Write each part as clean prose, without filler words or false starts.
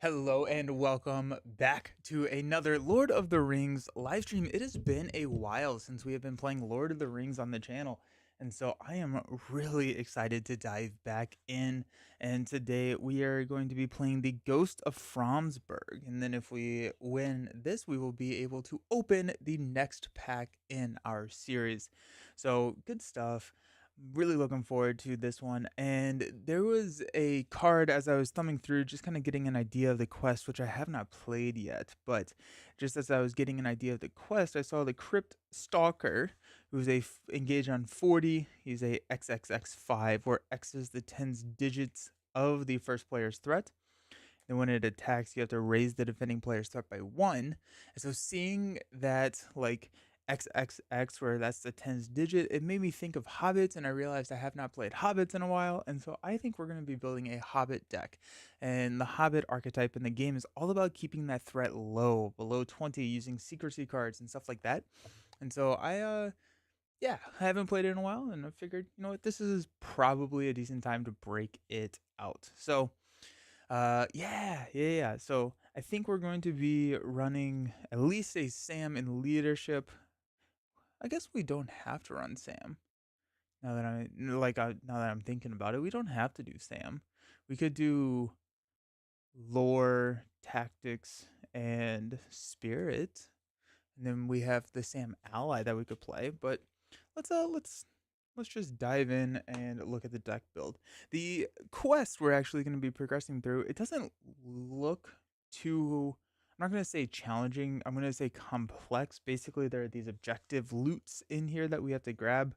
Hello and welcome back to another Lord of the Rings live stream. It has been a while since we have been playing Lord of the Rings on the channel, and so I am really excited to dive back in. And today we are going to be playing the Ghost of Fromsburg. And then if we win this, we will be able to open the next pack in our series. So good stuff. Really looking forward to this one. And there was a card as I was thumbing through, just kind of getting an idea of the quest, which I have not played yet. But just as I was getting an idea of the quest, I saw the Crypt Stalker, who's engaged on 40. He's a XXX5, where X is the tens digits of the first player's threat. And when it attacks, you have to raise the defending player's threat by one. And so seeing that, like, XXX, where that's the tens digit, it made me think of hobbits, and I realized I have not played hobbits in a while, and so I think we're going to be building a hobbit deck. And the hobbit archetype in the game is all about keeping that threat low, below 20, using secrecy cards and stuff like that. And so yeah, I haven't played it in a while, and I figured, you know what, this is probably a decent time to break it out. So yeah. So I think we're going to be running at least a Sam in leadership. I guess we don't have to run Sam. Now that I'm thinking about it, we don't have to do Sam. We could do lore, tactics, and spirit, and then we have the Sam ally that we could play. But let's uh let's let's just dive in and look at the deck build. The quest we're actually going to be progressing through, it doesn't look too, I'm not going to say challenging, I'm going to say complex. Basically, there are these objective loots in here that we have to grab.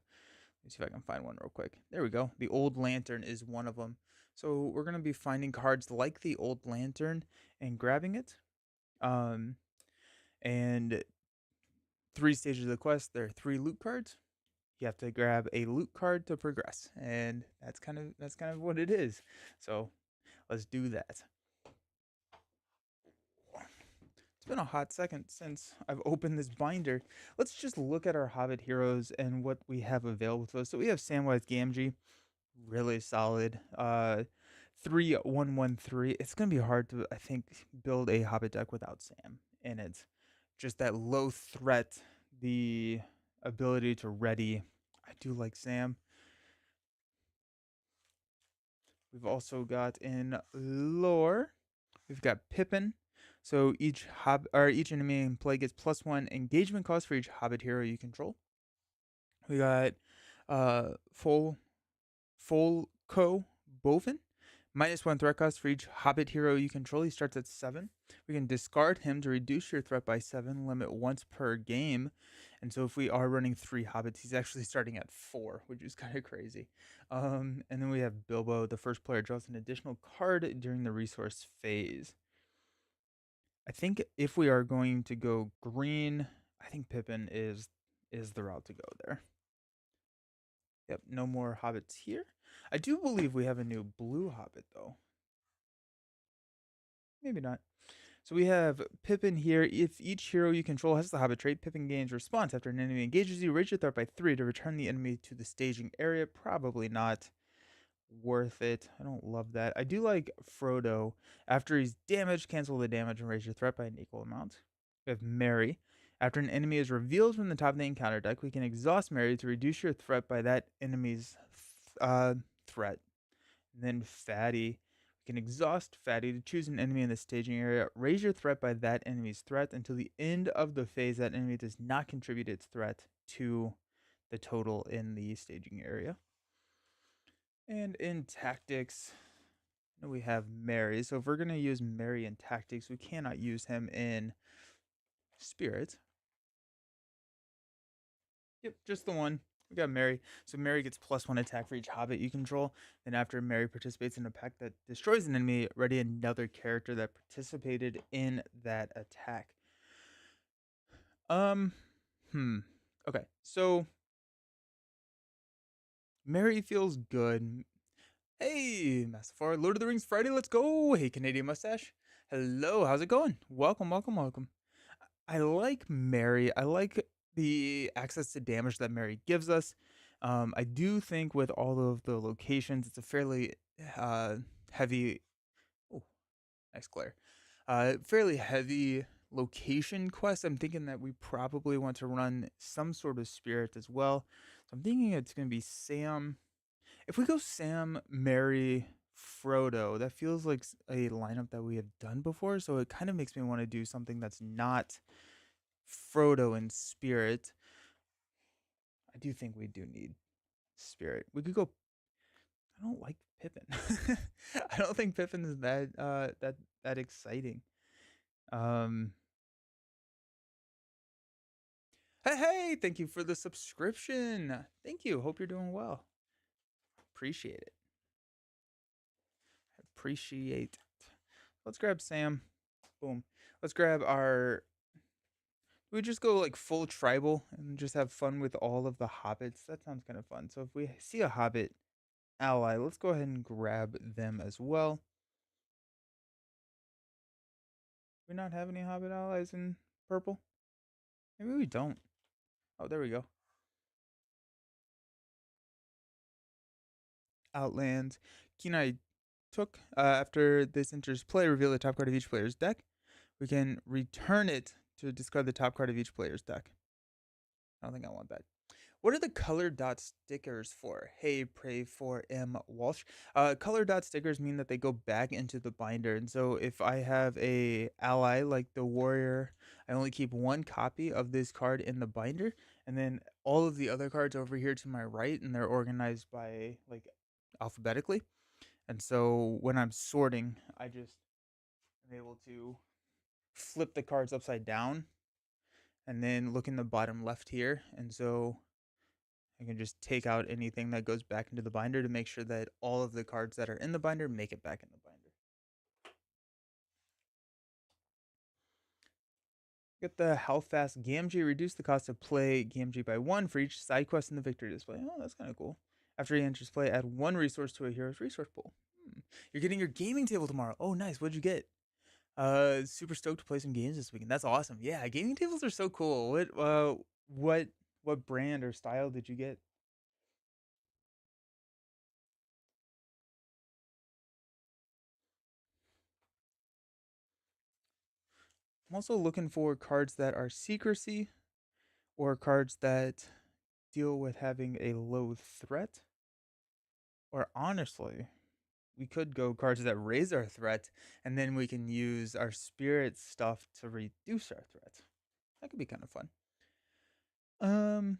Let me see if I can find one real quick. There we go. The Old Lantern is one of them. So we're going to be finding cards like the Old Lantern and grabbing it. Um, and three stages of the quest, there are three loot cards. You have to grab a loot card to progress, and that's kind of what it is. So let's do that. It's been a hot second since I've opened this binder. Let's just look at our Hobbit heroes and what we have available to us. So we have Samwise Gamgee, really solid. 3113. It's gonna be hard to, I think, build a Hobbit deck without Sam in it. Just that low threat, the ability to ready. I do like Sam. We've also got in lore, we've got Pippin. So each enemy in play gets +1 engagement cost for each Hobbit hero you control. We got Full Folco Bovin. -1 threat cost for each Hobbit hero you control. He starts at 7. We can discard him to reduce your threat by 7, limit once per game. And so if we are running 3 Hobbits, he's actually starting at 4, which is kind of crazy. And then we have Bilbo. The first player draws an additional card during the resource phase. I think if we are going to go green, I think Pippin is the route to go there. Yep, no more hobbits here. I do believe we have a new blue hobbit, though. Maybe not. So we have Pippin here. If each hero you control has the hobbit trait, Pippin gains response. After an enemy engages you, raise your threat by 3 to return the enemy to the staging area. Probably not worth it. I don't love that. I do like Frodo. After he's damaged, cancel the damage and raise your threat by an equal amount. We have Merry. After an enemy is revealed from the top of the encounter deck, we can exhaust Merry to reduce your threat by that enemy's threat. And then Fatty. We can exhaust Fatty to choose an enemy in the staging area. Raise your threat by that enemy's threat until the end of the phase. That enemy does not contribute its threat to the total in the staging area. And in tactics, we have Merry. So if we're going to use Merry in tactics, we cannot use him in spirit. Yep, just the one. We got Merry. So Merry gets +1 attack for each hobbit you control. Then after Merry participates in a pack that destroys an enemy, ready another character that participated in that attack. Um, Okay, so Merry feels good. Hey, Massafar, Lord of the Rings Friday, let's go. Hey, Canadian Mustache. Hello, how's it going? Welcome. I like Merry. I like the access to damage that Merry gives us. I do think with all of the locations, it's a fairly heavy. Oh, nice glare. Fairly heavy location quest. I'm thinking that we probably want to run some sort of spirit as well. So I'm thinking it's going to be Sam. If we go Sam, Mary, Frodo, that feels like a lineup that we have done before. So it kind of makes me want to do something that's not Frodo and Spirit. I do think we do need Spirit. We could go. I don't like Pippin. I don't think Pippin is that exciting. Um. Hey, thank you for the subscription. Thank you. Hope you're doing well. Appreciate it. Appreciate it. Let's grab Sam. Boom. Let's grab our. We just go like full tribal and just have fun with all of the hobbits. That sounds kind of fun. So if we see a hobbit ally, let's go ahead and grab them as well. Do we not have any hobbit allies in purple? Maybe we don't. Oh, there we go. Outlands. Kenai took after this enters play, reveal the top card of each player's deck. We can return it to discard the top card of each player's deck. I don't think I want that. What are the color dot stickers for? Hey, pray for M. Walsh. Color dot stickers mean that they go back into the binder. And so if I have a ally like the warrior, I only keep one copy of this card in the binder. And then all of the other cards over here to my right, and they're organized by like alphabetically. And so when I'm sorting, I just am able to flip the cards upside down and then look in the bottom left here. And so I can just take out anything that goes back into the binder to make sure that all of the cards that are in the binder make it back in the binder. Get the How Fast Gamgee. Reduce the cost of play Gamgee by 1 for each side quest in the victory display. Oh, that's kind of cool. After he enters play, add 1 resource to a hero's resource pool. You're getting your gaming table tomorrow. Oh, nice. What'd you get? Super stoked to play some games this weekend. That's awesome. Yeah, gaming tables are so cool. What brand or style did you get? I'm also looking for cards that are secrecy or cards that deal with having a low threat. Or honestly, we could go cards that raise our threat, and then we can use our spirit stuff to reduce our threat. That could be kind of fun. Um,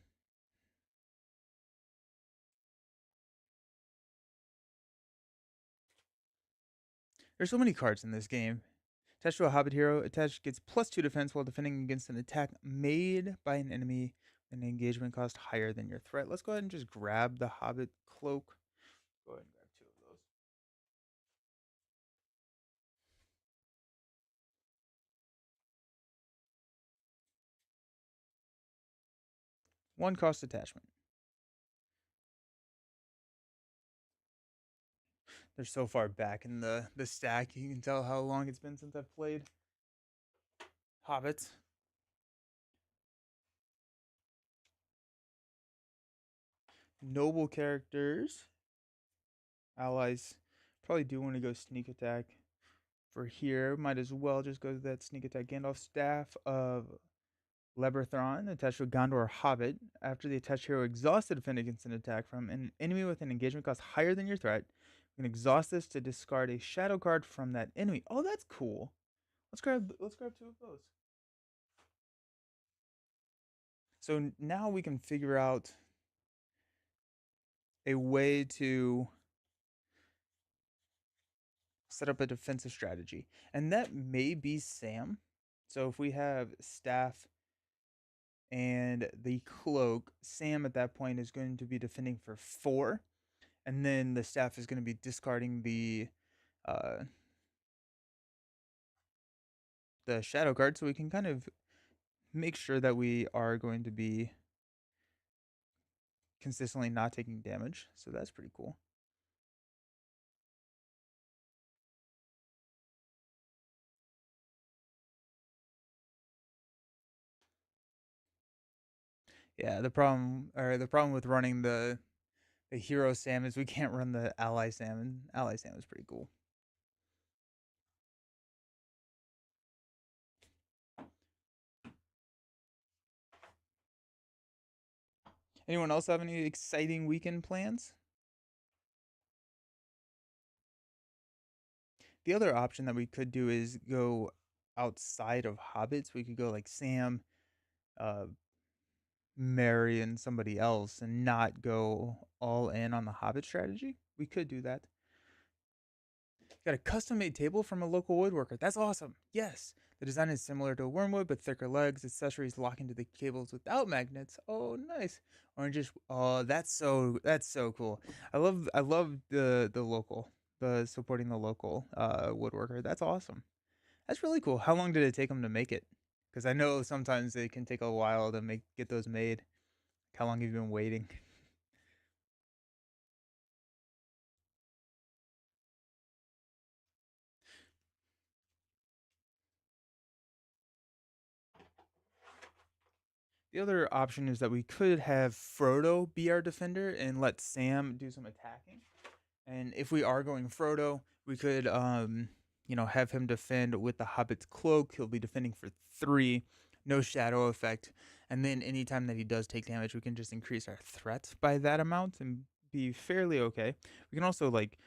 there's so many cards in this game. Attached to a Hobbit hero, attached gets +2 defense while defending against an attack made by an enemy with an engagement cost higher than your threat. Let's go ahead and just grab the Hobbit cloak. Go ahead and grab 2 of those. One cost attachment. They're so far back in the stack, you can tell how long it's been since I've played Hobbits. Noble characters. Allies probably do want to go sneak attack for here. Might as well just go to that sneak attack. Gandalf Staff of Leberthron, attached to a Gondor Hobbit. After the attached hero exhausts to defend against an attack from an enemy with an engagement cost higher than your threat, you can exhaust this to discard a shadow card from that enemy. Oh, that's cool. Let's grab 2 of those. So now we can figure out a way to set up a defensive strategy. And that may be Sam. So if we have Staff and the Cloak, Sam at that point is going to be defending for 4. And then the Staff is going to be discarding uh, the Shadow card. So we can kind of make sure that we are going to be consistently not taking damage. So that's pretty cool. Yeah, the problem with running the hero Sam is we can't run the ally Sam, and ally Sam is pretty cool. Anyone else have any exciting weekend plans? The other option that we could do is go outside of Hobbits. We could go like Sam, uh, Mary, and somebody else, and not go all in on the Hobbit strategy. We could do that. Got a custom made table from a local woodworker. That's awesome. Yes. The design is similar to a wormwood, but thicker legs. Accessories lock into the cables without magnets. Oh, nice. Oranges. Oh, that's so cool. I love the local, the supporting the local woodworker. That's awesome. That's really cool. How long did it take them to make it? Because I know sometimes it can take a while to get those made. How long have you been waiting? The other option is that we could have Frodo be our defender and let Sam do some attacking. And if we are going Frodo, we could have him defend with the Hobbit's cloak. He'll be defending for 3, no shadow effect. And then anytime that he does take damage, we can just increase our threat by that amount and be fairly okay. We can also, like,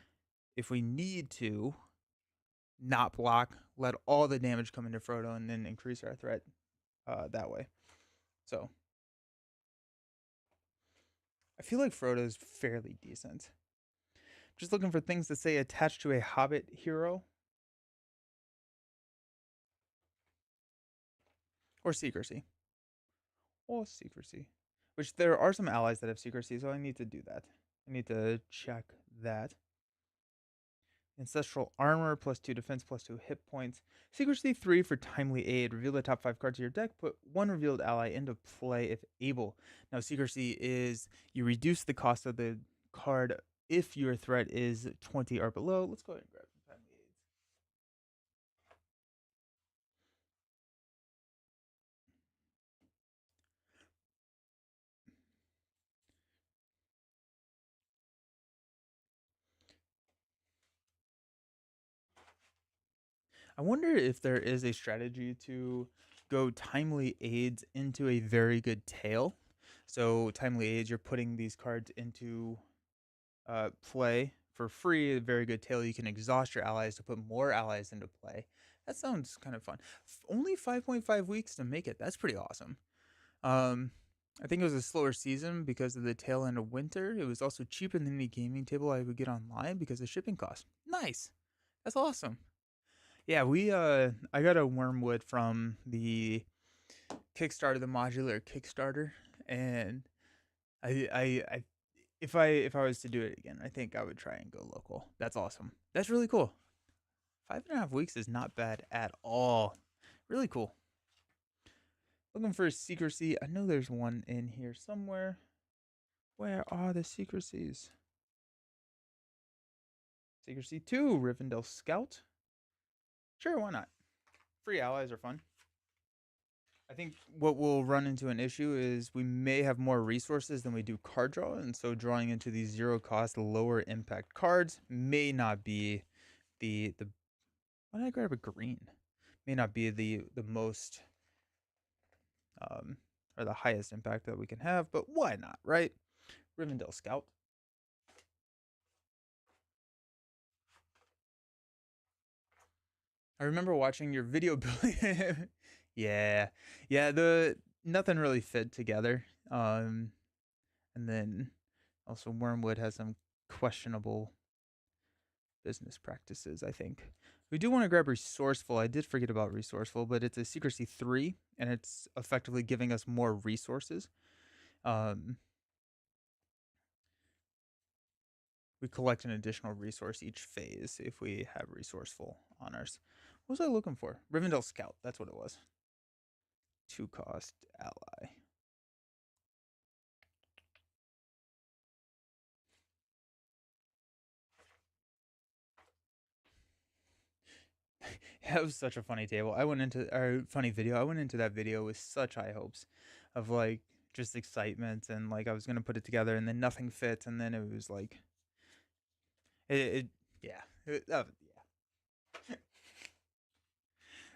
if we need to, not block, let all the damage come into Frodo, and then increase our threat that way. So I feel like Frodo's fairly decent. Just looking for things to say attached to a Hobbit hero or secrecy. Or secrecy. Which there are some allies that have secrecy, so I need to do that. I need to check that. Ancestral armor, +2 defense, +2 hit points. Secrecy 3 for timely aid. Reveal the top 5 cards of your deck. Put one revealed ally into play if able. Now, secrecy is you reduce the cost of the card if your threat is 20 or below. Let's go ahead and grab some timely aids. I wonder if there is a strategy to go timely aids into a very good tail. So timely aids, you're putting these cards into play for free. A very good tail. You can exhaust your allies to put more allies into play. That sounds kind of fun. Only 5.5 weeks to make it. That's pretty awesome. Um, I think it was a slower season because of the tail end of winter. It was also cheaper than any gaming table I would get online because of shipping costs. Nice. That's awesome. Yeah, I got a wormwood from the Kickstarter, the modular Kickstarter, and I if I was to do it again, I think I would try and go local. That's awesome. That's really cool. 5.5 weeks is not bad at all. Really cool. Looking for a secrecy. I know there's one in here somewhere. Where are the secrecies? Secrecy 2, Rivendell Scout. Sure, why not? Free allies are fun. I think what will run into an issue is we may have more resources than we do card draw, and so drawing into these 0 cost, lower impact cards may not be the. Why did I grab a green? May not be the most um or the highest impact that we can have, but why not, right? Rivendell Scout. I remember watching your video building. Yeah, yeah. The nothing really fit together. And then also Wormwood has some questionable business practices, I think. We do want to grab Resourceful. I did forget about Resourceful, but it's a Secrecy 3, and it's effectively giving us more resources. Um, we collect an additional resource each phase if we have Resourceful on ours. What was I looking for? Rivendell Scout. That's what it was. 2 cost ally. That was such a funny table. I went into our funny video. I went into that video with such high hopes of like just excitement and like I was gonna put it together and then nothing fit and then it was like it yeah yeah.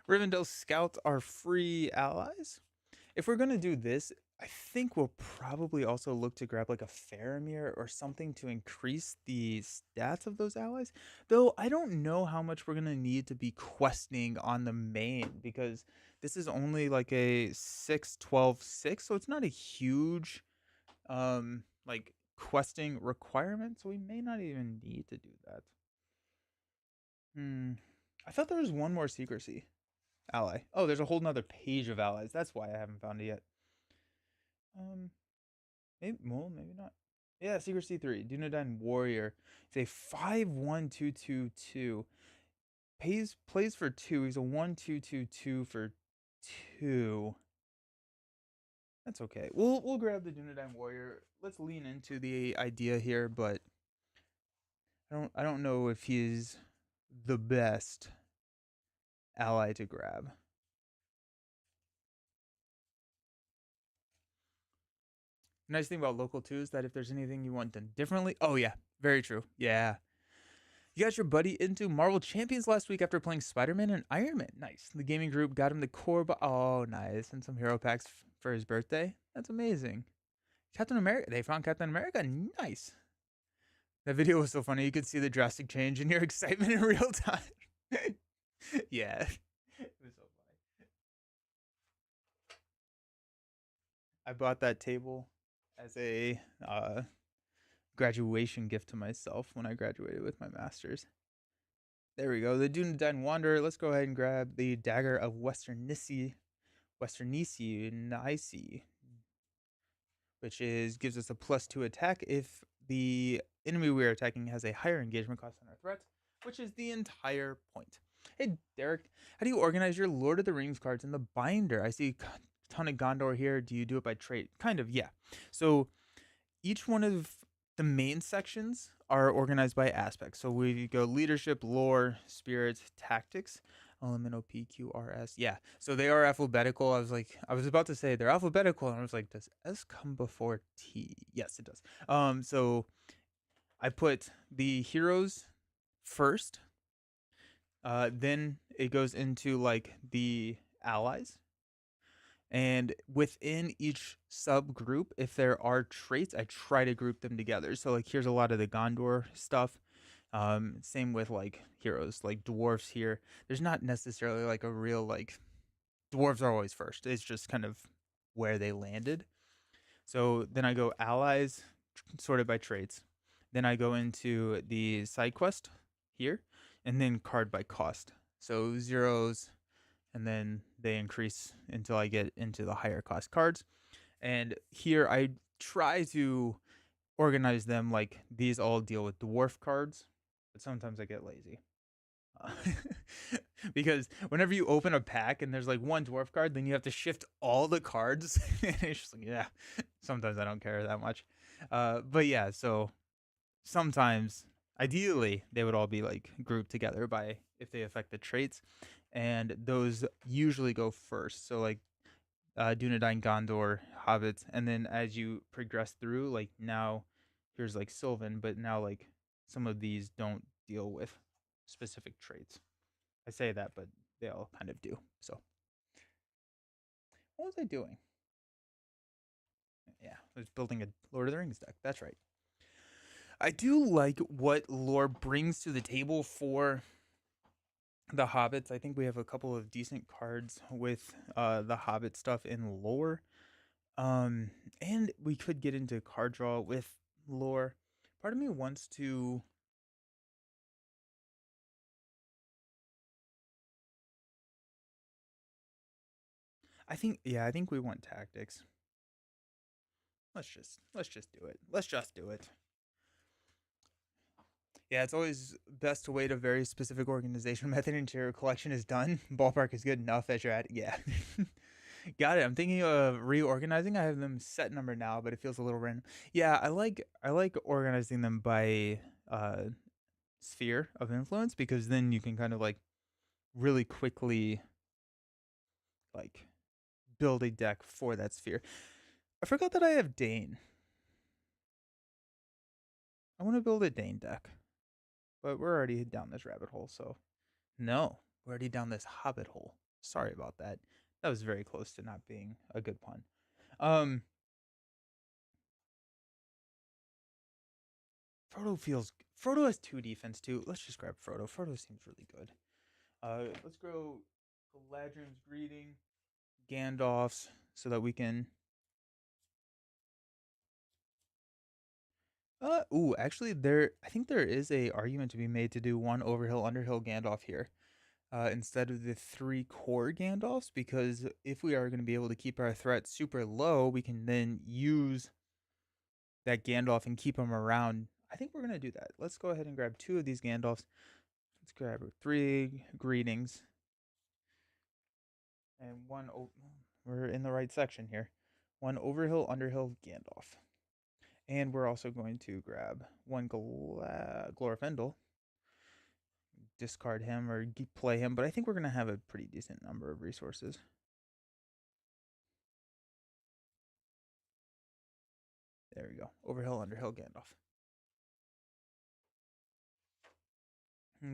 Rivendell Scouts are free allies. If we're gonna do this, I think we'll probably also look to grab like a Faramir or something to increase the stats of those allies. Though I don't know how much we're gonna need to be questing on the main because this is only like a 6-12-6, so it's not a huge like questing requirement, so we may not even need to do that. Hmm. I thought there was one more secrecy ally. Oh, there's a whole nother page of allies. That's why I haven't found it yet. Um, maybe well, maybe not. Yeah, Secrecy 3, Dunedain Warrior. It's a 5-1-2-2-2. Plays for 2. He's a 1-2-2-2 for 2. That's okay. We'll grab the Dunedain Warrior. Let's lean into the idea here, but I don't know if he's the best ally to grab. Nice thing about local 2 is that if there's anything you want done differently, oh yeah, very true. Yeah, you got your buddy into Marvel Champions last week after playing Spider-Man and Iron Man. Nice. The gaming group got him the core, oh, nice. And some hero packs for his birthday. That's amazing. Captain America. They found Captain America. Nice. That video was so funny. You could see the drastic change in your excitement in real time. Yeah. It was so funny. I bought that table as a graduation gift to myself when I graduated with my master's. There we go. The Dunedain Wanderer. Let's go ahead and grab the Dagger of Westernisi, Nici, which gives us a +2 attack if the enemy we are attacking has a higher engagement cost than our threat, which is the entire point. Hey, Derek, how do you organize your Lord of the Rings cards in the binder? I see a ton of Gondor here. Do you do it by trait? Kind of, yeah. So each one of the main sections are organized by aspects. So we go leadership, lore, spirits, tactics, elemental PQRS. Yeah. So they are alphabetical. I was about to say they're alphabetical, and I was like, does S come before T? Yes, it does. So I put the heroes first. Then it goes into like the allies, and within each subgroup, if there are traits, I try to group them together. So like here's a lot of the Gondor stuff. Same with like heroes, like dwarfs here. There's not necessarily like a real like dwarves are always first. It's just kind of where they landed. So then I go allies sorted by traits. Then I go into the side quest here, and then card by cost. So zeros, and then they increase until I get into the higher cost cards. And here I try to organize them like these all deal with dwarf cards, but sometimes I get lazy. Uh, because whenever you open a pack and there's like one dwarf card, then you have to shift all the cards. And it's just like, yeah, sometimes I don't care that much. But yeah, so sometimes, ideally, they would all be like grouped together by if they affect the traits, and those usually go first. So like Dunedain, Gondor, Hobbits, and then as you progress through, like now here's like Sylvan, but now like some of these don't deal with specific traits. I say that, but they all kind of do. So what was I doing? Yeah, I was building a Lord of the Rings deck. That's right. I do like what lore brings to the table for the Hobbits. I think we have a couple of decent cards with the Hobbit stuff in lore. Um, and we could get into card draw with lore. Part of me wants to. I think we want tactics. Let's just do it. Let's just do it. Yeah, it's always best to wait a very specific organization method until your collection is done. Ballpark is good enough as you're at. Yeah. Got it. I'm thinking of reorganizing. I have them set number now, but it feels a little random. Yeah, I like organizing them by sphere of influence because then you can kind of like really quickly like build a deck for that sphere. I forgot that I have Dane. I want to build a Dane deck, but we're already down this rabbit hole, so no, we're already down this hobbit hole. Sorry about that. That was very close to not being a good pun. Um, Frodo has 2 defense too. Let's just grab Frodo. Frodo seems really good. Let's go Galadriel's greeting, Gandalf's, so that we can. Actually, I think there is a argument to be made to do one Overhill Underhill Gandalf here, instead of the 3 core Gandalfs, because if we are going to be able to keep our threat super low, we can then use that Gandalf and keep him around. I think we're going to do that. Let's go ahead and grab 2 of these Gandalfs. Let's grab 3 greetings and one. We're in the right section here. One Overhill Underhill Gandalf. And we're also going to grab one Glorfindel, discard him or play him, but I think we're going to have a pretty decent number of resources. There we go. Overhill, Underhill, Gandalf.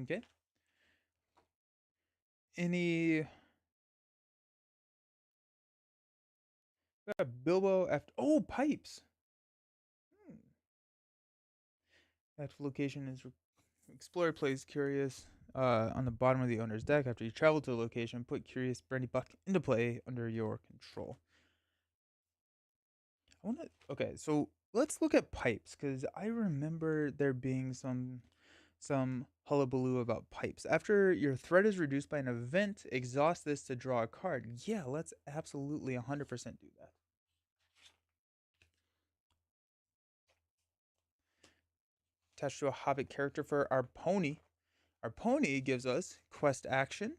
Okay. Any Bilbo after? Oh, pipes. Hmm. Active location is Explorer plays Curious on the bottom of the owner's deck. After you travel to a location, put Curious Brandy Buck into play under your control. Okay, so let's look at pipes because I remember there being some hullabaloo about pipes. After your threat is reduced by an event, exhaust this to draw a card. Yeah, let's absolutely 100% do that. Attached to a Hobbit character for our pony. Our pony gives us quest action.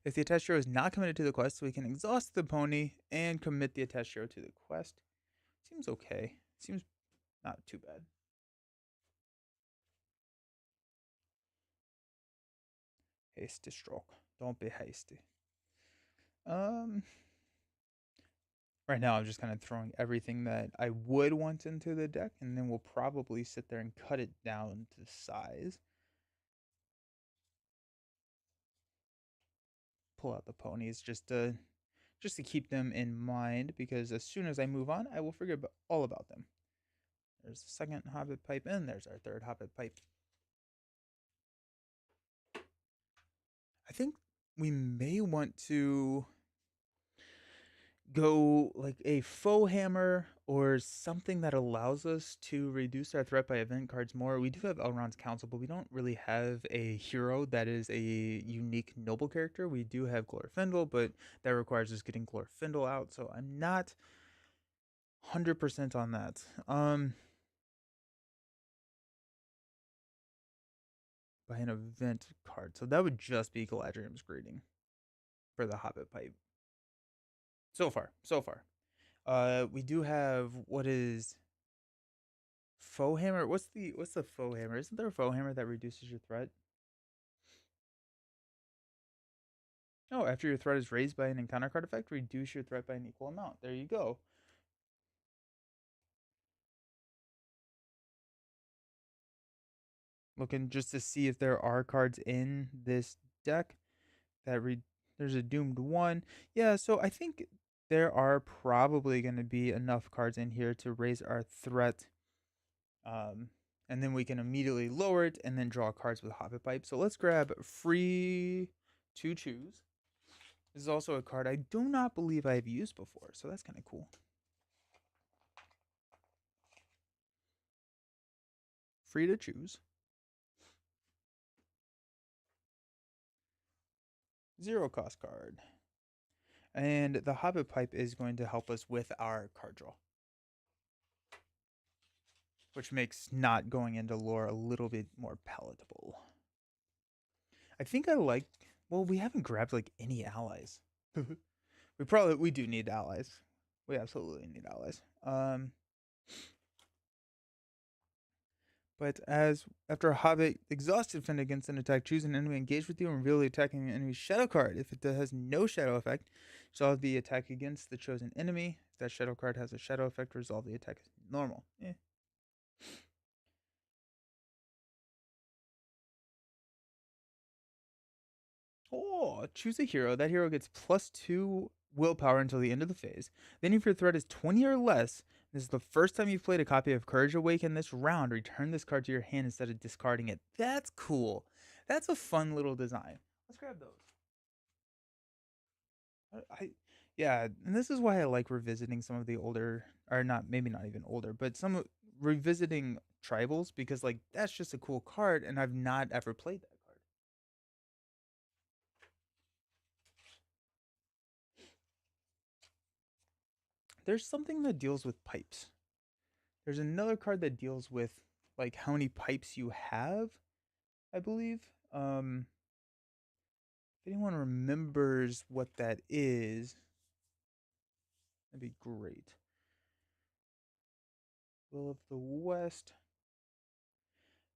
If the attached hero is not committed to the quest, we can exhaust the pony and commit the attached hero to the quest. Seems okay. Seems not too bad. Hasty stroke. Don't be hasty. Um, right now I'm just kind of throwing everything that I would want into the deck, and then we'll probably sit there and cut it down to size. Pull out the ponies just to keep them in mind, because as soon as I move on, I will forget all about them. There's the second Hobbit pipe, and there's our third Hobbit pipe. I think we may want to go like a faux hammer or something that allows us to reduce our threat by event cards more. We do have Elrond's Council, but we don't really have a hero that is a unique noble character. We do have Glorfindel, but that requires us getting Glorfindel out, so I'm not 100% on that. By an event card. So that would just be Galadriel's Greeting for the Hobbit pipe. So far. We do have what is faux hammer. What's the faux hammer? Isn't there a faux hammer that reduces your threat? Oh, after your threat is raised by an encounter card effect, reduce your threat by an equal amount. There you go. Looking just to see if there are cards in this deck that there's a doomed one. Yeah, so I think there are probably going to be enough cards in here to raise our threat. And then we can immediately lower it and then draw cards with Hobbit Pipe. So let's grab Free to Choose. This is also a card I do not believe I've used before, so that's kind of cool. Free to Choose. 0 cost card. And the Hobbit Pipe is going to help us with our card draw, which makes not going into lore a little bit more palatable. I think I like. Well, we haven't grabbed like any allies. we do need allies. We absolutely need allies. But after a Hobbit exhausted defend against an attack, choose an enemy engaged with you and reveal the attacking enemy's shadow card. If it has no shadow effect, resolve the attack against the chosen enemy. If that shadow card has a shadow effect, resolve the attack as normal. Oh, choose a hero. That hero gets +2 willpower until the end of the phase. Then, if your threat is 20 or less, this is the first time you've played a copy of Courage Awaken this round, return this card to your hand instead of discarding it. That's cool. That's a fun little design. Let's grab those. Yeah, and this is why I like revisiting some of the older, or not, maybe not even older, but revisiting tribals, because like that's just a cool card, and I've not ever played that card. There's something that deals with pipes. There's another card that deals with like how many pipes you have, I believe. If anyone remembers what that is, that'd be great. Will of the West.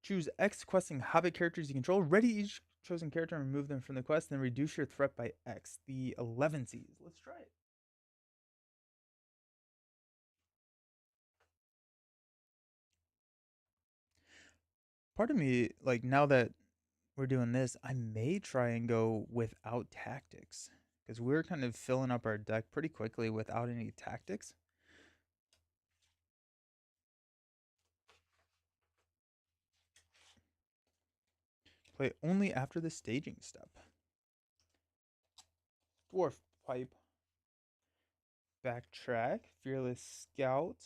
Choose X questing Hobbit characters you control. Ready each chosen character and remove them from the quest, then reduce your threat by X. The 11Cs. Let's try it. Part of me, like now that we're doing this, I may try and go without tactics, because we're kind of filling up our deck pretty quickly without any tactics. Play only after the staging step. Dwarf Pipe. Backtrack. Fearless Scout.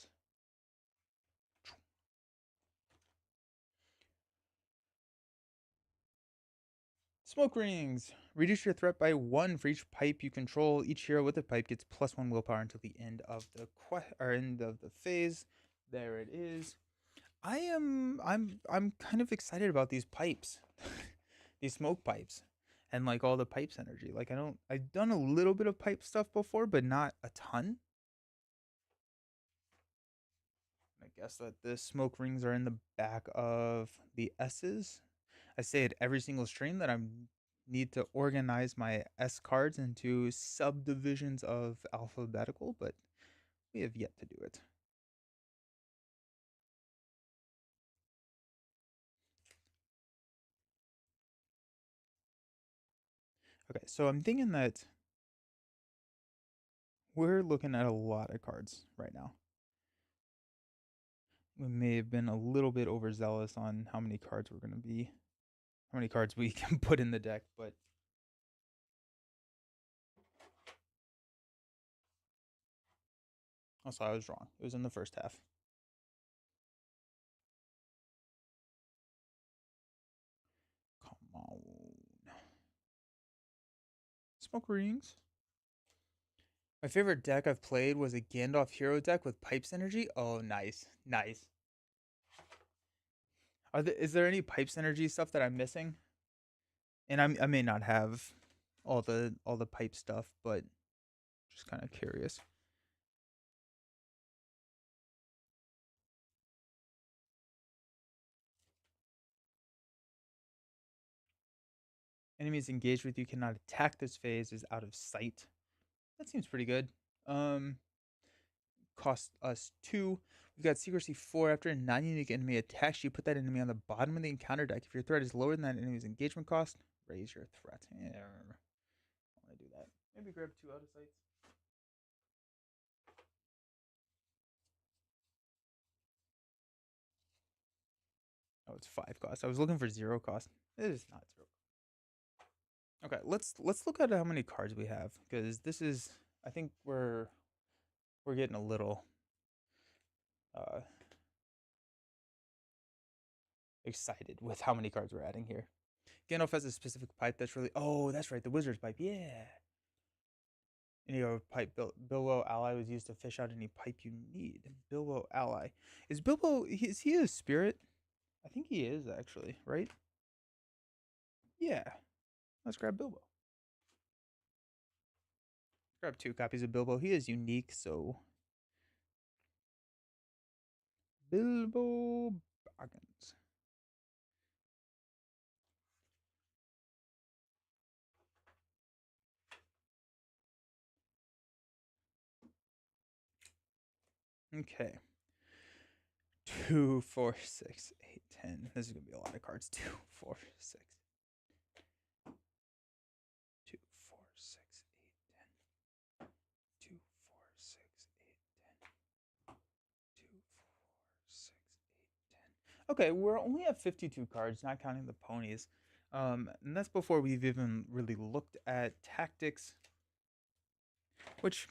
Smoke Rings. Reduce your threat by 1 for each pipe you control. Each hero with a pipe gets +1 willpower until the end of the end of the phase. There it is. I'm kind of excited about these pipes. These smoke pipes. And like all the pipes energy. Like I've done a little bit of pipe stuff before, but not a ton. I guess that the smoke rings are in the back of the S's. I say it every single stream that I need to organize my S cards into subdivisions of alphabetical, but we have yet to do it. Okay, so I'm thinking that we're looking at a lot of cards right now. We may have been a little bit overzealous on how many cards we're going to be, how many cards we can put in the deck, but also I was wrong. It was in the first half. Come on. Smoke rings. My favorite deck I've played was a Gandalf hero deck with Pipes Energy. Oh, nice. Nice. Is there any Pipes Energy stuff that I'm missing? And I may not have all the pipe stuff, but just kind of curious. Enemies engaged with you cannot attack this phase is out of sight. That seems pretty good. Cost us 2. We've got Secrecy 4. After a non-unique enemy attacks you, put that enemy on the bottom of the encounter deck. If your threat is lower than that enemy's engagement cost, raise your threat. Yeah, I want to do that. Maybe grab 2 out of sights. Oh, it's 5 cost. I was looking for 0 cost. It is not 0. Okay, let's look at how many cards we have, because this is, I think we're getting a little excited with how many cards we're adding here. Gandalf has a specific pipe that's really, oh, that's right, the wizard's pipe, yeah. Any other pipe, Bilbo ally was used to fish out any pipe you need. Bilbo ally. Is Bilbo, is he a spirit? I think he is, actually, right? Yeah. Let's grab Bilbo. Grab 2 copies of Bilbo. He is unique, so Bilbo Baggins. Okay. 2, 4, 6, 8, 10. This is gonna be a lot of cards. 2, 4, 6. 2, 4, 6, 8, 10. Okay, we're only at 52 cards, not counting the ponies. And that's before we've even really looked at tactics, which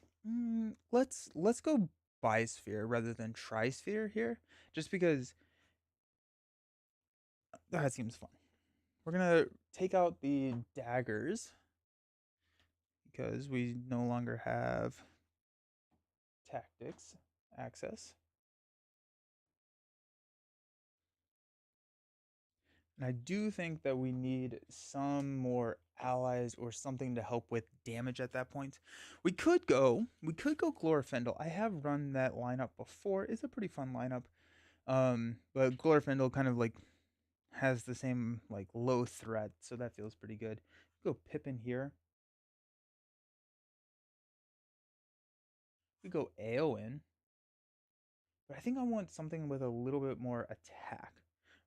let's go Bisphere rather than Trisphere here, just because that seems fun. We're gonna take out the daggers because we no longer have tactics access. And I do think that we need some more allies or something to help with damage at that point. We could go Glorfindel. I have run that lineup before. It's a pretty fun lineup. But Glorfindel kind of like has the same like low threat, so that feels pretty good. Go Pippin here. We go Eowyn. But I think I want something with a little bit more attack,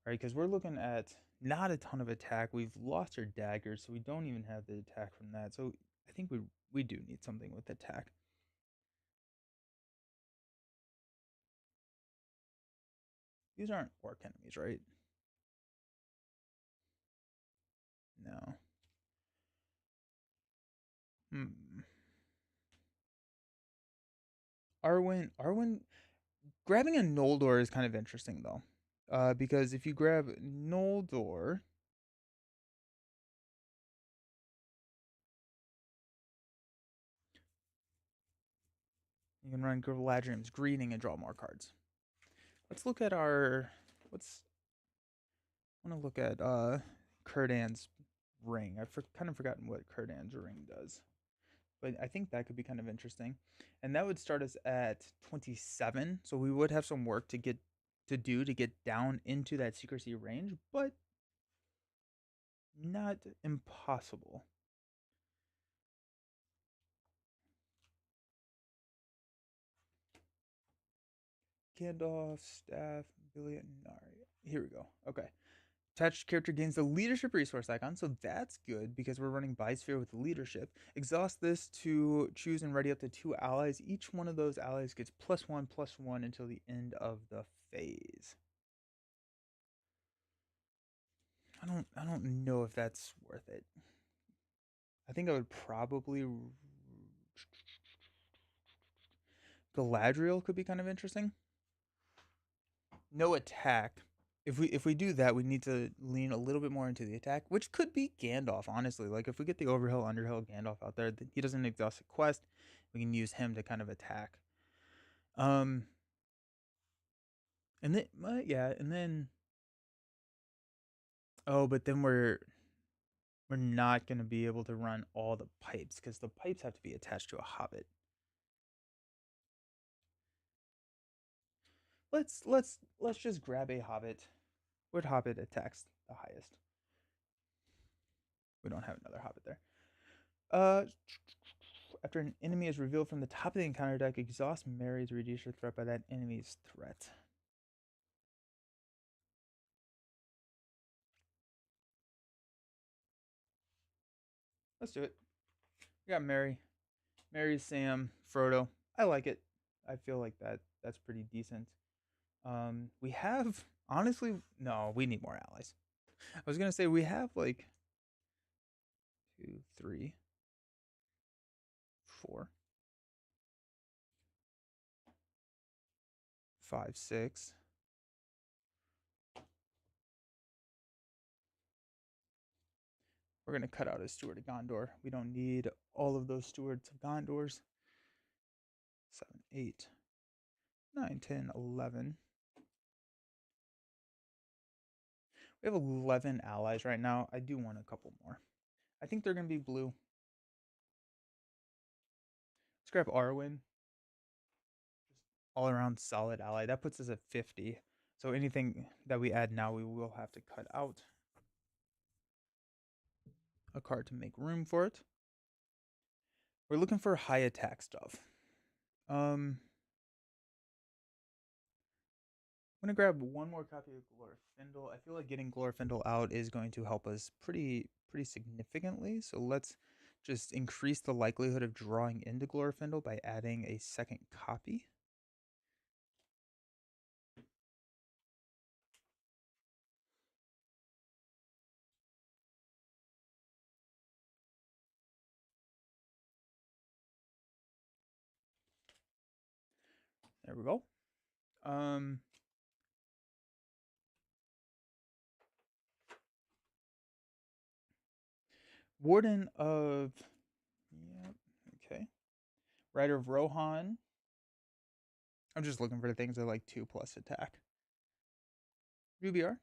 right? Because we're looking at not a ton of attack. We've lost our daggers, so we don't even have the attack from that. So I think we do need something with attack. These aren't orc enemies, right? No. Hmm. Arwen, grabbing a Noldor is kind of interesting though, because if you grab Noldor, you can run Galadriel's Greeting and draw more cards. Let's look at our. Let's. I want to look at Kurdan's ring. I've kind of forgotten what Kurdan's ring does, but I think that could be kind of interesting. And that would start us at 27, so we would have some work to get down into that secrecy range, but not impossible. Gandalf, Staff, Billy, and Nari. Here we go. Okay. Attached character gains the leadership resource icon, so that's good because we're running Bisphere with leadership. Exhaust this to choose and ready up to 2 allies. Each one of those allies gets +1/+1 until the end of the phase. I don't know if that's worth it. I think I would probably Galadriel could be kind of interesting. No attack. If we do that, we need to lean a little bit more into the attack, which could be Gandalf, honestly. Like if we get the Overhill Underhill Gandalf out there, he doesn't exhaust a quest. We can use him to kind of attack. Um, and then yeah, and then but then we're not gonna be able to run all the pipes because the pipes have to be attached to a hobbit. Let's just grab a hobbit. What hobbit attacks the highest? We don't have another hobbit there. Uh, after an enemy is revealed from the top of the encounter deck, exhaust Mary to reduce your threat by that enemy's threat. Let's do it. We got Mary. Mary, Sam, Frodo. I like it. I feel like that's pretty decent. We have honestly no, we need more allies. I was gonna say we have like 2, 3, 4, 5, 6. We're gonna cut out a Steward of Gondor. We don't need all of those Stewards of Gondors. 7, 8, 9, 10, 11. We have 11 allies right now. I do want a couple more. I think they're gonna be blue. Let's grab Arwen. Just all around solid ally. That puts us at 50. So anything that we add now, we will have to cut out a card to make room for it. We're looking for high attack stuff. I'm gonna grab one more copy of Glorfindel. I feel like getting Glorfindel out is going to help us pretty significantly. So let's just increase the likelihood of drawing into Glorfindel by adding a second copy. There we go. Warden of... Yep, okay. Rider of Rohan. I'm just looking for things that are like 2+ attack. Rubiar.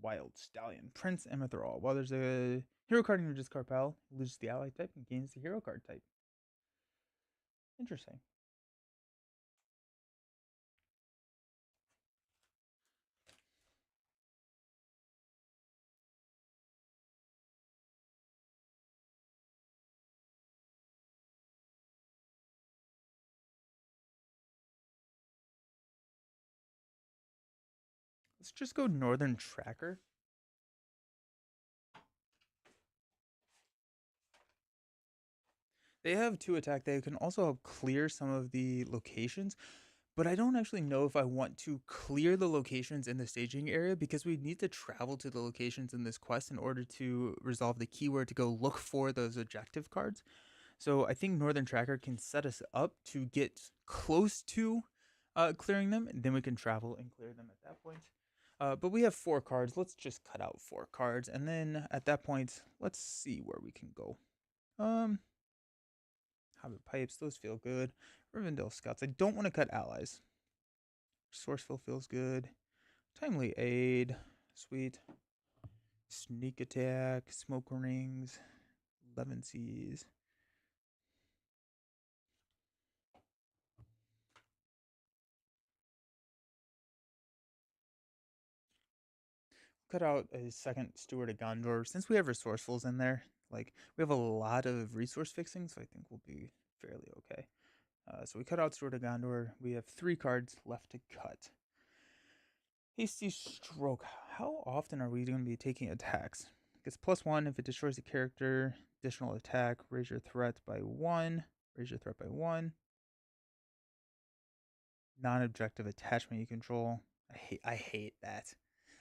Wild Stallion. Prince Amethrol. While there's a hero card in your discard pile, loses the ally type and gains the hero card type. Interesting. Let's just go Northern Tracker. They have 2 attack. They can also help clear some of the locations, but I don't actually know if I want to clear the locations in the staging area because we need to travel to the locations in this quest in order to resolve the keyword to go look for those objective cards. So I think Northern Tracker can set us up to get close to clearing them, and then we can travel and clear them at that point. But we have 4 cards. Let's just cut out 4 cards, and then at that point, let's see where we can go. Hobbit Pipes, those feel good. Rivendell Scouts, I don't want to cut allies. Sourceful feels good. Timely Aid, sweet. Sneak Attack, Smoke Rings, Levin Seas. Cut out a second Steward of Gondor. Since we have resourcefuls in there, like we have a lot of resource fixing, so I think we'll be fairly okay. So we cut out Steward of Gondor. We have 3 cards left to cut. Hasty Stroke. How often are we going to be taking attacks? Gets +1 if it destroys a character. Additional attack. Raise your threat by 1. Raise your threat by 1. Non-objective attachment you control. I hate that.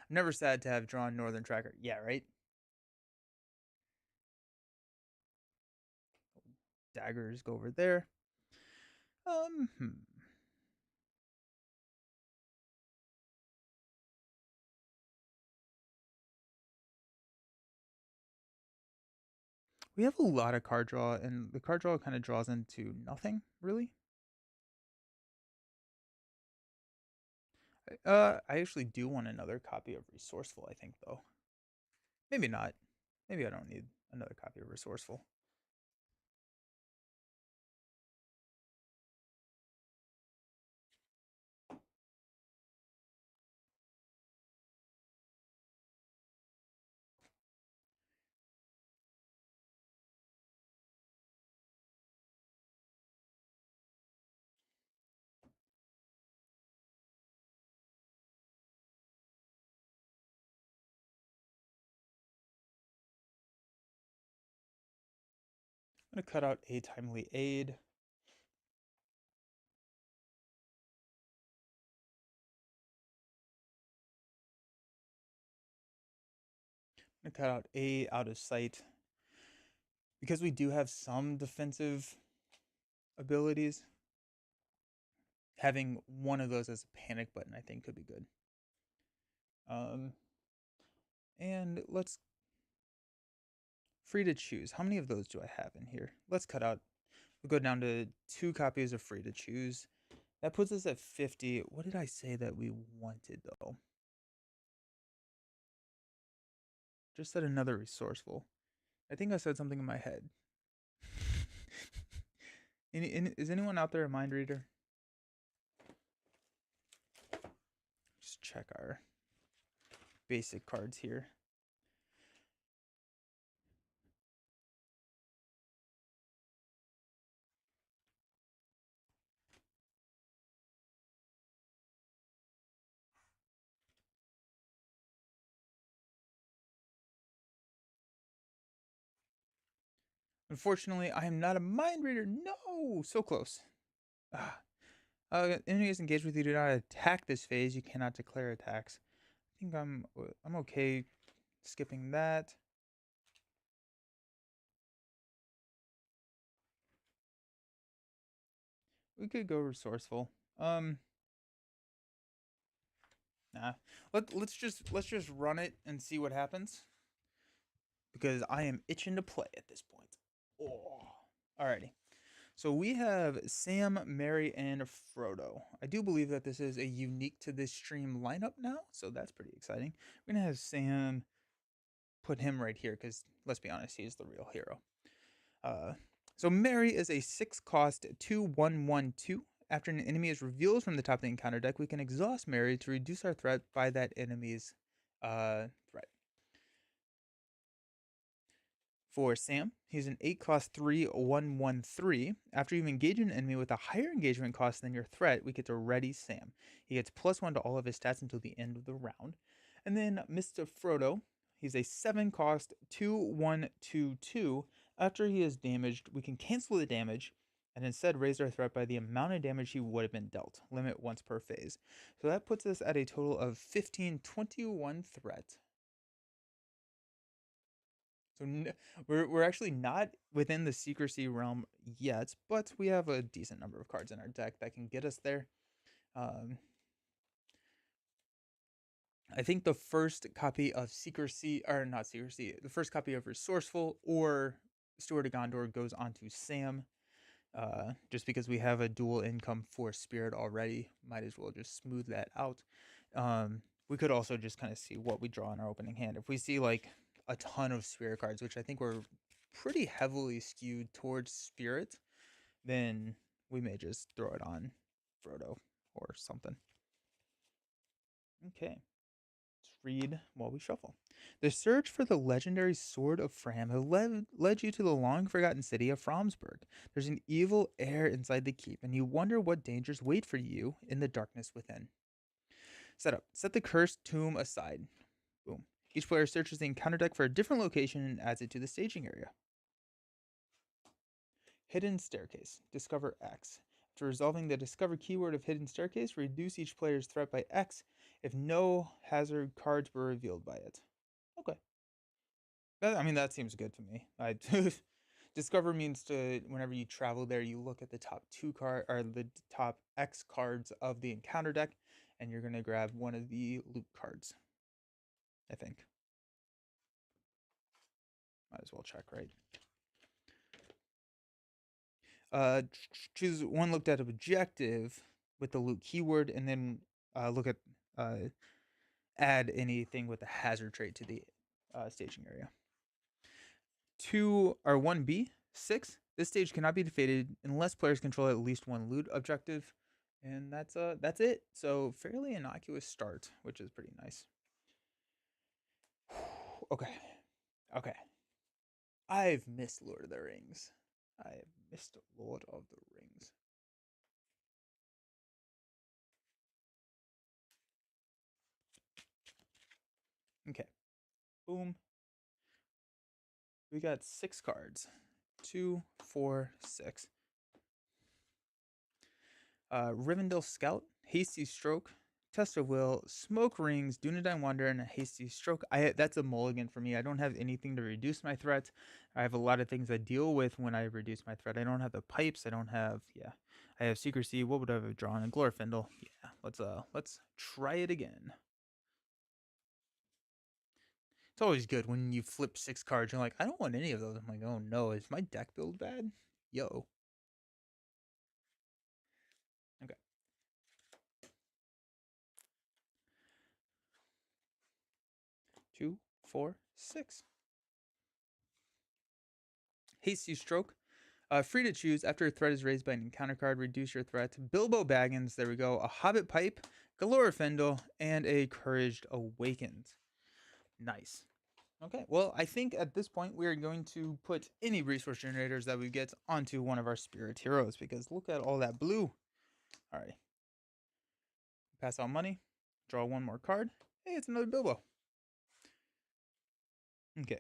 I'm never sad to have drawn Northern Tracker. Yeah, right? Daggers go over there. We have a lot of card draw, and the card draw kind of draws into nothing, really. I actually do want another copy of Resourceful, I think, though. Maybe not. Maybe I don't need another copy of Resourceful. I'm going to cut out a Timely Aid. I'm going to cut out a Out of Sight. Because we do have some defensive abilities, having one of those as a panic button, I think, could be good. And let's... Free to choose. How many of those do I have in here? Let's cut out. We'll go down to 2 copies of Free to Choose. That puts us at 50. What did I say that we wanted, though? Just said another resourceful. I think I said something in my head. Is anyone out there a mind reader? Just check our basic cards here. Unfortunately, I am not a mind reader. No, so close. Enemies engaged with you do not attack this phase. You cannot declare attacks. I think I'm okay skipping that. We could go resourceful. Nah. Let's just run it and see what happens because I am itching to play at this point. Oh. Alrighty. So we have Sam, Mary, and Frodo. I do believe that this is a unique to this stream lineup now, so that's pretty exciting. We're gonna have Sam put him right here because let's be honest, he's the real hero. Uh, so Mary is a 6-cost 2/1/1/2. After an enemy is revealed from the top of the encounter deck, we can exhaust Mary to reduce our threat by that enemy's threat. For Sam, he's an 8-cost 3/1/1/3. After you engage an enemy with a higher engagement cost than your threat, we get to ready Sam. He gets +1 to all of his stats until the end of the round. And then Mr. Frodo, he's a 7-cost 2/1/2/2. After he is damaged, we can cancel the damage and instead raise our threat by the amount of damage he would have been dealt. Limit once per phase. So that puts us at a total of 15/21 threat. So we're actually not within the secrecy realm yet, but we have a decent number of cards in our deck that can get us there. I think the first copy of secrecy, or not secrecy, the first copy of resourceful or Steward of Gondor goes on to Sam. Just because we have a dual income for spirit already, might as well just smooth that out. We could also just kind of see what we draw in our opening hand. If we see like a ton of spirit cards, which I think we're pretty heavily skewed towards spirit, then we may just throw it on Frodo or something. Okay. Let's read while we shuffle. The search for the legendary Sword of Fram has led you to the long-forgotten city of Framsburg. There's an evil air inside the keep, and you wonder what dangers wait for you in the darkness within. Setup. Set the cursed tomb aside. Boom. Each player searches the encounter deck for a different location and adds it to the staging area. Hidden Staircase. Discover X. After resolving the discover keyword of Hidden Staircase, reduce each player's threat by X if no hazard cards were revealed by it. Okay. That seems good to me. Discover means to whenever you travel there, you look at the top the top X cards of the encounter deck, and you're gonna grab one of the loot cards. I think. Might as well check, right? Choose one looked at objective with the loot keyword, and then look at add anything with a hazard trait to the staging area. 1B 6. This stage cannot be defeated unless players control at least one loot objective, and that's it. So fairly innocuous start, which is pretty nice. Okay. I've missed Lord of the Rings. I have missed Lord of the Rings. Okay. Boom. We got 6 cards. 2, 4, 6. Rivendell Scout, Hasty Stroke, Test of Will, Smoke Rings, Dunedain Wanderer, and a Hasty Stroke. That's a mulligan for me. I don't have anything to reduce my threat. I have a lot of things I deal with when I reduce my threat. I don't have the pipes. I don't have I have Secrecy. What would I have drawn? A Glorfindel. Yeah. Let's try it again. It's always good when you flip 6 cards. You're like, I don't want any of those. I'm like, oh no, is my deck build bad? Yo. Okay. 2, 4, 6. Hasty Stroke. Free to choose. After a threat is raised by an encounter card, reduce your threat. Bilbo Baggins, there we go. A Hobbit Pipe, Glorfindel, and a Courage Awakened. Nice. Okay, well, I think at this point we are going to put any resource generators that we get onto one of our spirit heroes because look at all that blue. All right. Pass out money. Draw one more card. Hey, it's another Bilbo. Okay.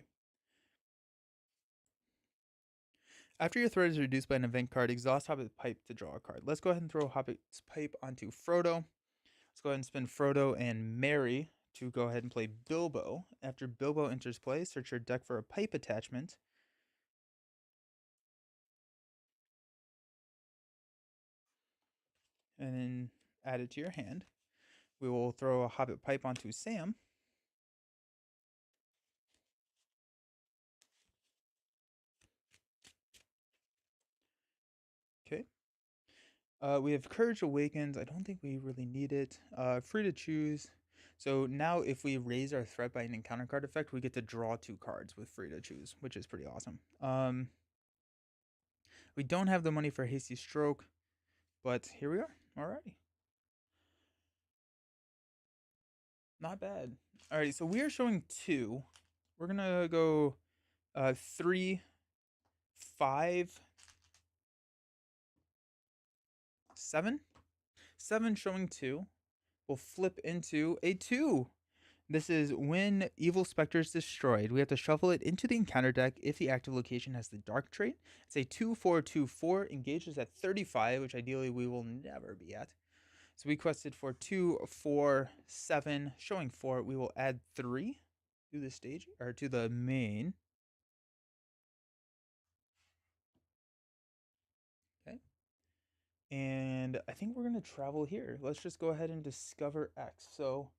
After your threat is reduced by an event card, exhaust Hobbit's Pipe to draw a card. Let's go ahead and throw Hobbit's Pipe onto Frodo. Let's go ahead and spin Frodo and Mary to go ahead and play Bilbo. After Bilbo enters play, search your deck for a pipe attachment. and then add it to your hand. We will throw a Hobbit Pipe onto Sam. Okay. We have Courage Awakens. I don't think we really need it. Free to choose. So now if we raise our threat by an encounter card effect, we get to draw 2 cards with free to choose, which is pretty awesome. We don't have the money for Hasty Stroke, but here we are. Alrighty. Not bad. Alrighty, so we are showing 2. We're gonna go 3, 5, 7. 7 showing 2. We'll flip into a 2. This is when Evil Spectre is destroyed. We have to shuffle it into the encounter deck if the active location has the Dark trait. It's a 2/4/2/4, engages at 35, which ideally we will never be at. So we quested for 2, 4, 7, showing 4. We will add 3 to the stage, or to the main. Okay. And I think we're going to travel here. Let's just go ahead and discover X. So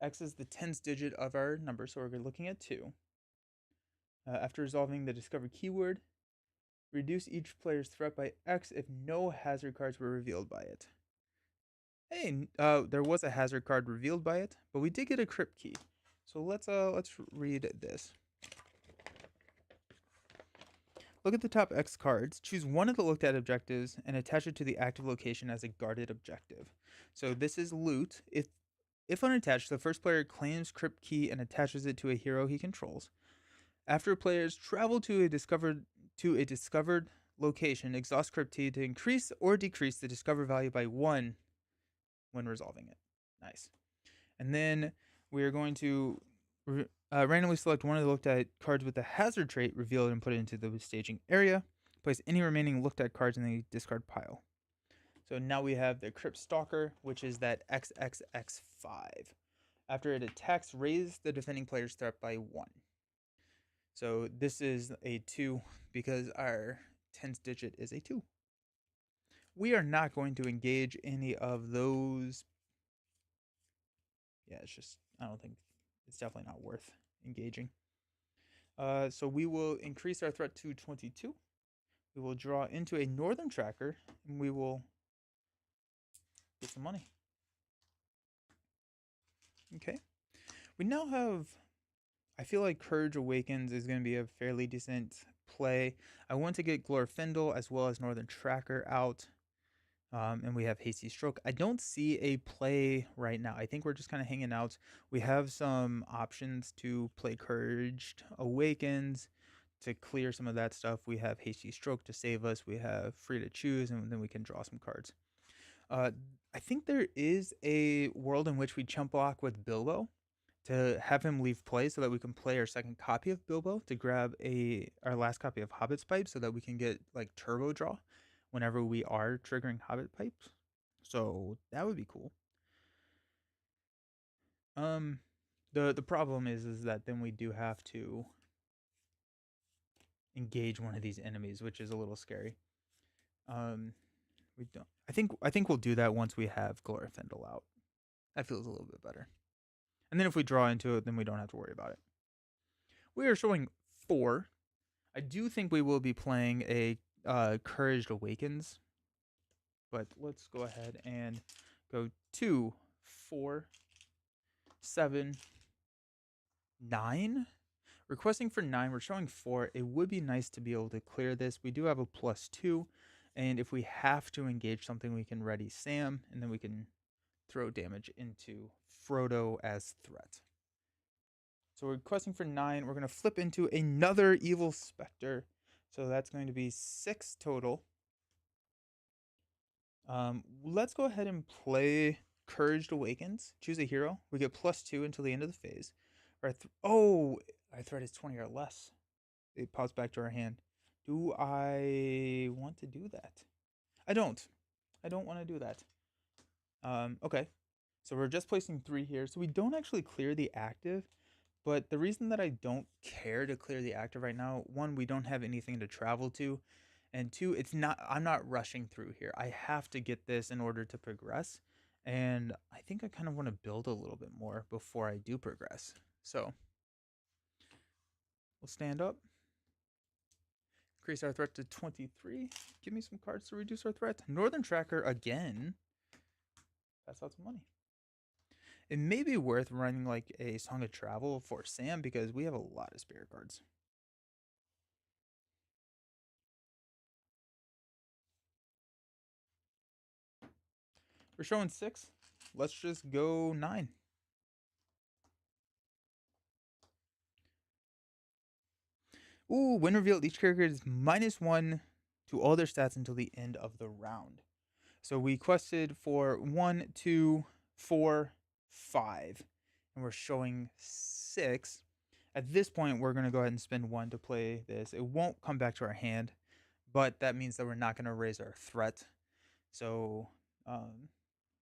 X is the tens digit of our number, so we're looking at 2. After resolving the discover keyword, reduce each player's threat by X if no hazard cards were revealed by it. Hey, there was a hazard card revealed by it, but we did get a crypt key. So let's read this. Look at the top X cards, choose one of the looked at objectives, and attach it to the active location as a guarded objective. So this is loot. If unattached, the first player claims crypt key and attaches it to a hero he controls. After players travel to a discovered location, exhaust crypt key to increase or decrease the discover value by 1 when resolving it. Nice. And then we are going to randomly select one of the looked at cards with the hazard trait, reveal it, and put it into the staging area. Place any remaining looked at cards in the discard pile. So now we have the Crypt Stalker, which is that XXX5. After it attacks, raise the defending player's threat by 1. So this is a 2 because our 10th digit is a 2. We are not going to engage any of those. Yeah, it's just, I don't think, it's definitely not worth engaging. So we will increase our threat to 22. We will draw into a Northern Tracker, and we will get some money. Okay. We now have, I feel like Courage Awakens is going to be a fairly decent play. I want to get Glorfindel as well as Northern Tracker out. And we have Hasty Stroke. I don't see a play right now. I think we're just kind of hanging out. We have some options to play Courage Awakens to clear some of that stuff. We have Hasty Stroke to save us. We have Free to Choose, and then we can draw some cards. I think there is a world in which we chump block with Bilbo to have him leave play so that we can play our second copy of Bilbo to grab our last copy of Hobbit's Pipe so that we can get like turbo draw whenever we are triggering Hobbit Pipes. So that would be cool. The problem is that then we do have to engage one of these enemies, which is a little scary. We don't. I think we'll do that once we have Glorfindel out. That feels a little bit better. And then if we draw into it, then we don't have to worry about it. We are showing 4. I do think we will be playing a Courage Awakens, but let's go ahead and go 2, 4, 7, 9. Requesting for 9, we're showing 4. It would be nice to be able to clear this. We do have a +2, and if we have to engage something, we can ready Sam, and then we can throw damage into Frodo as threat. So we're requesting for 9. We're going to flip into another Evil Spectre. So that's going to be 6 total. Let's go ahead and play Courage Awakens. Choose a hero. We get +2 until the end of the phase. Our threat is 20 or less. It pops back to our hand. Do I want to do that? I don't. I don't want to do that. Okay. So we're just placing 3 here. So we don't actually clear the active. But the reason that I don't care to clear the active right now, 1, we don't have anything to travel to. And two, I'm not rushing through here. I have to get this in order to progress. And I think I kind of want to build a little bit more before I do progress. So we'll stand up. Increase our threat to 23. Give me some cards to reduce our threat. Northern Tracker again. Pass out some money. It may be worth running like a Song of Travel for Sam because we have a lot of spirit cards. We're showing 6. Let's just go 9. Ooh, when revealed, each character is -1 to all their stats until the end of the round. So we quested for 1, 2, 4, 5, and we're showing 6. At this point, we're going to go ahead and spend 1 to play this. It won't come back to our hand, but that means that we're not going to raise our threat. So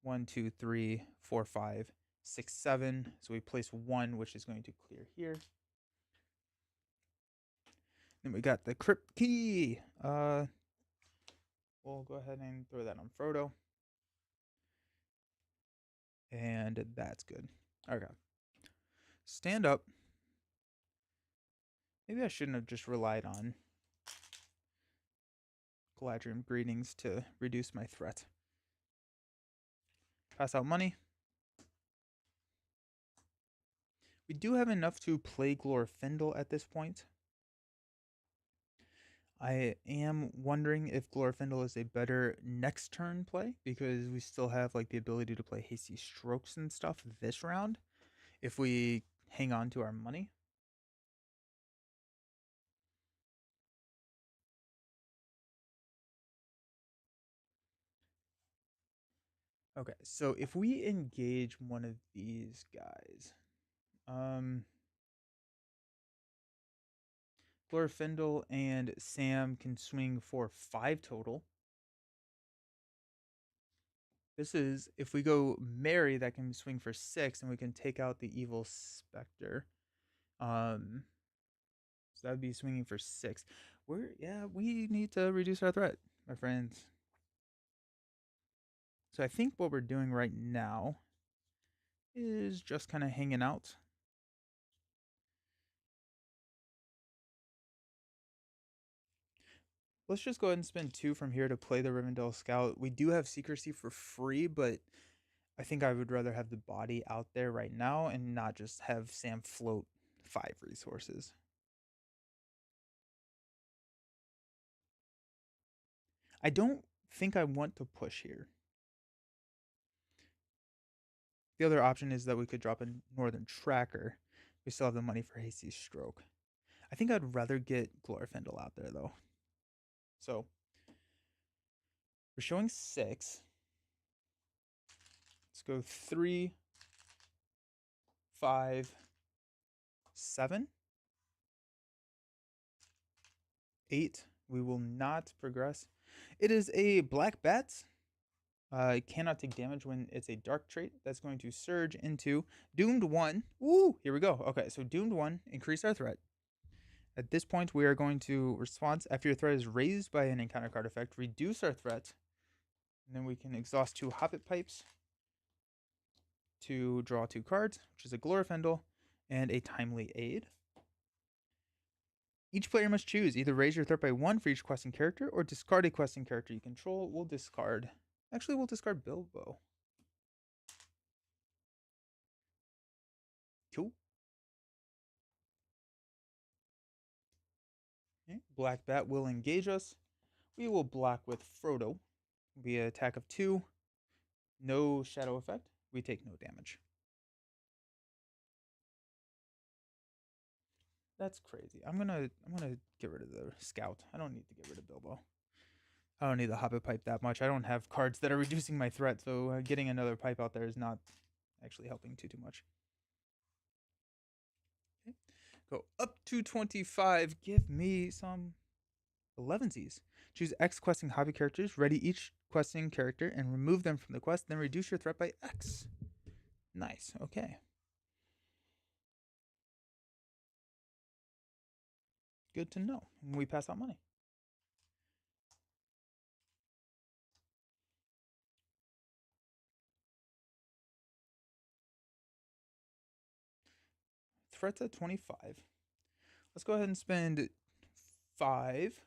1, 2, 3, 4, 5, 6, 7. So we place 1, which is going to clear here. Then we got the Crypt Key. We'll go ahead and throw that on Frodo. And that's good. Okay. Stand up. Maybe I shouldn't have just relied on Galadriel Greetings to reduce my threat. Pass out money. We do have enough to play Glorfindel at this point. I am wondering if Glorfindel is a better next turn play because we still have like the ability to play Hasty Strokes and stuff this round if we hang on to our money. Okay, so if we engage one of these guys, Glorfindel and Sam can swing for 5 total. This is, if we go Mary, that can swing for 6, and we can take out the Evil Spectre. So that'd be swinging for 6. We need to reduce our threat, my friends. So I think what we're doing right now is just kind of hanging out. Let's just go ahead and spend 2 from here to play the Rivendell Scout. We do have Secrecy for free, but I think I would rather have the body out there right now and not just have Sam float 5 resources. I don't think I want to push here. The other option is that we could drop a Northern Tracker. We still have the money for Hasty Stroke. I think I'd rather get Glorfindel out there, though. So, we're showing 6. Let's go 3, 5, 7, 8. We will not progress. It is a Black Bat. It cannot take damage when it's a dark trait. That's going to surge into Doomed 1. Woo! Here we go. Okay, so Doomed 1, increase our threat. At this point, we are going to response after your threat is raised by an encounter card effect, reduce our threat. And then we can exhaust 2 Hobbit Pipes to draw 2 cards, which is a Glorfindel and a Timely Aid. Each player must choose either raise your threat by 1 for each questing character or discard a questing character you control. We'll discard. Actually, we'll discard Bilbo. Cool. Okay. Black Bat will engage us. We will block with Frodo. Be an attack of 2. No shadow effect. We take no damage. That's crazy. I'm gonna get rid of the Scout. I don't need to get rid of Bilbo. I don't need the Hobbit Pipe that much. I don't have cards that are reducing my threat, so getting another pipe out there is not actually helping too much. Okay. Go up to 25. Give me some 11sies. Choose X questing hobby characters. Ready each questing character and remove them from the quest. Then reduce your threat by X. Nice. Okay. Good to know. And we pass out money. threat's at 25. Let's go ahead and spend 5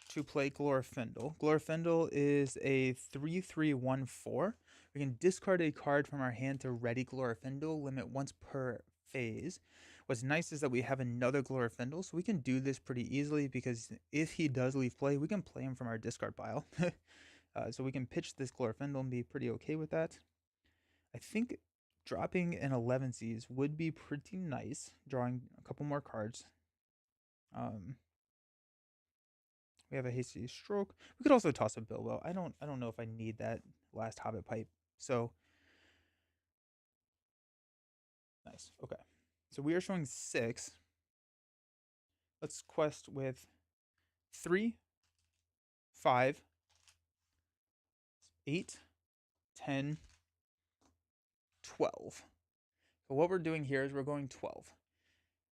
to play Glorfindel. Glorfindel is a 3/3/1/4. We can discard a card from our hand to ready Glorfindel, limit once per phase. What's nice is that we have another Glorfindel, so we can do this pretty easily because if he does leave play, we can play him from our discard pile. So we can pitch this Glorfindel and be pretty okay with that. I think dropping an 11 Cs would be pretty nice, drawing a couple more cards. We have a hasty stroke. We could also toss a Bilbo. I don't know if I need that last Hobbit pipe. So nice. Okay. So we are showing 6. Let's quest with 3, 5, 8, 10, 12. So what we're doing here is we're going 12.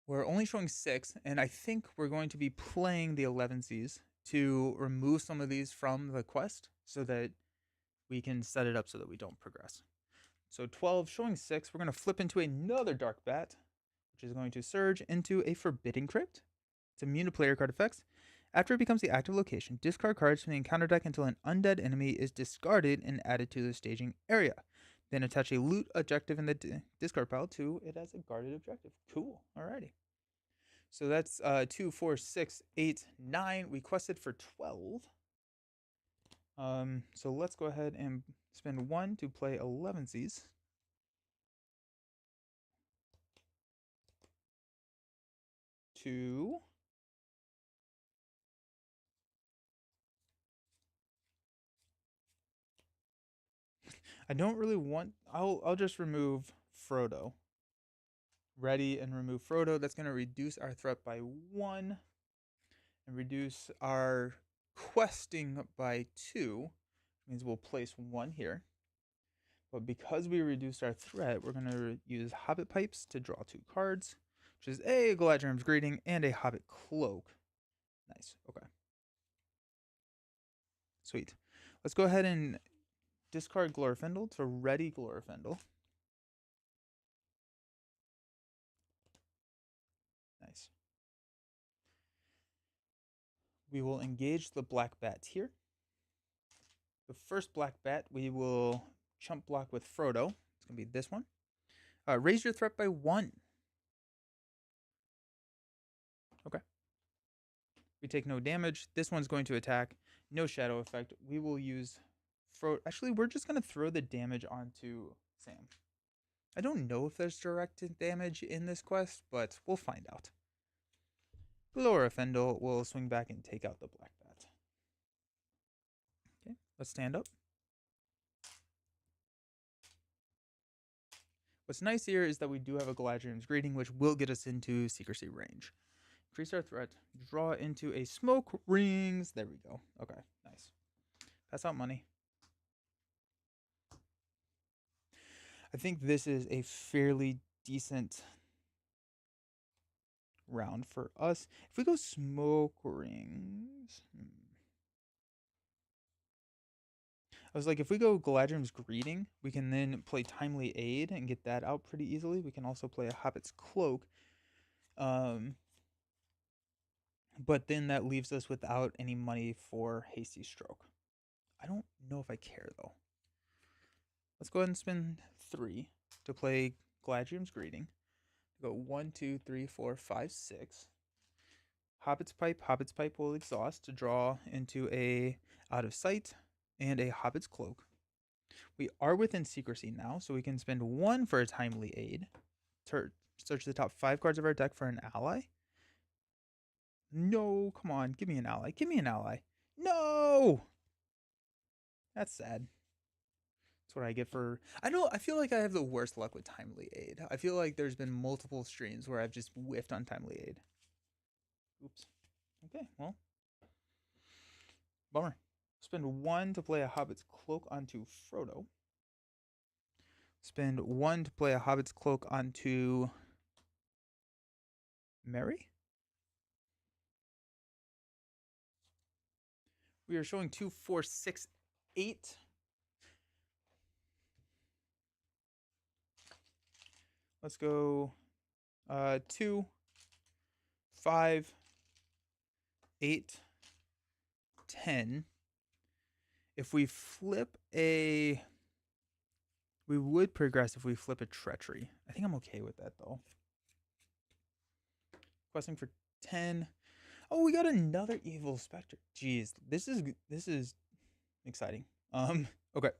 We're only showing 6, and I think we're going to be playing the 11 Cs to remove some of these from the quest so that we can set it up so that we don't progress. So 12 showing 6, we're going to flip into another Dark Bat, which is going to surge into a Forbidden Crypt. It's immune to player card effects. After it becomes the active location, discard cards from the encounter deck until an undead enemy is discarded and added to the staging area. Then attach a loot objective in the discard pile to it as a guarded objective. Cool. Alrighty. So that's 2, 4, 6, 8, 9. We quested for 12. So let's go ahead and spend 1 to play 11 Cs. Two. I don't really want. I'll just remove Frodo. Ready and remove Frodo. That's going to reduce our threat by 1 and reduce our questing by 2. Which means we'll place 1 here. But because we reduced our threat, we're going to use Hobbit Pipes to draw 2 cards, which is a Galadrim's Greeting and a Hobbit Cloak. Nice. Okay. Sweet. Let's go ahead and discard Glorfindel to ready Glorfindel. Nice. We will engage the Black Bat here. The first Black Bat, we will chump block with Frodo. It's going to be this one. Raise your threat by 1. Okay. We take no damage. This one's going to attack. No shadow effect. We will use Frodo. Actually, we're just going to throw the damage onto Sam. I don't know if there's direct damage in this quest, but we'll find out. Glorfindel will swing back and take out the Black Bat. Okay, let's stand up. What's nice here is that we do have a Galadriel's Greeting, which will get us into secrecy range. Increase our threat. Draw into a smoke rings. There we go. Okay, nice. Pass out money. I think this is a fairly decent round for us. If we go smoke rings, I was like, if we go Galadriel's Greeting, we can then play Timely Aid and get that out pretty easily. We can also play a Hobbit's Cloak. But then that leaves us without any money for Hasty Stroke. I don't know if I care, though. Let's go ahead and spend 3 to play Galadriel's Greeting. Go 1, 2, 3, 4, 5, 6. Hobbit's Pipe. Hobbit's Pipe will exhaust to draw into a Out of Sight and a Hobbit's Cloak. We are within secrecy now, so we can spend 1 for a Timely Aid. Search the top 5 cards of our deck for an ally. No, come on, give me an ally. Give me an ally. No! That's sad. That's what I get for... I feel like I have the worst luck with Timely Aid. I feel like there's been multiple streams where I've just whiffed on Timely Aid. Oops. Okay, well. Bummer. Spend 1 to play a Hobbit's Cloak onto Frodo. Spend 1 to play a Hobbit's Cloak onto Merry. We are showing 2, 4, 6, 8. Let's go 2, 5, 8, 10. If we flip a... We would progress if we flip a treachery. I think I'm okay with that, though. Questing for 10. Oh, we got another evil specter. Jeez, this is exciting. Okay.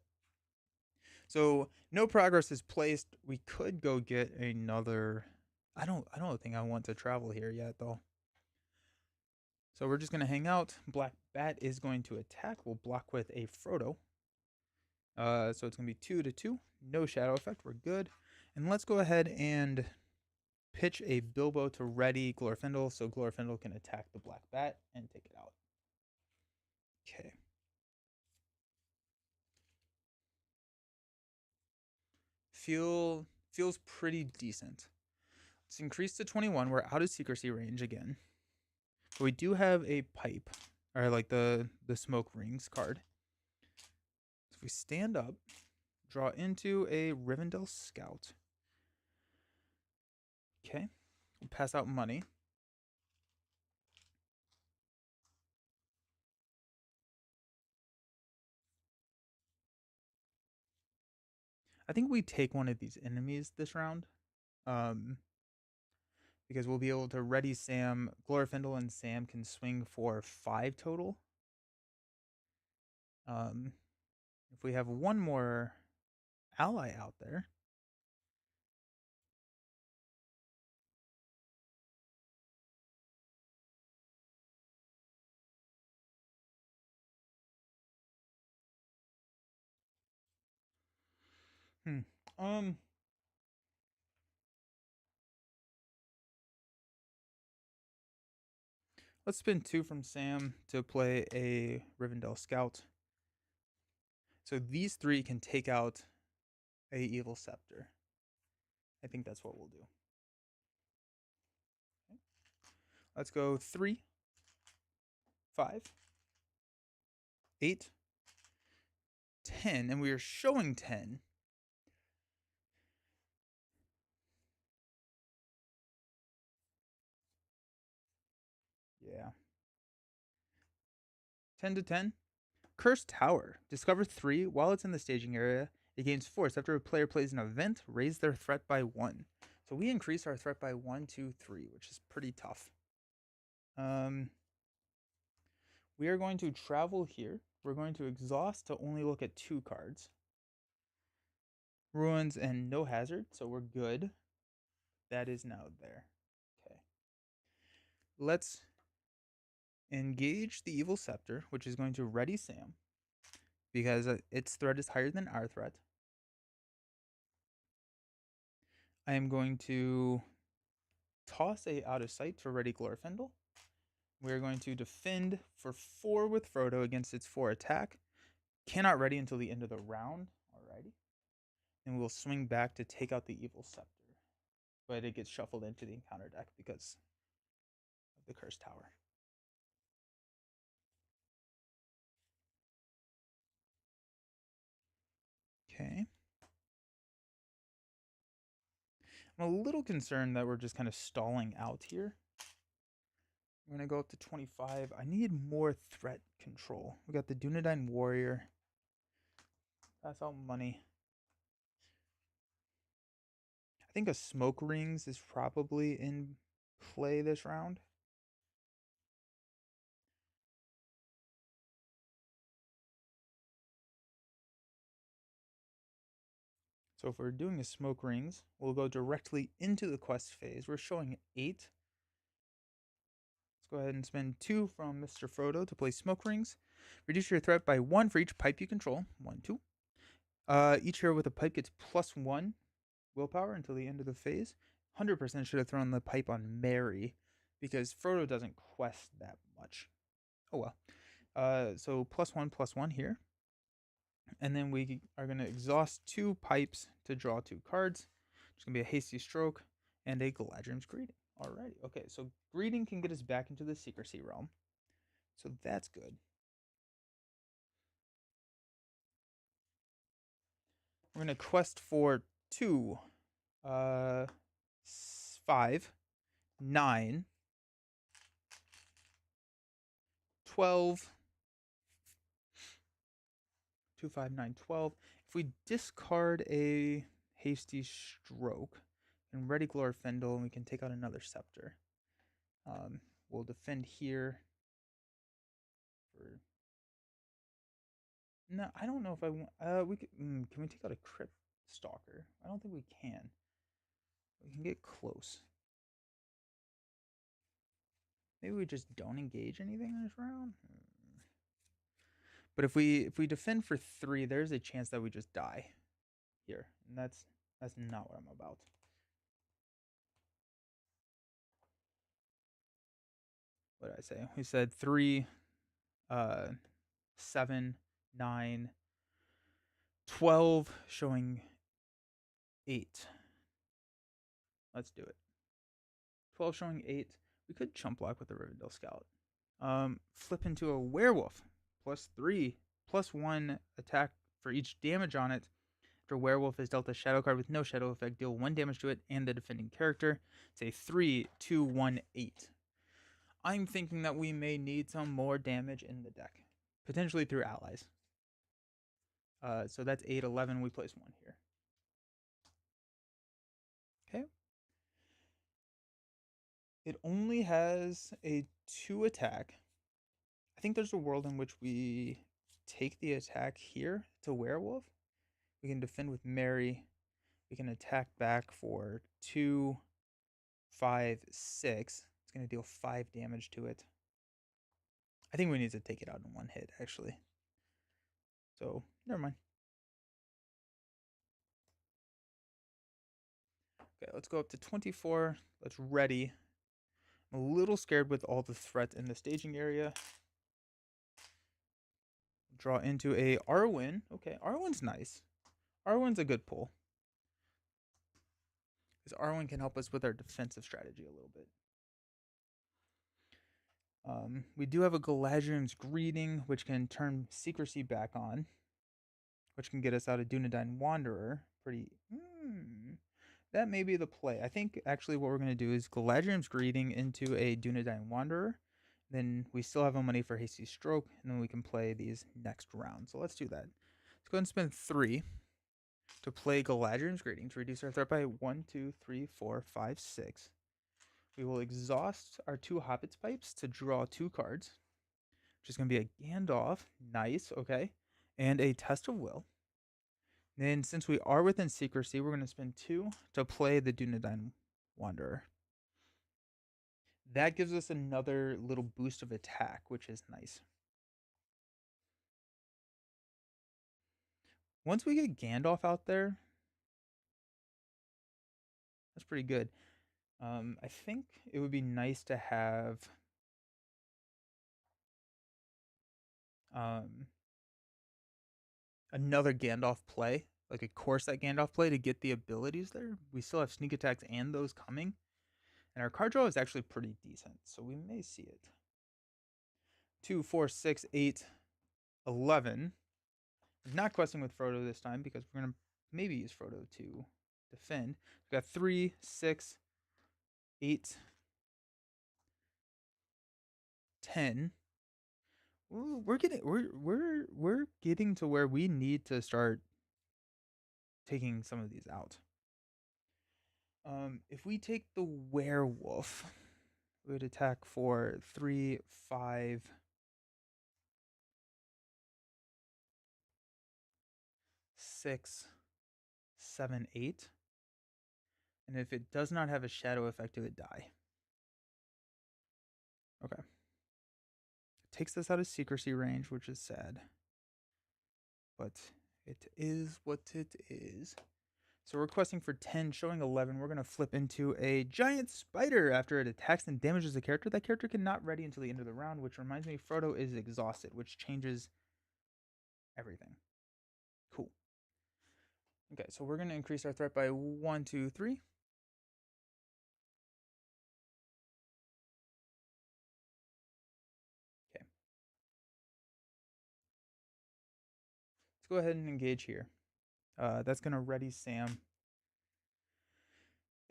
So no progress is placed. We could go get another. I don't think I want to travel here yet though. So we're just gonna hang out. Black Bat is going to attack. We'll block with a Frodo. So it's gonna be 2-2. No shadow effect. We're good. And let's go ahead and pitch a Bilbo to ready Glorfindel so Glorfindel can attack the Black Bat and take it out. Okay. Feels pretty decent. Let's increase to 21. We're out of secrecy range again. But we do have a pipe, or like the smoke rings card. So if we stand up, draw into a Rivendell Scout. Okay. We'll pass out money. I think we take one of these enemies this round. Because we'll be able to ready Sam. Glorfindel and Sam can swing for 5 total. If we have one more ally out there. Um Let's spend 2 from Sam to play a Rivendell Scout. So these 3 can take out a Evil Scepter. I think that's what we'll do. Okay. Let's go 3, 5, 8, 10, and we are showing 10. Yeah. 10 to 10. Cursed Tower. Discover 3 while it's in the staging area. It gains force after a player plays an event. Raise their threat by 1. So we increase our threat by 1, 2, 3, which is pretty tough. We are going to travel here. We're going to exhaust to only look at 2 cards. Ruins and no hazard, so we're good. That is now there. Okay. Let's engage the Evil Scepter, which is going to ready Sam, because its threat is higher than our threat. I am going to toss a out of sight to ready Glorfindel. We're going to defend for 4 with Frodo against its 4 attack. Cannot ready until the end of the round. Alrighty. And we'll swing back to take out the Evil Scepter. But it gets shuffled into the encounter deck because of the Cursed Tower. Okay. I'm a little concerned that we're just kind of stalling out here. I'm going to go up to 25. I need more threat control. We got the Dunedain Warrior. Pass out money. I think a Smoke Rings is probably in play this round. So if we're doing a Smoke Rings, we'll go directly into the quest phase. We're showing 8. Let's go ahead and spend 2 from Mr. Frodo to play Smoke Rings. Reduce your threat by 1 for each pipe you control. 1, 2. Each hero with a pipe gets +1 willpower until the end of the phase. 100% should have thrown the pipe on Merry because Frodo doesn't quest that much. Oh well. So +1/+1 here. And then we are going to exhaust 2 pipes to draw 2 cards. It's going to be a Hasty Stroke and a Galadrim's Greeting. Alrighty. Okay, so Greeting can get us back into the Secrecy Realm. So that's good. We're going to quest for 2 5, 9, 12, 2, 5, 9, 12. If we discard a Hasty Stroke and ready Glorfindel, and we can take out another Scepter. We'll defend here. No, I don't know if I want. We could. Can we take out a Crypt Stalker? I don't think we can. We can get close. Maybe we just don't engage anything in this round. But if we defend for 3, there's a chance that we just die here, and that's not what I'm about. What did I say? We said 3, 7, 9, 12, showing 8. Let's do it. 12 showing 8. We could chump block with the Rivendell Scout. Flip into a werewolf. +3, +1 attack for each damage on it. After werewolf is dealt a shadow card with no shadow effect, deal 1 damage to it and the defending character. Say 3, 2, 1, 8. I'm thinking that we may need some more damage in the deck, potentially through allies. So that's 8, 11. We place 1 here. Okay. It only has a 2 attack. I think there's a world in which we take the attack here to werewolf. We can defend with Mary. We can attack back for 2, 5, 6. It's going to deal 5 damage to it. I think we need to take it out in 1 hit, actually. So, never mind. Okay, let's go up to 24. Let's ready. I'm a little scared with all the threats in the staging area. Draw into a Arwen. Okay, Arwen's nice. Arwen's a good pull. Because Arwen can help us with our defensive strategy a little bit. We do have a Galadriel's Greeting, which can turn Secrecy back on, which can get us out of Dunedain Wanderer. Pretty. That may be the play. I think actually what we're going to do is Galadriel's Greeting into a Dunedain Wanderer. Then we still have a money for Hasty Stroke, and then we can play these next round. So let's do that. Let's go ahead and spend 3 to play Galadriel's Greeting to reduce our threat by 1, 2, 3, 4, 5, 6. We will exhaust our 2 Hobbit's Pipes to draw 2 cards, which is going to be a Gandalf. Nice, okay. And a Test of Will. Then, since we are within Secrecy, we're going to spend 2 to play the Dunedain Wanderer. That gives us another little boost of attack, which is nice. Once we get Gandalf out there, that's pretty good. I think it would be nice to have another Gandalf play, like a Corset Gandalf play to get the abilities there. We still have sneak attacks and those coming. And our card draw is actually pretty decent, so we may see it. 2, 4, 6, 8, 11. Not questing with Frodo this time because we're going to maybe use Frodo to defend. We've got 3, 6, 8, 10. We're getting to where we need to start taking some of these out. If we take the werewolf, we would attack for 3, 5, 6, 7, 8. And if it does not have a shadow effect, it would die. Okay. It takes us out of secrecy range, which is sad. But it is what it is. So we're questing for 10, showing 11. We're going to flip into a giant spider after it attacks and damages a character. That character cannot ready until the end of the round, which reminds me Frodo is exhausted, which changes everything. Cool. Okay, so we're going to increase our threat by 1, 2, 3. Okay. Let's go ahead and engage here. That's going to ready Sam.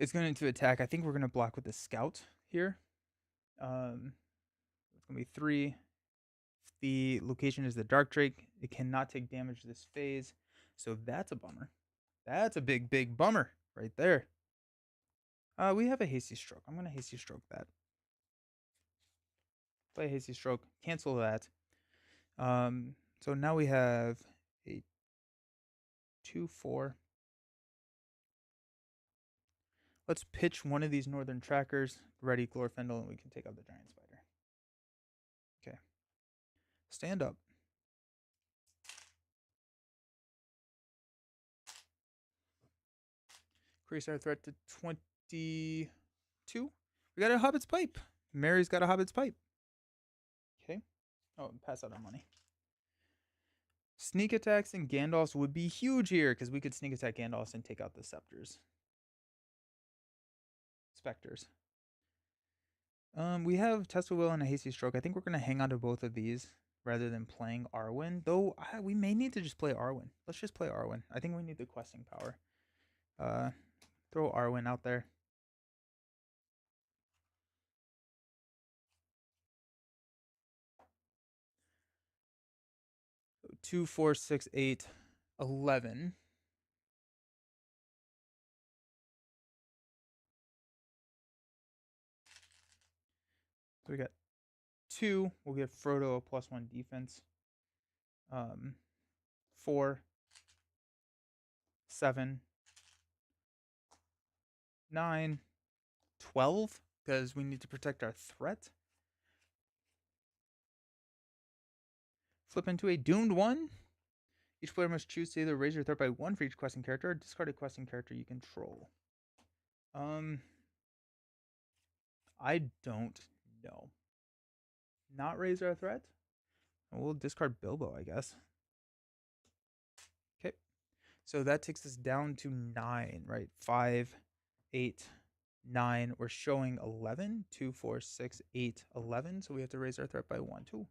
It's going to attack. I think we're going to block with the scout here. It's going to be 3. The location is the Dark Drake. It cannot take damage this phase. So that's a bummer. That's a big, big bummer right there. We have a Hasty Stroke. I'm going to Hasty Stroke that. Play Hasty Stroke. Cancel that. So now we have a 2/4. Let's pitch one of these Northern Trackers. Ready Glorfindel, and we can take out the Giant Spider. Okay. Stand up. Increase our threat to 22. We got a Hobbit's Pipe. Mary's got a Hobbit's Pipe. Okay. Oh, pass out our money. Sneak attacks and Gandalfs would be huge here because we could sneak attack Gandalfs and take out the Specters. We have Tesla Will and a Hasty Stroke. I think we're going to hang on to both of these rather than playing Arwen. Though we may need to just play Arwen. Let's just play Arwen. I think we need the questing power. Throw Arwen out there. So 2, 4, 6, 8, 11. So we got 2. We'll give Frodo a +1 defense. 4, 7, 9, 12, because we need to protect our threat. Flip into a Doomed 1. Each player must choose to either raise your threat by 1 for each questing character or discard a questing character you control. I don't know. Not raise our threat? We'll discard Bilbo, I guess. Okay. So that takes us down to 9, right? 5, 8, 9. We're showing 11. 2, 4, 6, 8, 11. So we have to raise our threat by 1, 2.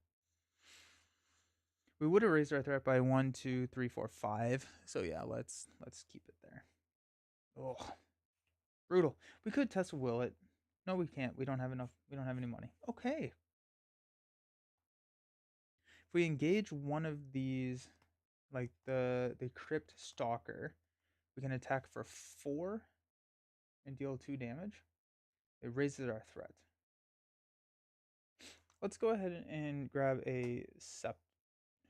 We would have raised our threat by 1, 2, 3, 4, 5. So yeah, let's keep it there. Oh, brutal. We could Tesla Will it. No, we can't. We don't have enough. We don't have any money. Okay. If we engage one of these, like the Crypt Stalker, we can attack for 4 and deal 2 damage. It raises our threat. Let's go ahead and grab a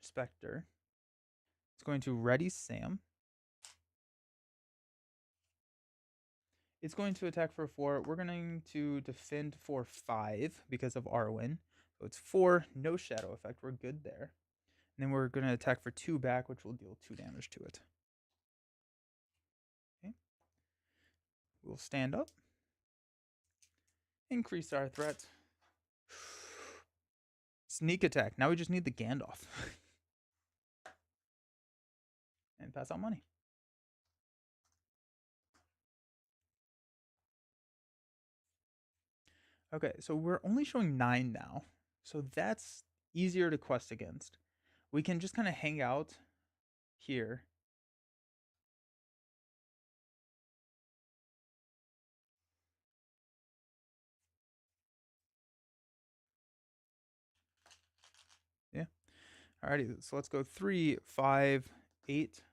Spectre. It's going to ready Sam. It's going to attack for 4. We're going to defend for 5 because of Arwen. So it's 4, no shadow effect. We're good there. And then we're going to attack for 2 back, which will deal 2 damage to it. Okay. We'll stand up. Increase our threat. Sneak attack. Now we just need the Gandalf. And pass out money. Okay, so we're only showing 9 now. So that's easier to quest against. We can just kind of hang out here. Yeah. Alrighty, so let's go 3, 5, 8,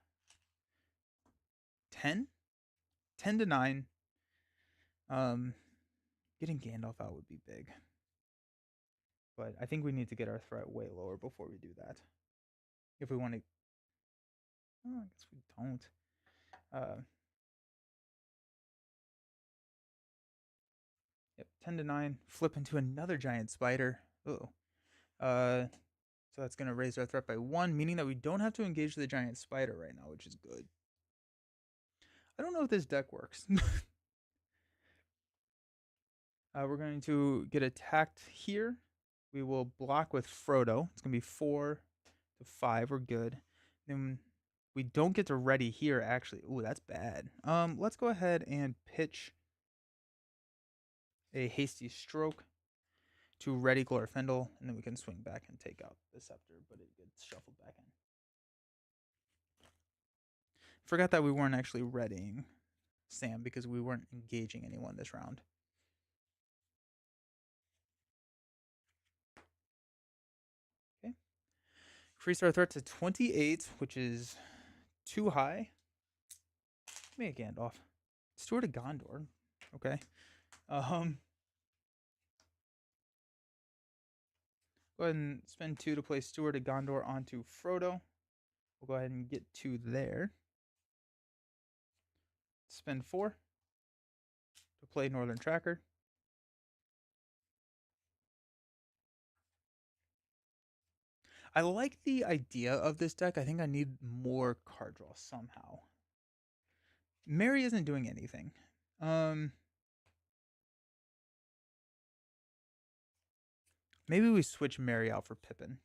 10. 10 to 9. Getting Gandalf out would be big. But I think we need to get our threat way lower before we do that. If we want to... Oh, I guess we don't. Yep, 10 to 9. Flip into another giant spider. Uh-oh. So that's going to raise our threat by 1, meaning that we don't have to engage the giant spider right now, which is good. I don't know if this deck works. We're going to get attacked here. We will block with Frodo. It's going to be 4 to 5. We're good. Then we don't get to ready here, actually. Ooh, that's bad. Let's go ahead and pitch a Hasty Stroke to ready Glorfindel, and then we can swing back and take out the Scepter, but it gets shuffled back in. Forgot that we weren't actually readying. Sam because we weren't engaging anyone this round. Okay. Increase our threat to 28, which is too high. Give me a Gandalf. Steward of Gondor. Okay. Go ahead and spend 2 to play Steward of Gondor onto Frodo. We'll go ahead and get 2 there. Spend 4 to play Northern Tracker. I like the idea of this deck. I think I need more card draw somehow. Merry isn't doing anything. Maybe we switch Merry out for Pippin.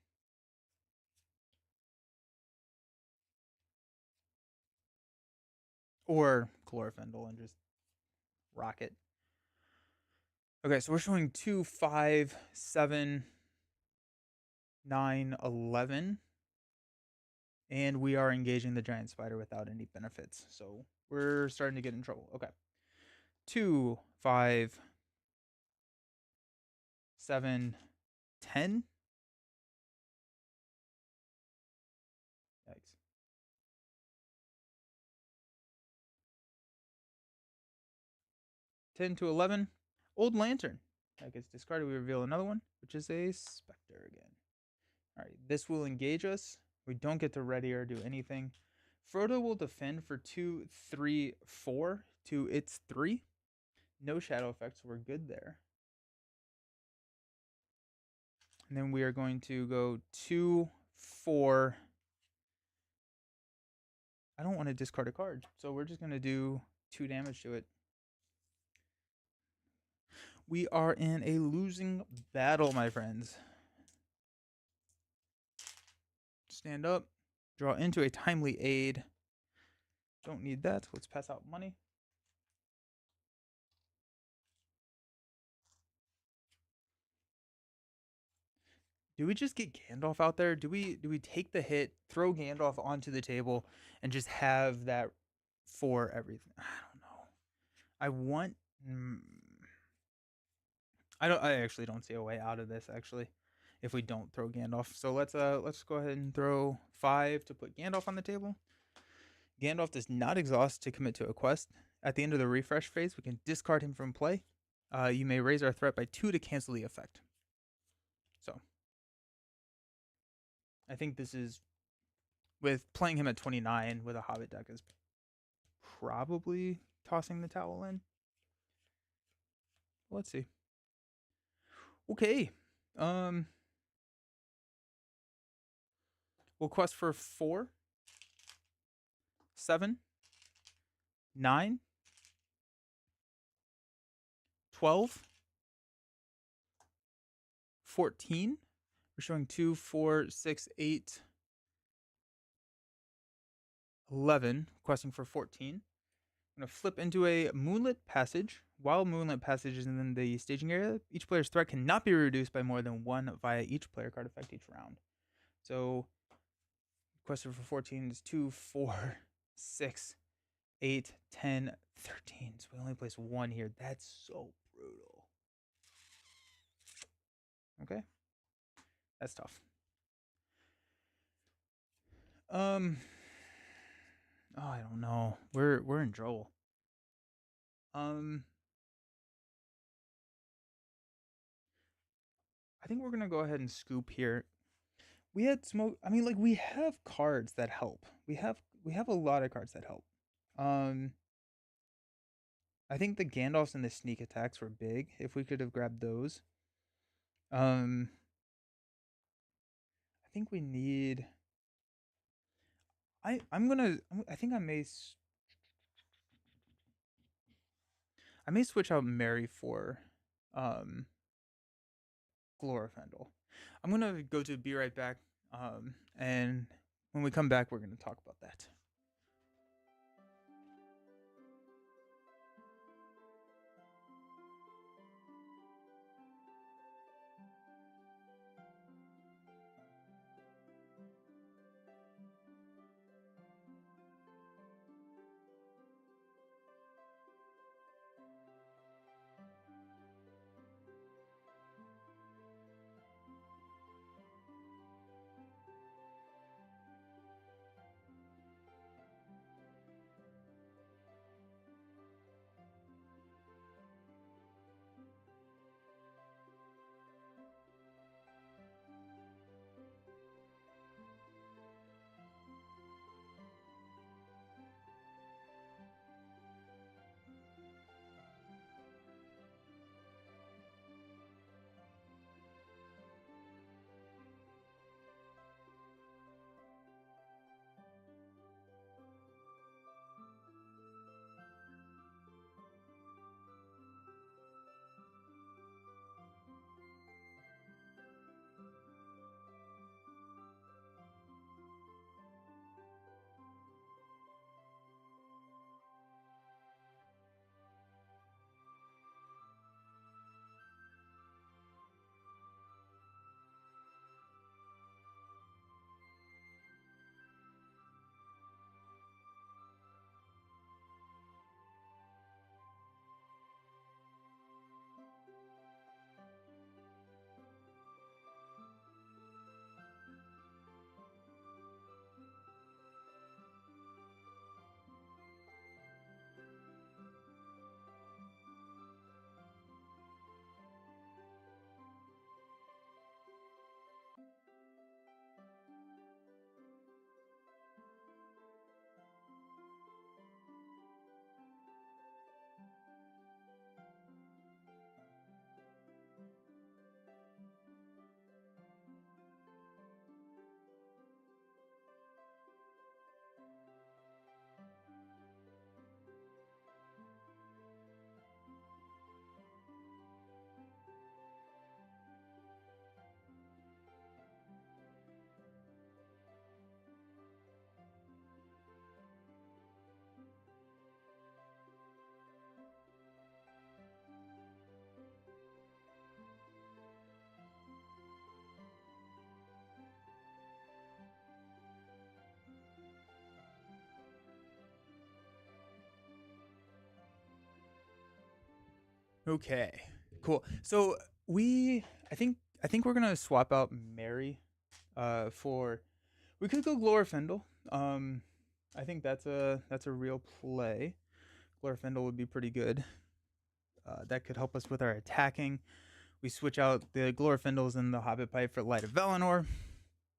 Or Glorfindel and just rock it. Okay, so we're showing 2, 5, 7, 9, 11. And we are engaging the giant spider without any benefits. So we're starting to get in trouble. Okay. 2, 5, 7, 10. Yikes. 10 to 11. Old Lantern. That gets discarded. We reveal another one, which is a Spectre again. All right, this will engage us. We don't get to ready or do anything. Frodo will defend for 2, 3, 4 to its 3. No shadow effects. We're good there. And then we are going to go 2, 4. I don't want to discard a card, so we're just going to do 2 damage to it. We are in a losing battle, my friends. Stand up. Draw into a timely aid. Don't need that. Let's pass out money. Do we just get Gandalf out there? Do we take the hit, throw Gandalf onto the table, and just have that for everything? I don't know. I want. I actually don't see a way out of this. Actually, if we don't throw Gandalf, so let's go ahead and throw 5 to put Gandalf on the table. Gandalf does not exhaust to commit to a quest. At the end of the refresh phase, we can discard him from play. You may raise our threat by 2 to cancel the effect. So I think this is, with playing him at 29 with a Hobbit deck, is probably tossing the towel in. Let's see. Okay. We'll quest for 4, 7, 9, 12, 14. We're showing 2, 4, 6, 8, 11. Questing for 14. I'm going to flip into a Moonlit Passage. While Moonlit Passage is in the staging area, each player's threat cannot be reduced by more than 1 via each player card effect each round. So, question for 14 is 2, 4, 6, 8, 10, 13. So we only place 1 here. That's so brutal. Okay. That's tough. Oh, I don't know. We're in trouble. I think we're gonna go ahead and scoop here. We had smoke. I mean, like, we have cards that help. We have a lot of cards that help. I think the Gandalfs and the sneak attacks were big. If we could have grabbed those. I think we need. I think I may switch out Merry for Glorfindel. I'm gonna go to be right back. And when we come back, we're gonna talk about that. Okay, cool. So we, I think we're gonna swap out Mary, for we could go Glorfindel. Um, I think that's a real play. Glorfindel would be pretty good. That could help us with our attacking. We switch out the Glorfindels and the Hobbit Pipe for Light of Valinor,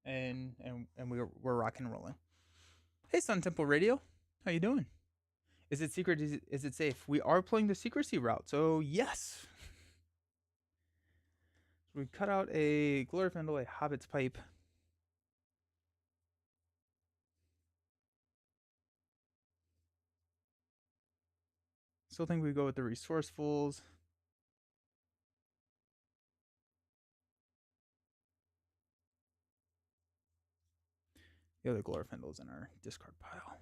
and we're rock and rolling. Hey, Sun Temple Radio, how you doing? Is it secret? Is it safe? We are playing the secrecy route, so yes. So we cut out a Glorfindel, a Hobbit's Pipe. Still think we go with the Resourcefuls. The other Glorfindel's in our discard pile.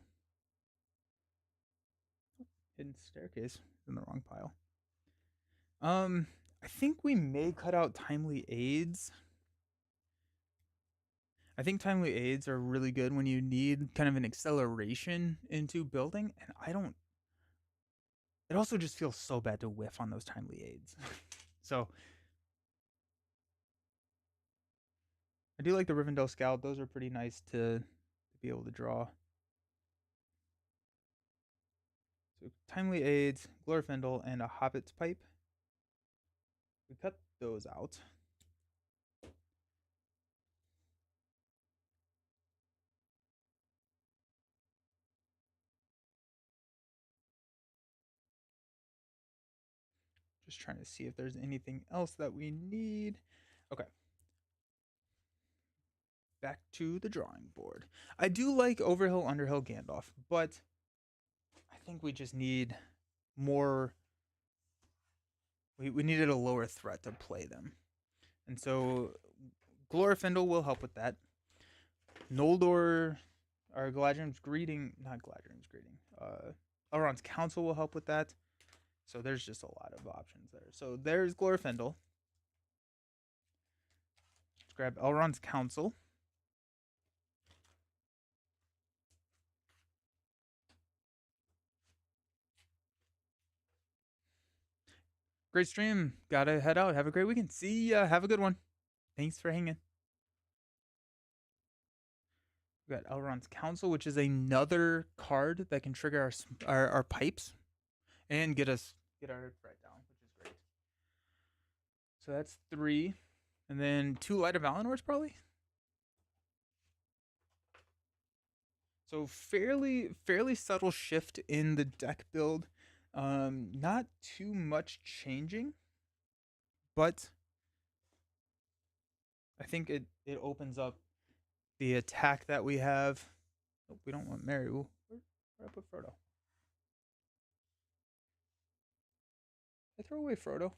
Hidden Staircase in the wrong pile. I think we may cut out Timely Aids. I think Timely Aids are really good when you need kind of an acceleration into building, and I don't. It also just feels so bad to whiff on those Timely Aids. So I do like the Rivendell Scout. Those are pretty nice to be able to draw. So Timely Aids, Glorfindel, and a Hobbit's Pipe. We cut those out. Just trying to see if there's anything else that we need. Okay. Back to the drawing board. I do like Overhill, Underhill, Gandalf, but I think we just need more. We needed a lower threat to play them. And so Glorfindel will help with that. Noldor, or Galadriel's Greeting, not Galadriel's Greeting, Elrond's Council will help with that. So there's just a lot of options there. So there's Glorfindel. Let's grab Elrond's Council. Great stream. Gotta head out. Have a great weekend. See ya. Have a good one. Thanks for hanging. We got Elrond's Council, which is another card that can trigger our pipes and get our threat down, which is great. So that's 3, and then 2 Light of Valinors probably. So fairly subtle shift in the deck build. Not too much changing, but I think it opens up the attack that we have. Oh, we don't want Mary. Ooh, where I put Frodo? I throw away Frodo.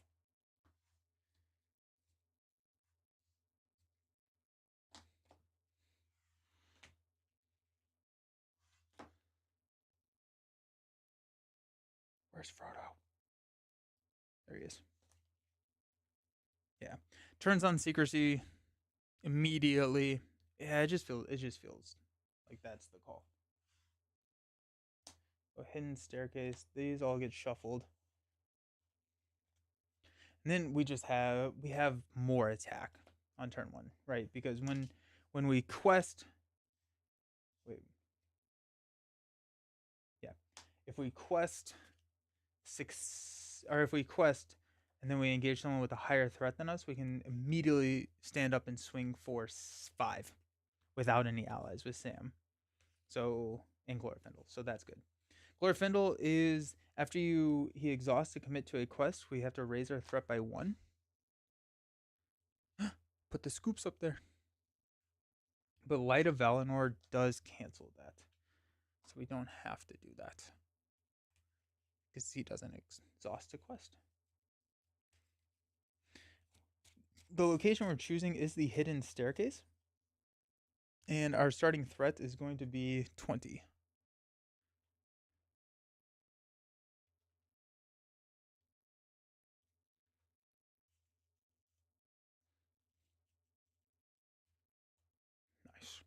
Where's Frodo? There he is. Yeah, turns on secrecy immediately. Yeah, it just feels like that's the call. A hidden staircase. These all get shuffled. And then we have more attack on turn 1, right? Because when we quest wait. Yeah. If we quest 6 or if we quest and then we engage someone with a higher threat than us, we can immediately stand up and swing for 5 without any allies with Sam. So, and Glorfindel. So that's good. Glorfindel is after he exhausts to commit to a quest, we have to raise our threat by 1. Put the scoops up there. But Light of Valinor does cancel that. So we don't have to do that. Because he doesn't exhaust a quest. The location we're choosing is the hidden staircase. And our starting threat is going to be 20. Nice.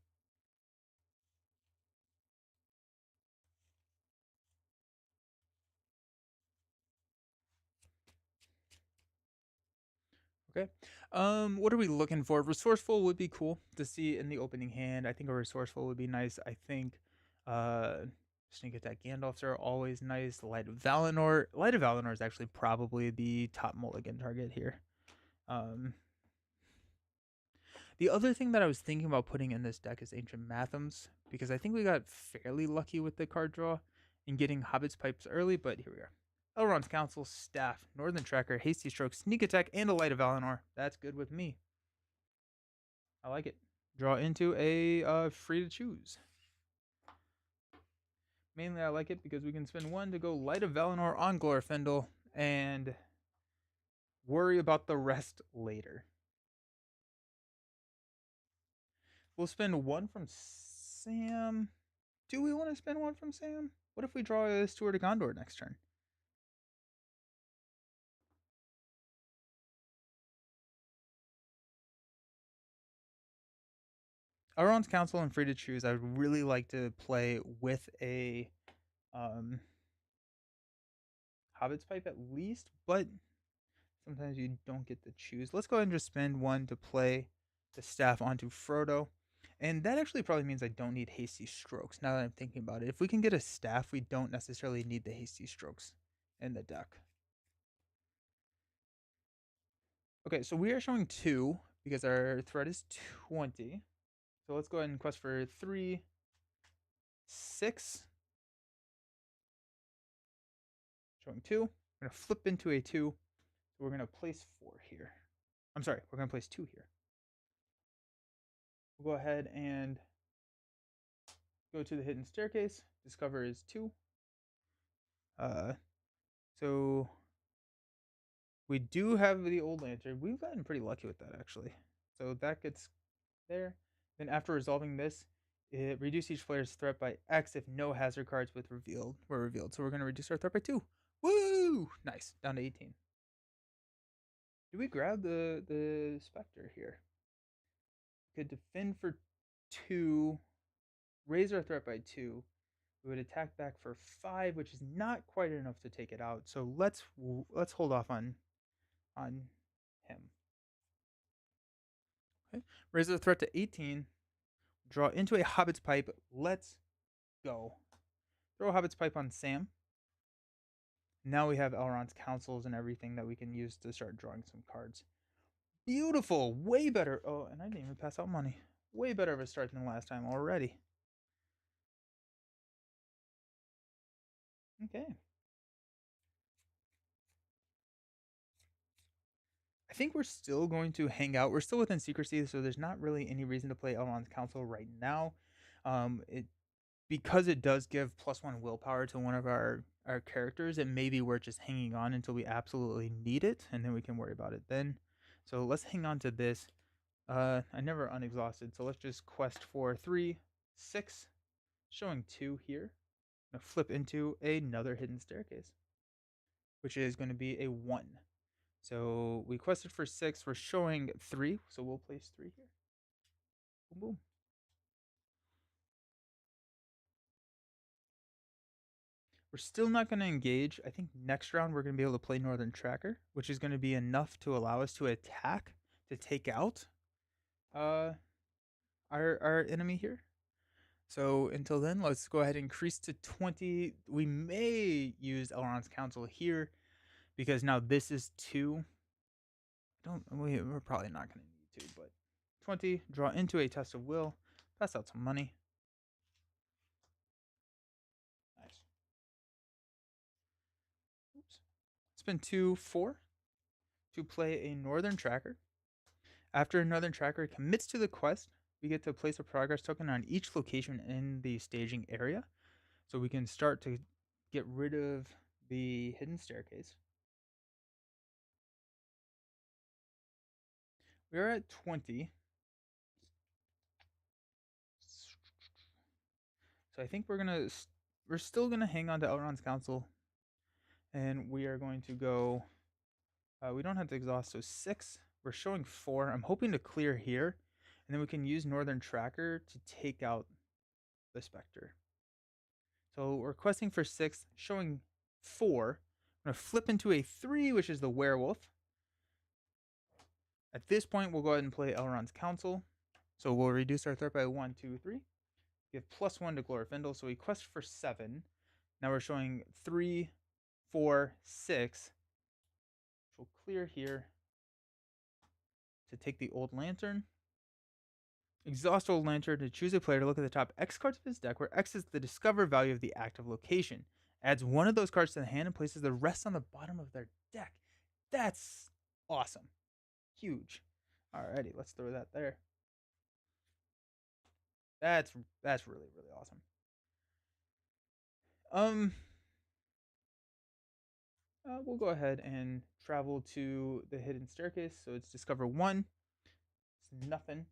Okay. What are we looking for? Resourceful would be cool to see in the opening hand. I think a resourceful would be nice. I think uh Sneak Attack Gandalfs are always nice. Light of Valinor. Light of Valinor is actually probably the top mulligan target here. Um the other thing that I was thinking about putting in this deck is Ancient Mathams, because I think we got fairly lucky with the card draw and getting Hobbit's Pipes early, but here we are. Elrond's Council, Staff, Northern Tracker, Hasty Stroke, Sneak Attack, and a Light of Valinor. That's good with me. I like it. Draw into a free to choose. Mainly, I like it because we can spend one to go Light of Valinor on Glorfindel and worry about the rest later. We'll spend one from Sam. Do we want to spend one from Sam? What if we draw a Steward of Gondor next turn? Elrond's Council and free to choose. I would really like to play with a Hobbit's Pipe at least, but sometimes you don't get to choose. Let's go ahead and just spend one to play the staff onto Frodo. And that actually probably means I don't need hasty strokes now that I'm thinking about it. If we can get a staff, we don't necessarily need the hasty strokes in the deck. Okay, so we are showing 2 because our threat is 20. So let's go ahead and quest for 3, 6. Showing 2. We're going to flip into a 2. So we're going to place 4 here. I'm sorry, we're going to place 2 here. We'll go ahead and go to the hidden staircase. Discover is 2. Uh, so we do have the old lantern. We've gotten pretty lucky with that actually. So that gets there. Then after resolving this, it reduces each player's threat by X if no hazard cards were revealed. So we're gonna reduce our threat by 2. Woo! Nice. Down to 18. Do we grab the Spectre here? We could defend for 2, raise our threat by 2. We would attack back for 5, which is not quite enough to take it out. So let's hold off on him. Okay. Raise the threat to 18. Draw into a Hobbit's Pipe. Let's go. Throw a Hobbit's Pipe on Sam. Now we have Elrond's Councils and everything that we can use to start drawing some cards. Beautiful. Way better. Oh, and I didn't even pass out money. Way better of a start than last time already. Okay. I think we're still going to hang out. We're still within secrecy, so there's not really any reason to play Elrond's Council right now. It because it does give +1 willpower to one of our characters. It may be worth just hanging on until we absolutely need it, and then we can worry about it then. So let's hang on to this. I never unexhausted, so let's just quest for 3, 6, showing 2 here. I'm gonna flip into another hidden staircase, which is going to be a 1. So we quested for 6. We're showing 3, so we'll place 3 here. Boom, boom. We're still not going to engage. I think next round we're going to be able to play Northern Tracker, which is going to be enough to allow us to attack to take out uh, our enemy here. So until then, let's go ahead and increase to 20. We may use Elrond's Council here because now this is 2. We're probably not going to need to, but 20. Draw into a Test of Will. Pass out some money. Nice. Oops. Spend 2, 4 to play a Northern Tracker. After a Northern Tracker commits to the quest, we get to place a progress token on each location in the staging area. So we can start to get rid of the hidden staircase. We are at 20. So I think we're still gonna hang on to Elrond's Council, and we are going to go. We don't have to exhaust, so 6. We're showing 4. I'm hoping to clear here, and then we can use Northern Tracker to take out the Spectre. So we're questing for 6, showing 4. I'm gonna flip into a 3, which is the Werewolf. At this point, we'll go ahead and play Elrond's Council. So we'll reduce our threat by 1, 2, 3. We have +1 to Glorfindel, so we quest for 7. Now we're showing 3, 4, 6. We'll clear here to take the Old Lantern. Exhaust Old Lantern to choose a player to look at the top X cards of his deck, where X is the discover value of the active location. Adds one of those cards to the hand and places the rest on the bottom of their deck. That's awesome. Huge. Alrighty, let's throw that there. That's really, really awesome. We'll go ahead and travel to the hidden staircase. So it's discover 1. It's nothing.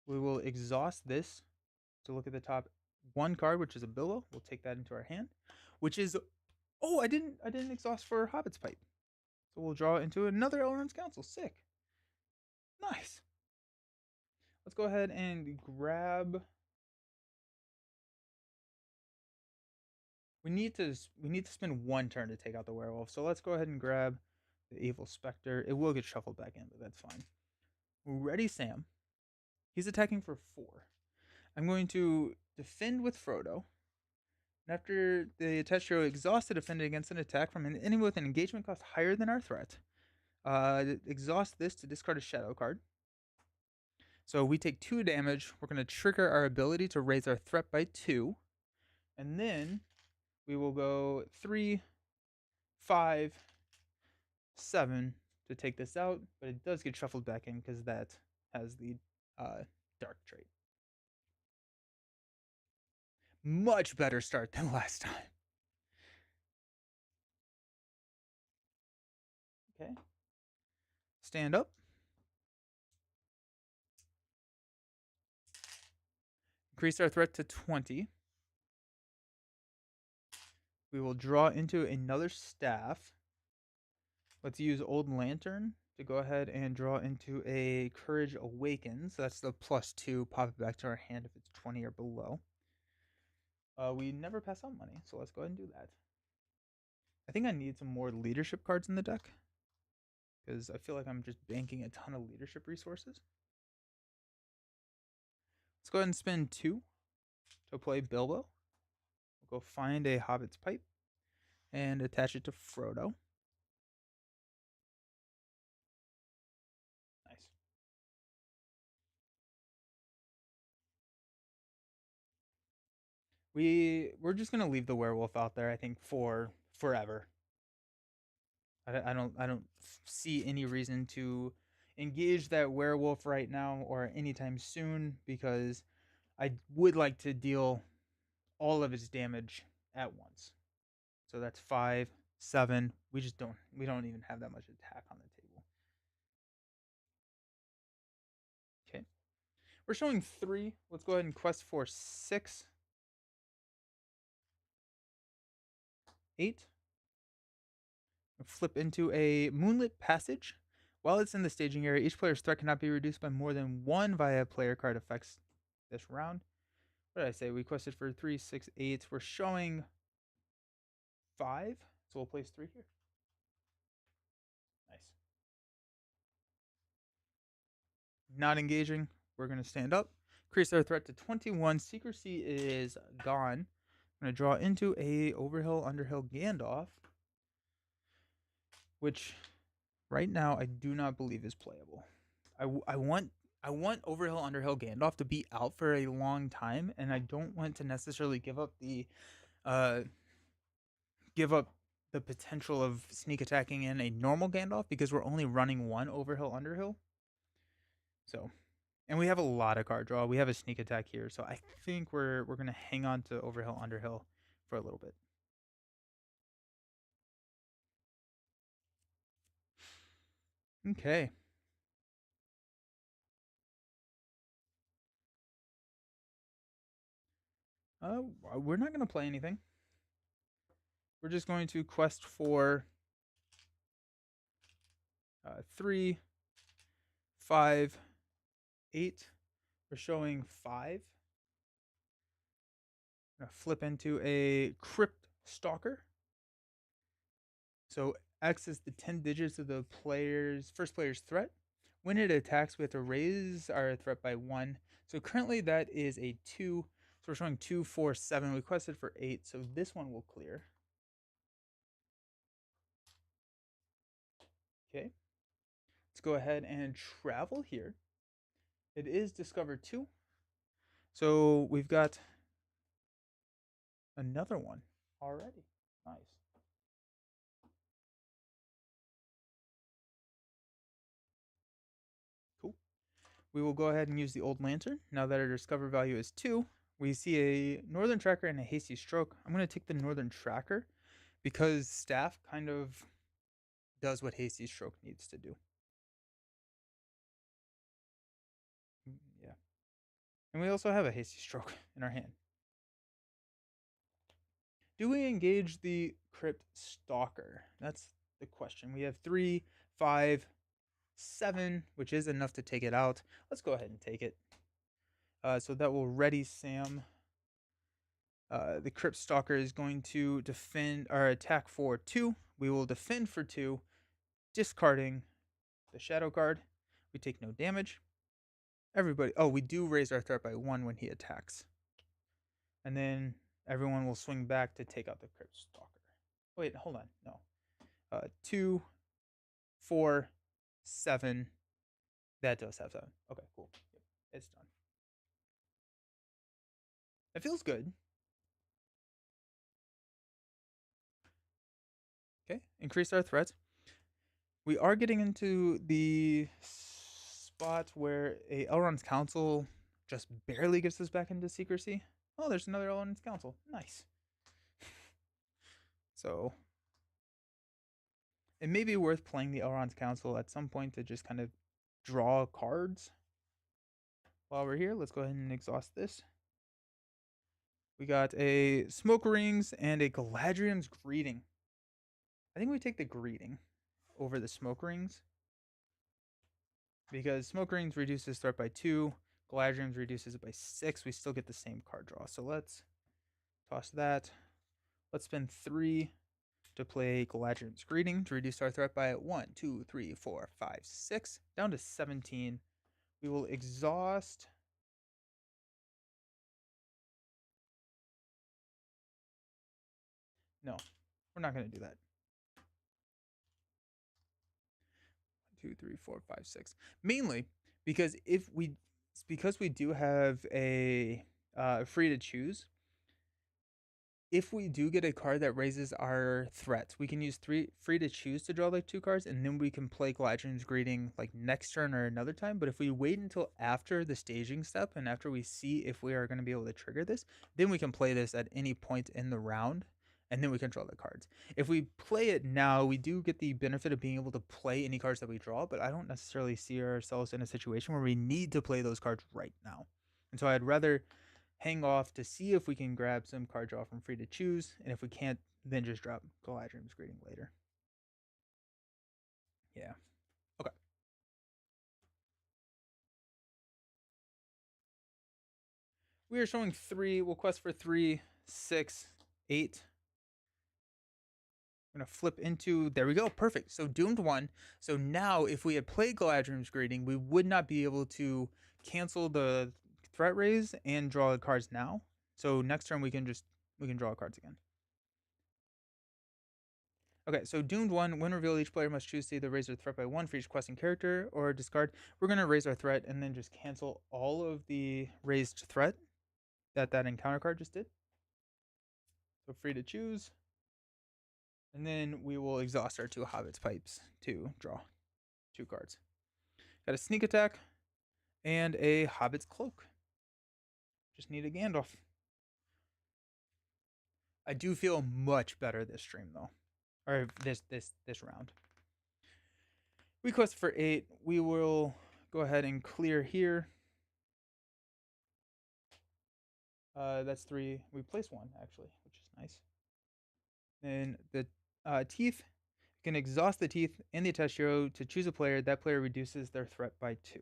We will exhaust this to look at the top 1 card, which is a Bilbo. We'll take that into our hand, which is, oh, I didn't exhaust for Hobbit's Pipe. So we'll draw into another Elrond's Council. Sick. Nice. Let's go ahead and grab. We need to spend 1 turn to take out the werewolf. So let's go ahead and grab the Evil Spectre. It will get shuffled back in, but that's fine. Ready, Sam. He's attacking for 4. I'm going to defend with Frodo. And after the attached hero exhausts to defend against an attack from an enemy with an engagement cost higher than our threat, exhaust this to discard a shadow card. So we take 2 damage. We're going to trigger our ability to raise our threat by 2. And then we will go 3, 5, 7 to take this out. But it does get shuffled back in because that has the dark trait. Much better start than last time. Okay. Stand up. Increase our threat to 20. We will draw into another staff. Let's use Old Lantern to go ahead and draw into a Courage Awakens. So that's the +2. Pop it back to our hand if it's 20 or below. We never pass out money, so let's go ahead and do that. I think I need some more leadership cards in the deck, because I feel like I'm just banking a ton of leadership resources. Let's go ahead and spend 2 to play Bilbo. We'll go find a Hobbit's Pipe and attach it to Frodo. Nice. We're just gonna leave the werewolf out there, I think, for forever. I don't see any reason to engage that werewolf right now or anytime soon, because I would like to deal all of its damage at once. So that's 5, 7. We don't even have that much attack on the table. Okay. We're showing 3. Let's go ahead and quest for 6, 8. Flip into a Moonlit Passage. While it's in the staging area, each player's threat cannot be reduced by more than 1 via player card effects this round. What did I say? We quested for 3, 6, 8. We're showing 5, so we'll place 3 here. Nice. Not engaging. We're going to stand up. Increase our threat to 21. Secrecy is gone. I'm going to draw into a Overhill Underhill Gandalf, which right now I do not believe is playable. I want Overhill Underhill Gandalf to be out for a long time, and I don't want to necessarily give up the potential of sneak attacking in a normal Gandalf, because we're only running 1 Overhill Underhill. So, and we have a lot of card draw. We have a sneak attack here, so I think we're gonna hang on to Overhill Underhill for a little bit. Okay. We're not gonna play anything. We're just going to quest for 3, 5, 8. We're showing 5. I'm gonna flip into a Crypt Stalker. So X is the 10 digits of the first player's threat. When it attacks, we have to raise our threat by 1. So currently that is a 2. So we're showing 2, 4, 7. We requested for 8, so this one will clear. Okay. Let's go ahead and travel here. It is Discover 2. So we've got another one already. Nice. Cool. We will go ahead and use the Old Lantern. Now that our Discover value is 2, we see a Northern Tracker and a Hasty Stroke. I'm going to take the Northern Tracker because Staff kind of does what Hasty Stroke needs to do. Yeah. And we also have a Hasty Stroke in our hand. Do we engage the Crypt Stalker? That's the question. We have 3, 5, 7, which is enough to take it out. Let's go ahead and take it. So that will ready Sam. The Crypt Stalker is going to defend or attack for 2. We will defend for 2, discarding the Shadow Guard. We take no damage. Everybody, we do raise our threat by 1 when he attacks. And then everyone will swing back to take out the Crypt Stalker. Wait, hold on. No. 2, 4, 7. That does have 7. Okay, cool. Yep, it's done. It feels good. Okay, increase our threats. We are getting into the spot where a Elrond's Council just barely gets us back into secrecy. Oh, there's another Elrond's Council. Nice. So it may be worth playing the Elrond's Council at some point to just kind of draw cards. While we're here, let's go ahead and exhaust this. We got a Smoke Rings and a Galadriel's Greeting. I think we take the Greeting over the Smoke Rings because Smoke Rings reduces threat by 2, Galadriel's reduces it by 6. We still get the same card draw. So let's toss that. Let's spend 3 to play Galadriel's Greeting to reduce our threat by 1, 2, 3, 4, 5, 6, down to 17. We will exhaust. No, we're not going to do that. 1, 2, 3, 4, 5, 6. Mainly because because we do have a free to choose. If we do get a card that raises our threats, we can use free to choose to draw like 2 cards, and then we can play Galadriel's Greeting like next turn or another time. But if we wait until after the staging step and after we see if we are going to be able to trigger this, then we can play this at any point in the round, and then we can draw the cards. If we play it now, we do get the benefit of being able to play any cards that we draw, but I don't necessarily see ourselves in a situation where we need to play those cards right now. And so I'd rather hang off to see if we can grab some card draw from free to choose, and if we can't, then just drop Galadriel's Greeting later. Yeah. Okay. We are showing 3. We'll quest for 3, 6, 8. I'm going to flip into, there we go, perfect. So Doomed 1. So now if we had played Galadriel's Greeting, we would not be able to cancel the threat raise and draw the cards now. So next turn we can draw cards again. Okay, so Doomed 1, when revealed, each player must choose to either raise their threat by 1 for each questing character or discard. We're going to raise our threat and then just cancel all of the raised threat that encounter card just did. So free to choose. And then we will exhaust our 2 Hobbit's Pipes to draw 2 cards. Got a Sneak Attack and a Hobbit's Cloak. Just need a Gandalf. I do feel much better this stream though. Or this round. We quest for 8. We will go ahead and clear here. That's 3. We place 1 actually, which is nice. Then the teeth, you can exhaust the teeth and the attached hero to choose a player. That player reduces their threat by 2.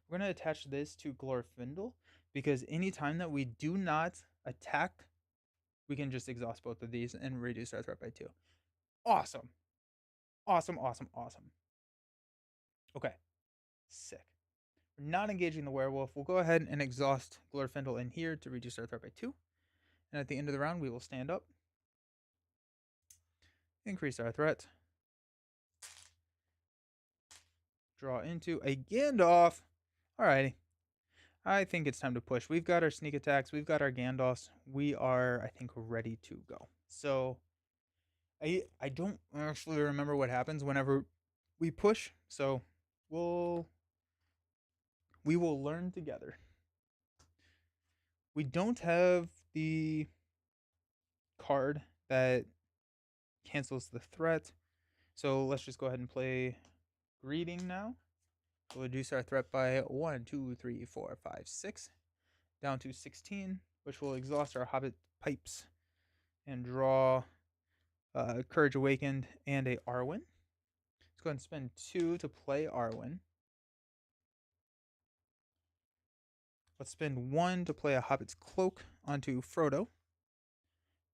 We're going to attach this to Glorfindel because anytime that we do not attack, we can just exhaust both of these and reduce our threat by 2. Awesome. Awesome, awesome, awesome. Okay, sick. We're not engaging the werewolf. We'll go ahead and exhaust Glorfindel in here to reduce our threat by 2. And at the end of the round, we will stand up, increase our threat, draw into a Gandalf. Alrighty. I think it's time to push. We've got our sneak attacks. We've got our Gandalfs. We are, I think, ready to go. So I don't actually remember what happens whenever we push. So we'll we will learn together. We don't have the card that cancels the threat. So let's just go ahead and play Greeting now. We'll reduce our threat by 1, 2, 3, 4, 5, 6, down to 16, which will exhaust our Hobbit pipes and draw Courage Awakened and a Arwen. Let's go ahead and spend 2 to play Arwen. Let's spend 1 to play a Hobbit's Cloak onto Frodo.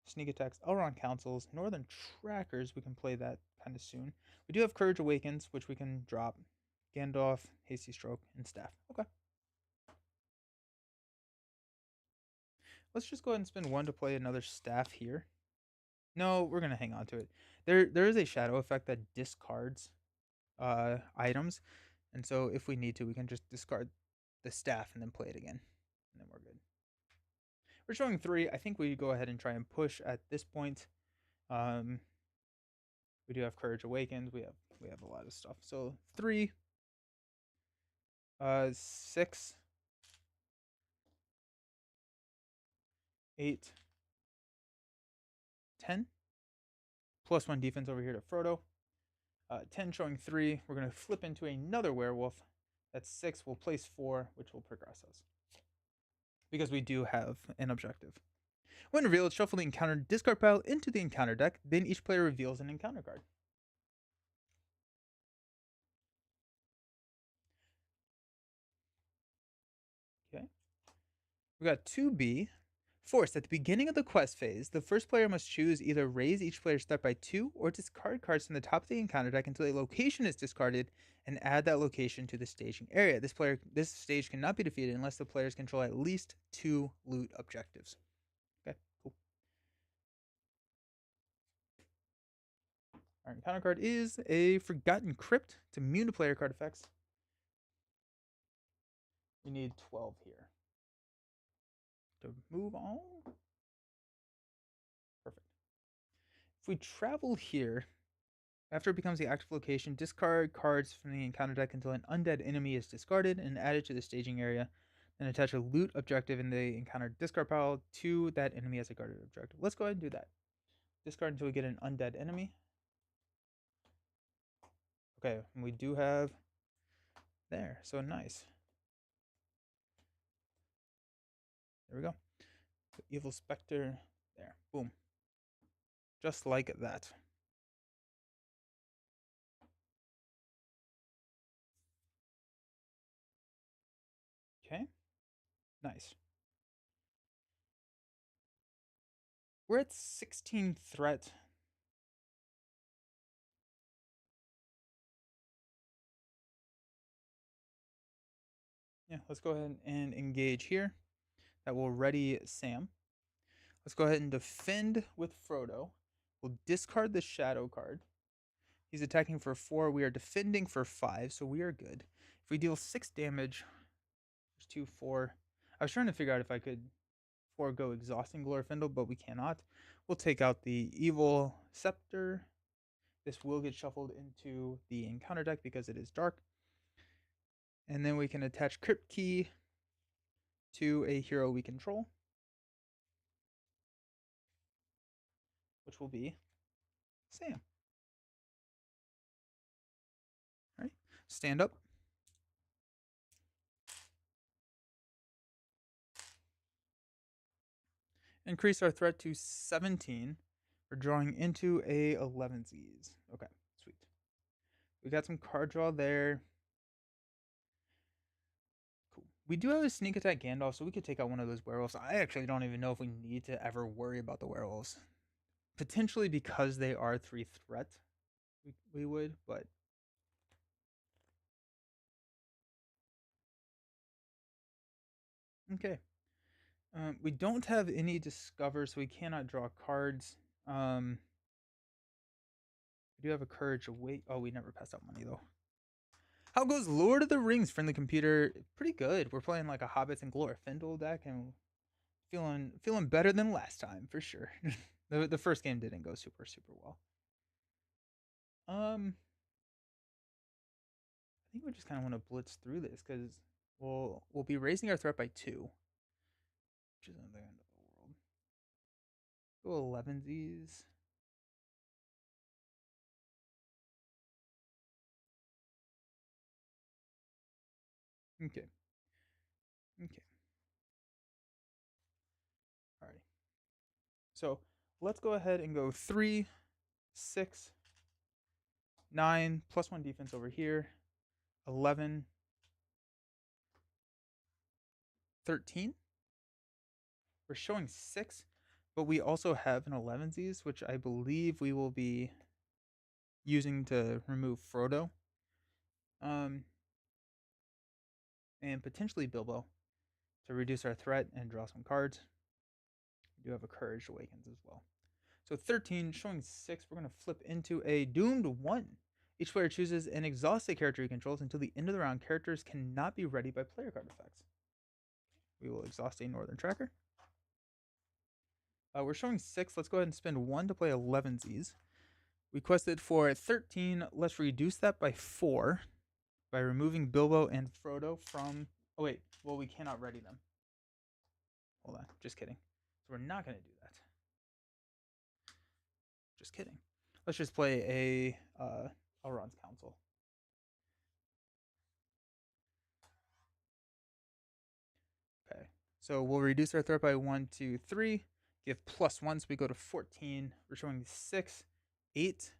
Sneak attacks, Elrond Councils, Northern Trackers. We can play that kind of soon. We do have Courage Awakens, which we can drop. Gandalf, Hasty Stroke, and Staff. Okay. Let's just go ahead and spend 1 to play another Staff here. No, we're going to hang on to it. There is a shadow effect that discards items. And so if we need to, we can just discard the Staff and then play it again. And then we're good. We're showing 3. I think we go ahead and try and push at this point. We do have Courage Awakened. We have a lot of stuff. So 3, 6, 8, 10. +1 defense over here to Frodo. 10 showing 3. We're going to flip into another werewolf. That's 6. We'll place 4, which will progress us. Because we do have an objective. When revealed, shuffle the encounter discard pile into the encounter deck. Then each player reveals an encounter card. Okay. We got 2B. Forced. At the beginning of the quest phase, the first player must choose either raise each player's threat by 2 or discard cards from the top of the encounter deck until a location is discarded and add that location to the staging area. This stage cannot be defeated unless the players control at least 2 loot objectives. Okay, cool. Our encounter card is a Forgotten Crypt. It's immune to player card effects. We need 12 here to move on. Perfect. If we travel here, after it becomes the active location, discard cards from the encounter deck until an undead enemy is discarded and added to the staging area. Then attach a loot objective in the encounter discard pile to that enemy as a guarded objective. Let's go ahead and do that. Discard until we get an undead enemy. Okay, and we do have there. So nice. There we go. The Evil Spectre. There. Boom. Just like that. Okay. Nice. We're at 16 threat. Yeah, let's go ahead and engage here. That will ready Sam. Let's go ahead and defend with Frodo. We'll discard the Shadow card. He's attacking for 4. We are defending for 5, so we are good. If we deal 6 damage, there's 2, 4. I was trying to figure out if I could forego exhausting Glorfindel, but we cannot. We'll take out the Evil Scepter. This will get shuffled into the encounter deck because it is dark. And then we can attach Crypt Key to a hero we control, which will be Sam. All right, stand up. Increase our threat to 17. We're drawing into a 11sies. Okay, sweet. We got some card draw there. Cool. We do have a sneak attack Gandalf, so we could take out one of those werewolves. I actually don't even know if we need to ever worry about the werewolves. Potentially because they are 3 threat. we would, but okay. We don't have any discover, so we cannot draw cards. We do have a courage await. Oh, we never passed out money though. How goes Lord of the Rings from the computer? Pretty good. We're playing like a Hobbits and Glorfindel deck, and feeling better than last time for sure. The first game didn't go super well. I think we just kind of want to blitz through this because we'll be raising our threat by 2, which isn't the end of the world. Go 11s. Okay. Okay. Alrighty. So let's go ahead and go 3, 6, 9, +1 defense over here, 11, 13. We're showing 6, but we also have an 11s, which I believe we will be using to remove Frodo. And potentially Bilbo to reduce our threat and draw some cards. We do have a Courage Awakens as well. So 13, showing 6, we're going to flip into a Doomed 1. Each player chooses an exhausted character he controls until the end of the round. Characters cannot be ready by player card effects. We will exhaust a Northern Tracker. We're showing 6. Let's go ahead and spend 1 to play 11s. We quested for 13. Let's reduce that by 4 by removing Bilbo and Frodo from... Oh, wait. Well, we cannot ready them. Hold on. Just kidding. So we're not going to do that. Just kidding. Let's just play a Elrond's Council. Okay. So we'll reduce our threat by 1, 2, 3. Give +1, so we go to 14. We're showing 6, 8.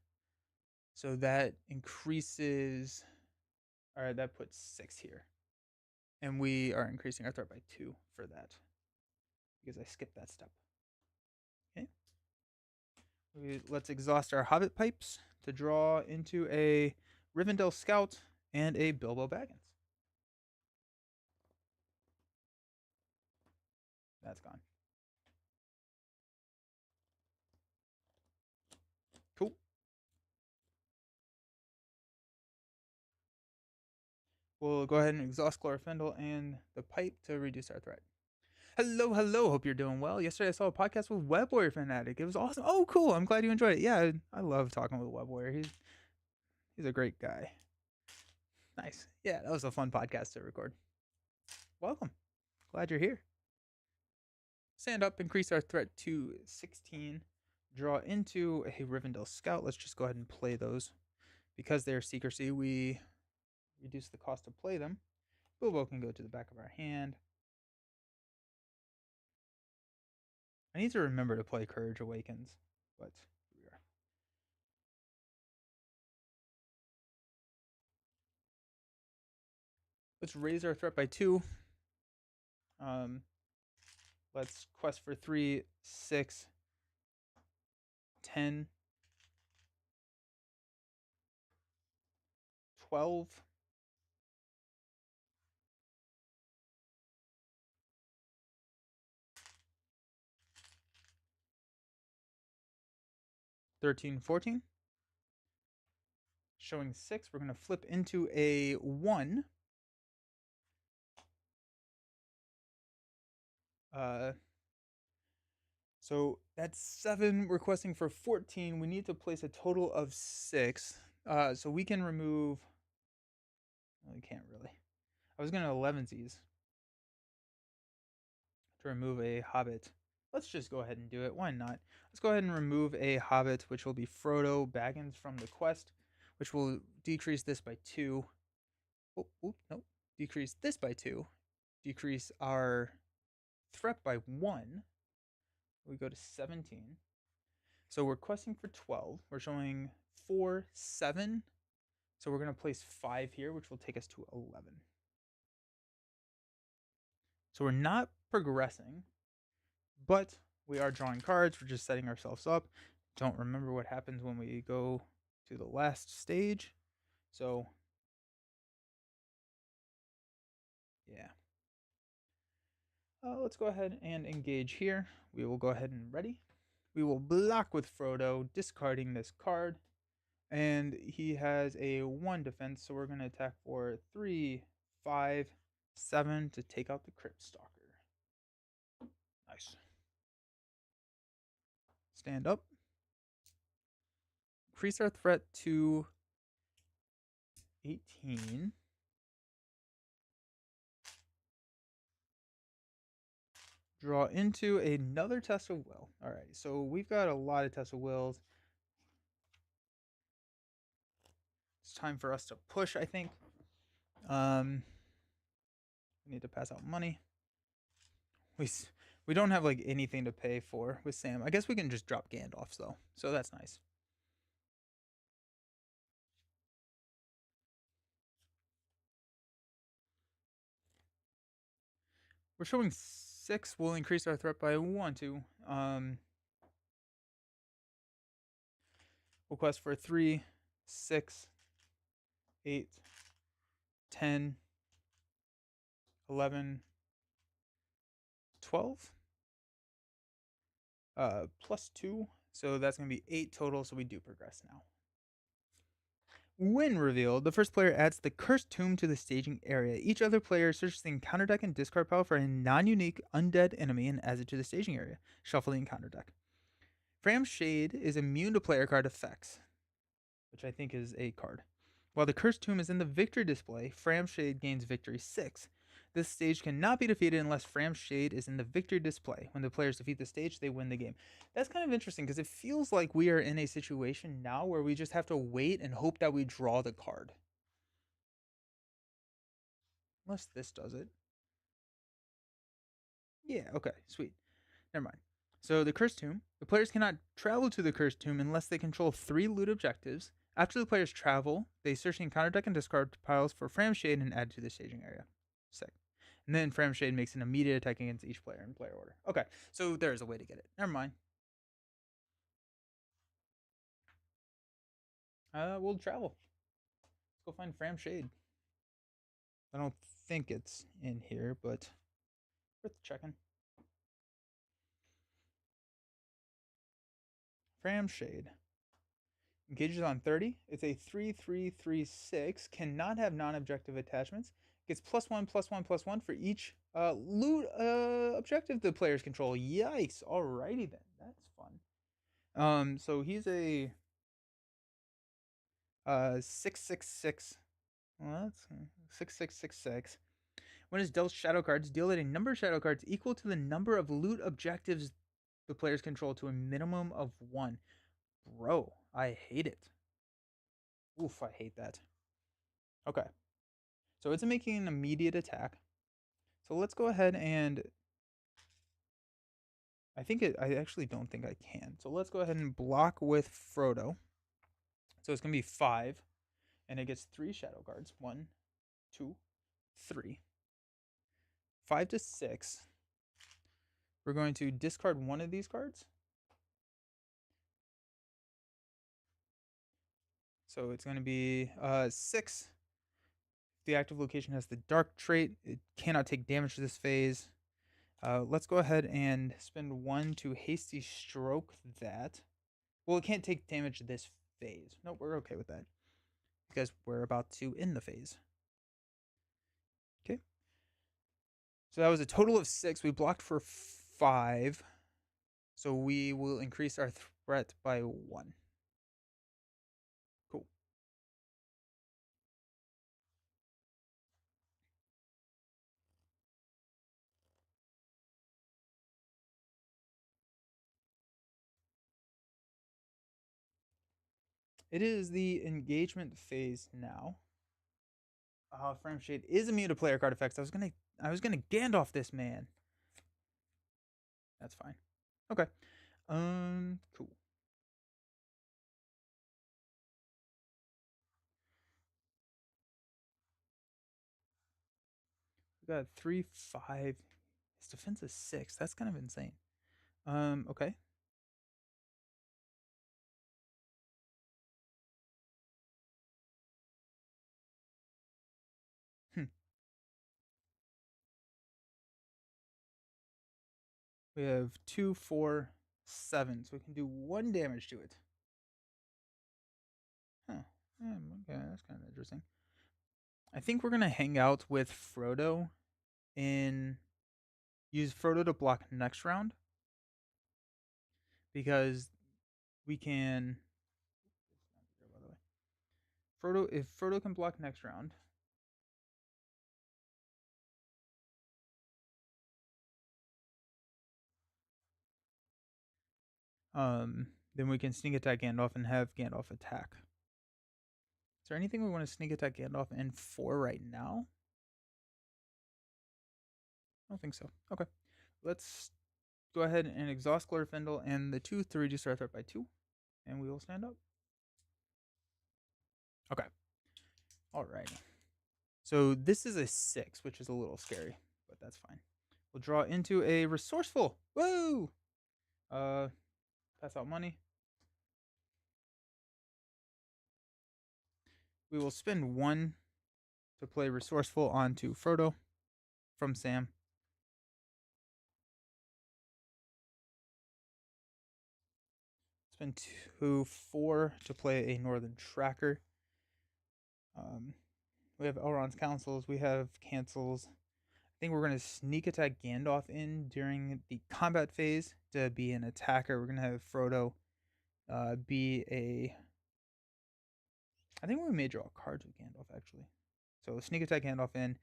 So that increases... All right, that puts 6 here. And we are increasing our threat by 2 for that. Because I skipped that step. Okay. Let's exhaust our Hobbit pipes to draw into a Rivendell Scout and a Bilbo Baggins. That's gone. Cool. We'll go ahead and exhaust Glorfindel and the pipe to reduce our threat. Hello, hello. Hope you're doing well. Yesterday I saw a podcast with Web Warrior Fanatic. It was awesome. Oh, cool. I'm glad you enjoyed it. Yeah, I love talking with Web Warrior. He's a great guy. Nice. Yeah, that was a fun podcast to record. Welcome. Glad you're here. Stand up, increase our threat to 16. Draw into a Rivendell Scout. Let's just go ahead and play those. Because they're secrecy, we reduce the cost to play them. Bilbo can go to the back of our hand. I need to remember to play Courage Awakens, but here we are. Let's raise our threat by 2. Let's quest for 3, 6, 10, 12. 13, 14. Showing 6. We're going to flip into a 1. So that's 7. Requesting for 14. We need to place a total of 6. So we can remove... Well, we can't really. I was going to 11s to remove a Hobbit. Let's just go ahead and do it. Why not? Let's go ahead and remove a Hobbit, which will be Frodo Baggins from the quest, which will decrease this by 2. Oh, no. Decrease this by 2. Decrease our threat by 1. We go to 17. So we're questing for 12. We're showing 4, 7. So we're going to place 5 here, which will take us to 11. So we're not progressing, but we are drawing cards. We're just setting ourselves up. Don't remember what happens when we go to the last stage. So, yeah. Let's go ahead and engage here. We will go ahead and ready. We will block with Frodo, discarding this card. And he has a 1 defense, so we're going to attack for 3, 5, 7 to take out the Crypt Stalker. Nice. Stand up. Increase our threat to 18. Draw into another Test of Will. All right, so we've got a lot of Test of Wills. It's time for us to push, I think. We need to pass out money. We don't have like anything to pay for with Sam. I guess we can just drop Gandalf though, so that's nice. We're showing 6. We'll increase our threat by 1, 2. We'll quest for 3, 6, 8, 10, 11, 12. Plus 2. So that's going to be 8 total. So we do progress now. When revealed, the first player adds the Cursed Tomb to the staging area. Each other player searches the encounter deck and discard pile for a non-unique undead enemy and adds it to the staging area. Shuffle the encounter deck. Fram Shade is immune to player card effects, which I think is a card. While the Cursed Tomb is in the victory display, Fram Shade gains victory 6. This stage cannot be defeated unless Fram Shade is in the victory display. When the players defeat the stage, they win the game. That's kind of interesting because it feels like we are in a situation now where we just have to wait and hope that we draw the card. Unless this does it. Yeah, okay, sweet. Never mind. So the Cursed Tomb. The players cannot travel to the Cursed Tomb unless they control 3 loot objectives. After the players travel, they search the encounter deck and discard piles for Fram Shade and add to the staging area. Sick. And then Fram Shade makes an immediate attack against each player in player order. Okay, so there's a way to get it. Never mind. We'll travel. Let's go find Fram Shade. I don't think it's in here, but worth checking. Fram Shade. Engages on 30. It's a 3/3/3/6. Cannot have non-objective attachments. Gets +1/+1/+1 for each loot objective the players control. Yikes. Alrighty then. That's fun. So he's a 6/6/6. Well, that's 6/6/6/6. When it's dealt shadow cards, deal it a number of shadow cards equal to the number of loot objectives the players control to a minimum of 1. Bro, I hate it. Oof, I hate that. Okay. So it's making an immediate attack. So let's go ahead and I actually don't think I can. So let's go ahead and block with Frodo. So it's going to be 5 and it gets 3 shadow cards. 1, 2, 3. 5 to 6. We're going to discard one of these cards. So it's going to be 6. The active location has the dark trait. It cannot take damage to this phase. Let's go ahead and spend 1 to hasty stroke that. Well, it can't take damage this phase. No, we're okay with that because we're about to end the phase. Okay. So that was a total of 6. We blocked for 5. So we will increase our threat by 1. Cool. It is the engagement phase now. Fram Shade is immune to player card effects. I was gonna Gandalf this man. That's fine. Okay. Cool. We got 3, 5. His defense is 6. That's kind of insane. Okay. We have 2, 4, 7, so we can do 1 damage to it. Huh. Okay, that's kind of interesting. I think we're gonna hang out with Frodo in use Frodo to block next round because we can. Frodo, if Frodo can block next round, then we can sneak attack Gandalf and have Gandalf attack. Is there anything we want to sneak attack Gandalf in for right now? I don't think so. Okay, let's go ahead and exhaust Glorfindel and the 2 to reduce our threat by 2, and we will stand up. Okay. All right. So this is a 6, which is a little scary, but that's fine. We'll draw into a resourceful. Woo! Pass out money. We will spend 1 to play resourceful onto Frodo from Sam. Spend 2, 4 to play a Northern Tracker. We have Elrond's councils. We have cancels. I think we're going to sneak attack Gandalf in during the combat phase to be an attacker. We're going to have Frodo be a. I think we may draw cards with Gandalf actually. So sneak attack Gandalf in.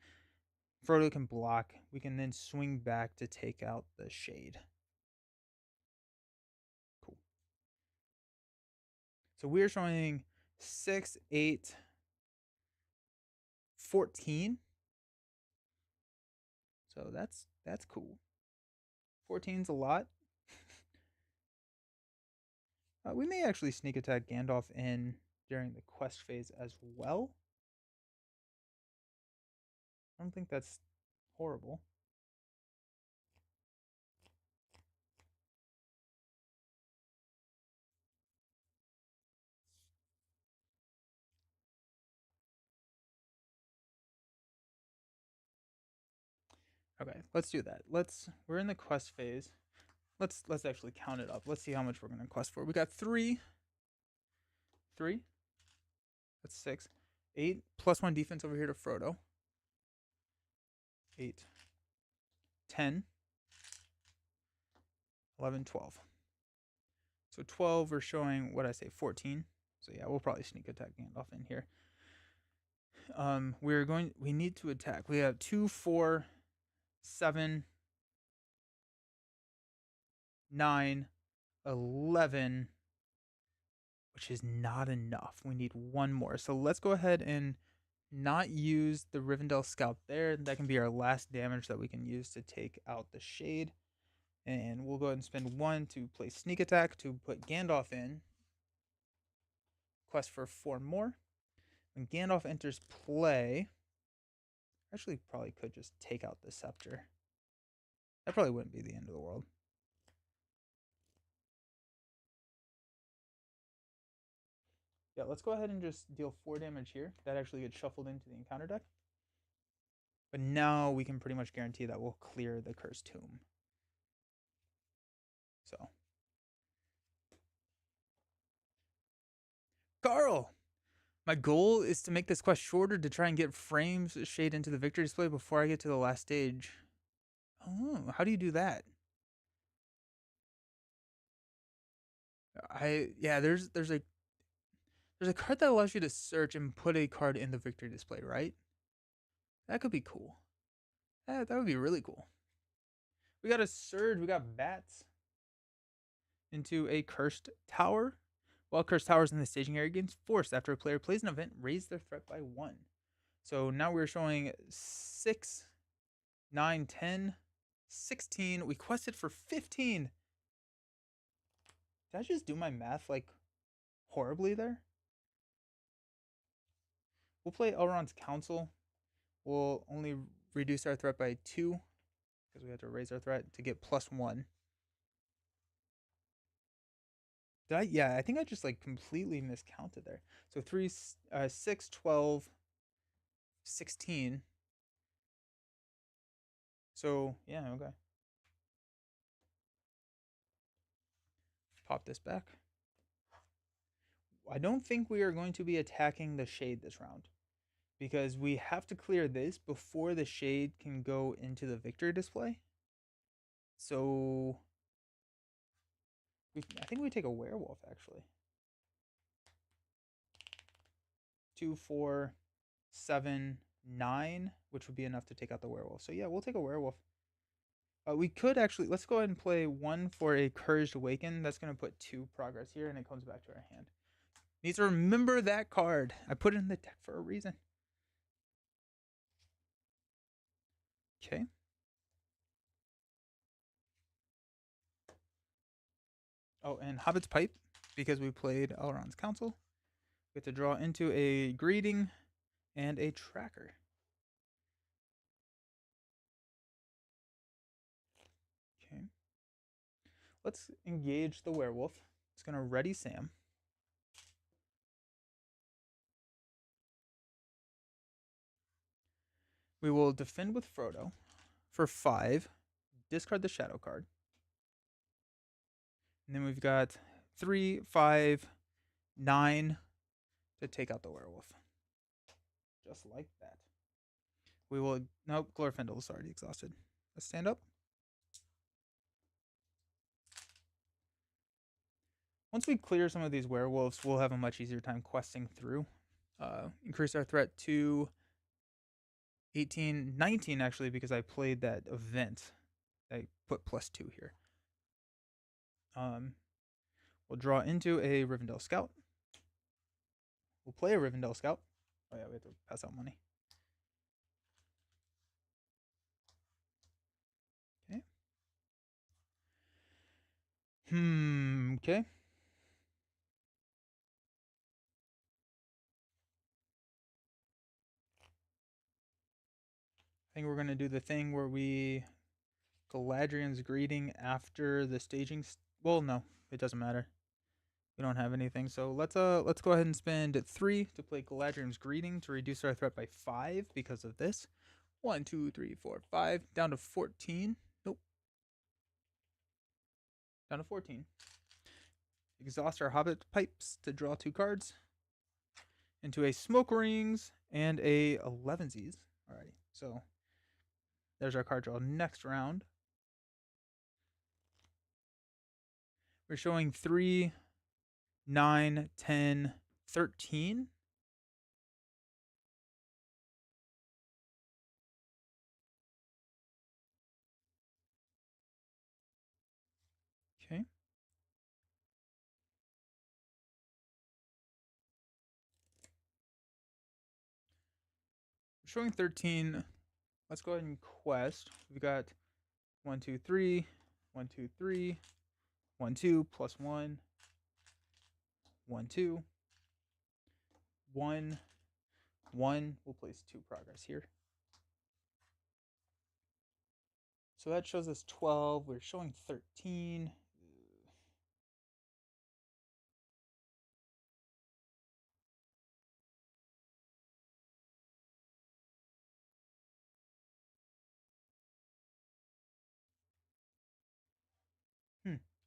Frodo can block. We can then swing back to take out the shade. Cool. So we're showing 6, 8, 14. So that's cool. 14's a lot. We may actually sneak attack Gandalf in during the quest phase as well. I don't think that's horrible. Okay, let's do that. We're in the quest phase. Let's actually count it up. Let's see how much we're gonna quest for. We got 3. That's 6. 8 plus 1 defense over here to Frodo. 8, 10, 11, 12. So 12, we're showing what I say, 14. So yeah, we'll probably sneak attack Gandalf in here. We need to attack. We have 2, 4, 7, 9, 11, which is not enough. We need 1 more. So let's go ahead and not use the Rivendell Scout there. That can be our last damage that we can use to take out the shade. And we'll go ahead and spend 1 to play sneak attack to put Gandalf in. Quest for 4 more. When Gandalf enters play, actually probably could just take out the scepter. That probably wouldn't be the end of the world. Yeah, let's go ahead and just deal 4 damage here. That actually gets shuffled into the encounter deck. But now we can pretty much guarantee that we'll clear the Cursed Tomb. So. Carl! My goal is to make this quest shorter to try and get frames shade into the victory display before I get to the last stage. Oh, how do you do that? There's a card that allows you to search and put a card in the victory display, right? That could be cool. That would be really cool. We got a surge, we got bats into a cursed tower. While cursed towers in the staging area gains force after a player plays an event, raise their threat by 1. So now we're showing 6, 9, 10, 16. We quested for 15. Did I just do my math like horribly there? We'll play Elrond's Council. We'll only reduce our threat by 2 because we have to raise our threat to get +1. Yeah, I think I just like completely miscounted there. So 3, 6, 12, 16. So yeah, okay. pop this back. I don't think we are going to be attacking the shade this round because we have to clear this before the shade can go into the victory display. So I think we take a werewolf actually. 2, 4, 7, 9, which would be enough to take out the werewolf. So yeah, we'll take a werewolf. We could actually, let's go ahead and play 1 for a Courage to Awaken. That's going to put 2 progress here, and it comes back to our hand. Need to remember that card. I put it in the deck for a reason. Okay. Oh, and Hobbit's Pipe, because we played Elrond's Council. We have to draw into a Greeting and a Tracker. Okay. Let's engage the werewolf. It's going to ready Sam. We will defend with Frodo for 5. Discard the shadow card. And then we've got 3, 5, 9 to take out the werewolf. Just like that. We will. Nope, Glorfindel is already exhausted. Let's stand up. Once we clear some of these werewolves, we'll have a much easier time questing through. Increase our threat to 18, 19 actually, because I played that event. I put +2 here. We'll draw into a Rivendell Scout. We'll play a Rivendell Scout. Oh yeah, we have to pass out money. Okay. Okay. I think we're going to do the thing where we Galadriel's Greeting after the staging. Well, no, it doesn't matter. We don't have anything, so let's go ahead and spend 3 to play Galadriel's Greeting to reduce our threat by 5 because of this. 1, 2, 3, 4, 5, down to 14. Nope, down to 14. Exhaust our Hobbit Pipes to draw 2 cards into a Smoke Rings and a 11sies. Alrighty, so there's our card draw. Next round, we're showing 3, 9, 10, 13. Okay. We're showing 13. Let's go ahead and quest. We've got 1, 2, 3, 1, 2, 3, 1, 2, plus 1, 1, 2, 1, 1. We'll place 2 progress here. So that shows us 12. We're showing 13.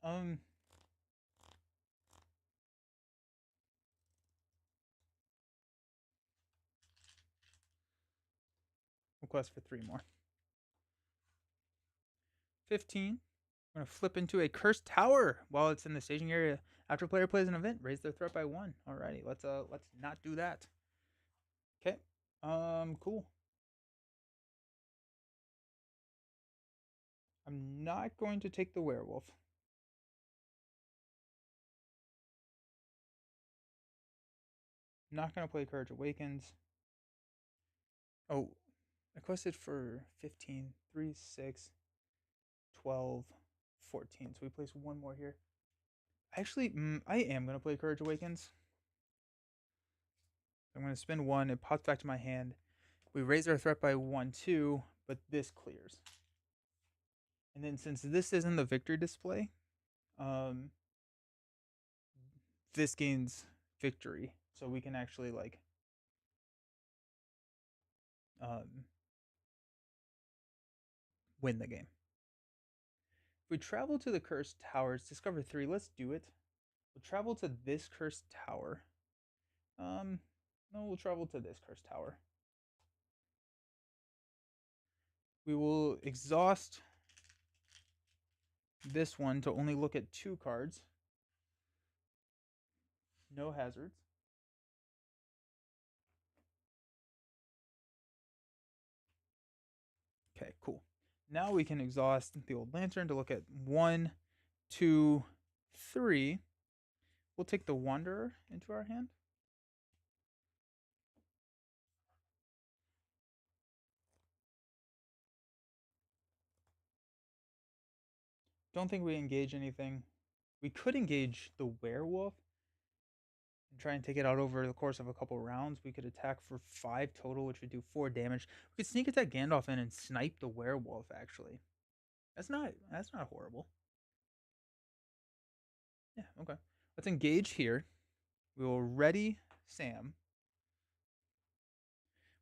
Um. Request for 3 more. 15. We're going to flip into a Cursed Tower while it's in the staging area. After a player plays an event, raise their threat by 1. Alrighty, let's not do that. Okay. Cool. I'm not going to take the werewolf. I'm not going to play Courage Awakens. Oh, I quested for 15, 3, 6, 12, 14. So we place 1 more here. Actually, I am going to play Courage Awakens. I'm going to spend 1. It pops back to my hand. We raise our threat by 1, 2, but this clears. And then since this isn't the victory display, this gains victory. So we can actually like win the game. we travel to the cursed towers, discover 3. Let's do it. We'll travel to this cursed tower. No, we'll travel to this cursed tower. We will exhaust this one to only look at 2 cards. No hazards. Okay, cool. Now we can exhaust the old lantern to look at 1, 2, 3. We'll take the Wanderer into our hand. Don't think we engage anything. We could engage the Werewolf and try and take it out over the course of a couple rounds. We could attack for 5 total, which would do 4 damage. We could sneak attack Gandalf in and snipe the Werewolf, actually. That's not horrible. Yeah, okay. Let's engage here. We will ready Sam.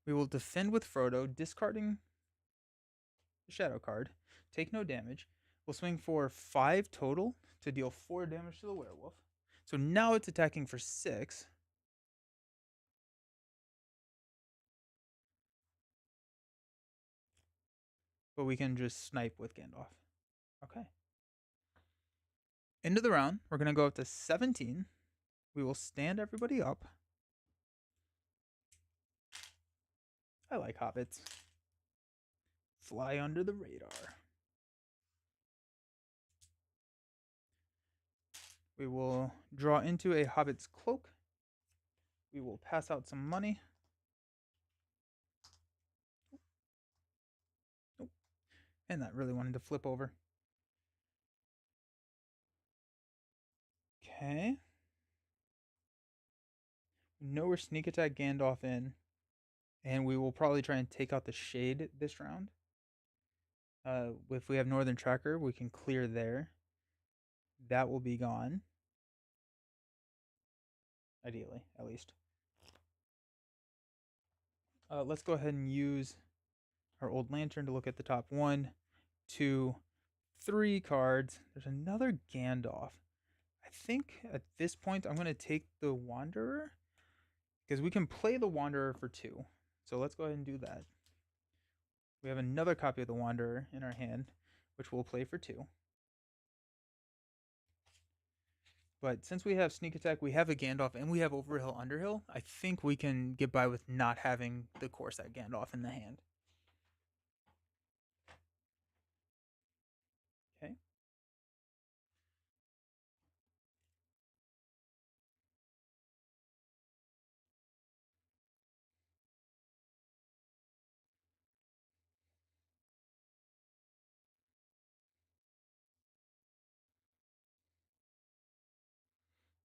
We will defend with Frodo, discarding the Shadow card. Take no damage. We'll swing for 5 total to deal 4 damage to the Werewolf. So now it's attacking for 6. But we can just snipe with Gandalf. Okay. Into the round, we're going to go up to 17. We will stand everybody up. I like hobbits. Fly under the radar. We will draw into a hobbit's cloak. We will pass out some money. Nope. And that really wanted to flip over. Okay. We know we're sneak attack Gandalf in. And we will probably try and take out the shade this round. If we have Northern Tracker, we can clear there. That will be gone. Ideally, at least. Let's go ahead and use our old lantern to look at the top 1, 2, 3 cards. There's another Gandalf. I think at this point I'm going to take the Wanderer because we can play the Wanderer for 2. So let's go ahead and do that. We have another copy of the Wanderer in our hand, which we'll play for 2. But since we have sneak attack, we have a Gandalf, and we have Overhill Underhill, I think we can get by with not having the Corsac Gandalf in the hand. Okay.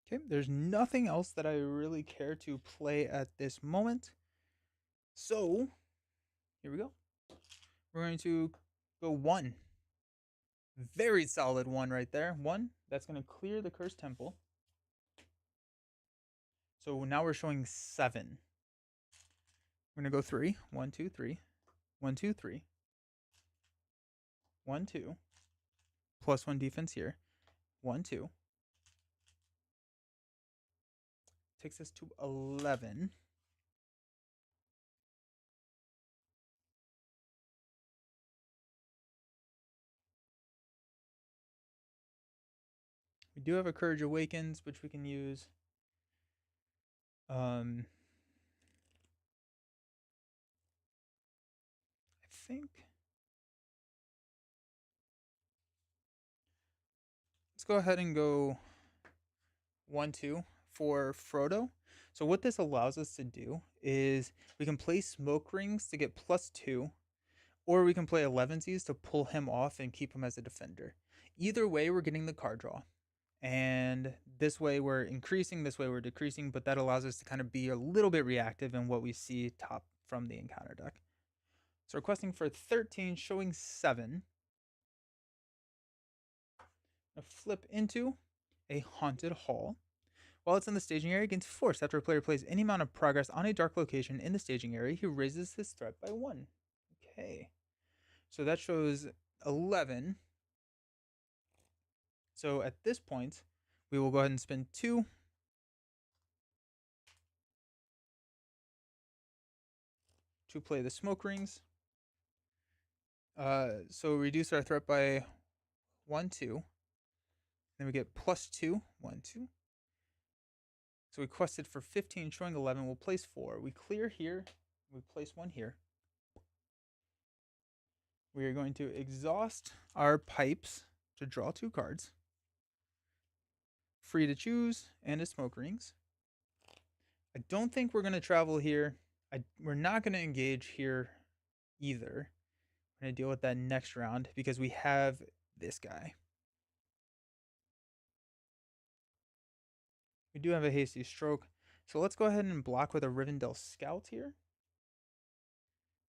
Okay, there's nothing else that I really care to play at this moment. So, here we go. We're going to go 1. Very solid 1 right there. 1, that's going to clear the Cursed Temple. So now we're showing 7. We're going to go 3. 1, 2, 3. 1, 2, 3. 1, 2. +1 defense here. 1, 2. Takes us to 11. We do have a Courage Awakens, which we can use. I think. Let's go ahead and go 1, 2 for Frodo. So what this allows us to do is we can play Smoke Rings to get +2, or we can play 11sies to pull him off and keep him as a defender. Either way, we're getting the card draw. And this way we're increasing, this way we're decreasing, but that allows us to kind of be a little bit reactive in what we see top from the encounter deck. So requesting for 13, showing 7. Now flip into a Haunted Hall. While it's in the staging area, it gains force after a player plays any amount of progress on a dark location in the staging area. He raises his threat by 1. Okay. So that shows 11. So at this point, we will go ahead and spend 2 to play the smoke rings. So reduce our threat by 1, 2. Then we get +2, 1, 2. So we quested for 15, showing 11. We'll place 4. We clear here. We place 1 here. We are going to exhaust our pipes to draw 2 cards. Free to choose and a smoke rings. I don't think we're going to travel here. We're not going to engage here either. We're going to deal with that next round because we have this guy. We do have a hasty stroke. So let's go ahead and block with a Rivendell Scout here.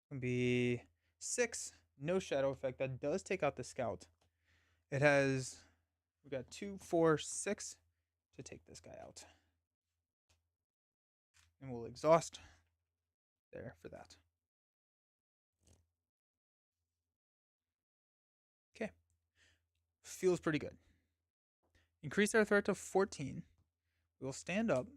It'll be 6, no shadow effect. That does take out the Scout. It has, we got 2, 4, 6 to take this guy out. And we'll exhaust there for that. Okay. Feels pretty good. Increase our threat to 14. We will stand up.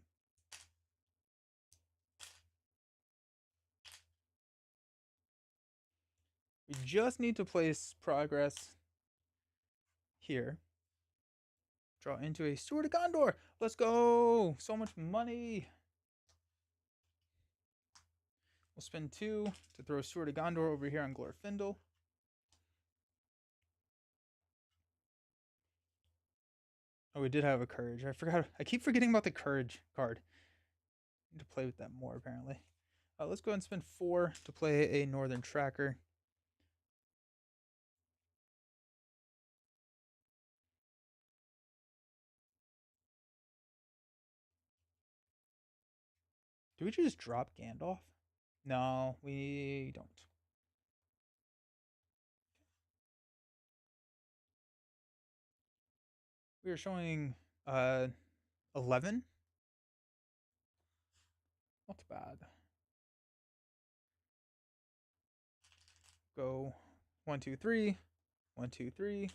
We just need to place progress here. Draw into a Steward of Gondor. Let's go. So much money. We'll spend 2 to throw Steward of Gondor over here on Glorfindel. Oh, we did have a Courage. I forgot. I keep forgetting about the Courage card. Need to play with that more, apparently. Let's go ahead and spend 4 to play a Northern Tracker. Do we just drop Gandalf? No, we don't. We are showing 11. Not bad. Go 1, 2, 3. 1, 2, 3.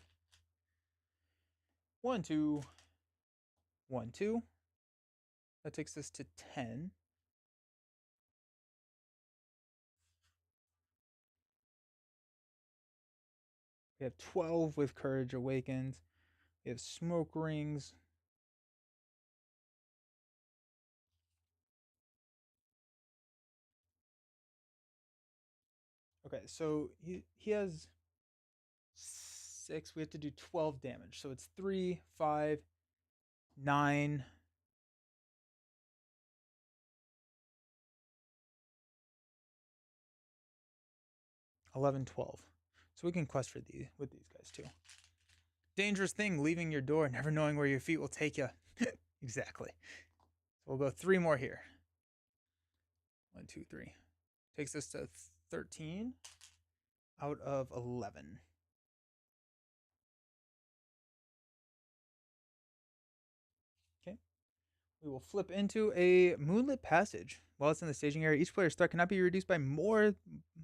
1, 2. 1, 2. That takes us to 10. We have 12 with Courage Awakens. We have Smoke Rings. Okay, so he has 6. We have to do 12 damage. So it's 3, 5, 9. 11, 12. So we can quest for these with these guys too. Dangerous thing, leaving your door, never knowing where your feet will take you. Exactly. So we'll go 3 more here. 1, 2, 3. Takes us to 13 out of 11. Okay. We will flip into a Moonlit Passage. While it's in the staging area, each player's threat cannot be reduced by more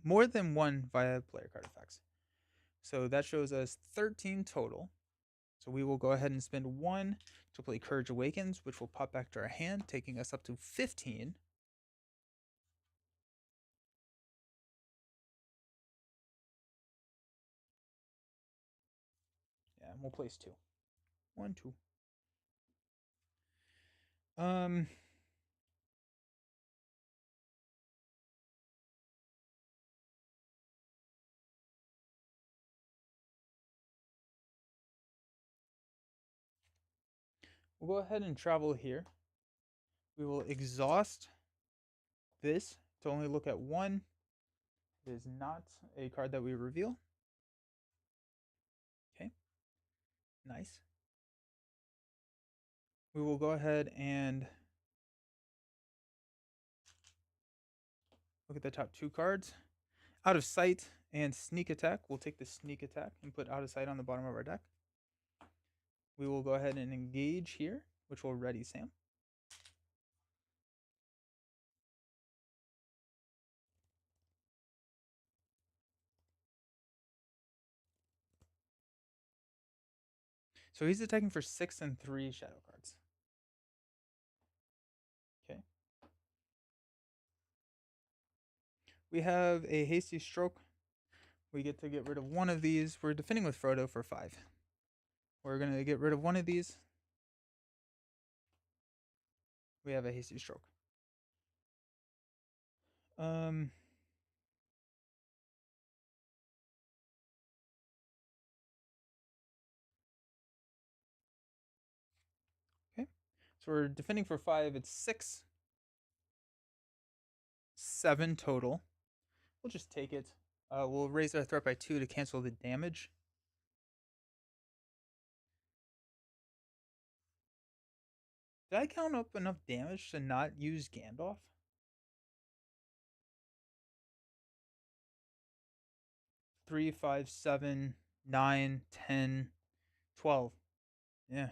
than 1 via player card effects. So that shows us 13 total. So we will go ahead and spend 1 to play Courage Awakens, which will pop back to our hand, taking us up to 15. Yeah, and we'll place 2. 1, 2. We'll go ahead and travel here. We will exhaust this to only look at 1. It is not a card that we reveal. Okay, nice. We will go ahead and look at the top 2 cards. Out of Sight and Sneak Attack. We'll take the Sneak Attack and put Out of Sight on the bottom of our deck. We will go ahead and engage here, which will ready Sam. So he's attacking for 6 and 3 shadow cards. Okay. We have a hasty stroke. We get to get rid of one of these. We're defending with Frodo for 5. We're going to get rid of one of these. We have a hasty stroke. Okay. So we're defending for 5. It's 6, 7 total. We'll just take it. We'll raise our threat by 2 to cancel the damage. Did I count up enough damage to not use Gandalf? 3, 5, 7, 9, 10, 12. Yeah.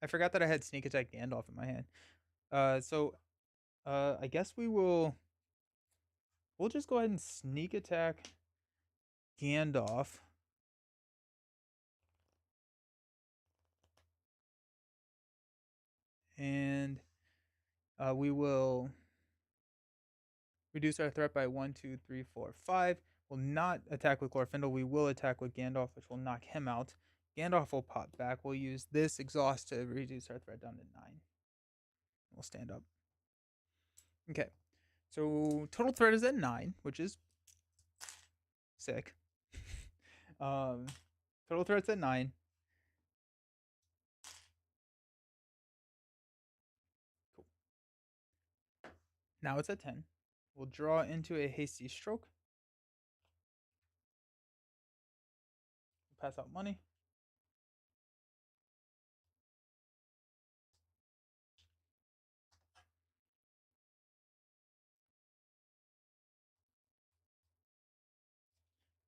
I forgot that I had sneak attack Gandalf in my hand. I guess we'll just go ahead and sneak attack Gandalf. And we will reduce our threat by 1, 2, 3, 4, 5. We'll not attack with Glorfindel. We will attack with Gandalf, which will knock him out. Gandalf will pop back. We'll use this exhaust to reduce our threat down to 9. We'll stand up. Okay. So total threat is at 9, which is sick. Total threat's at 9. Cool. Now it's at 10. We'll draw into a hasty stroke. We'll pass out money.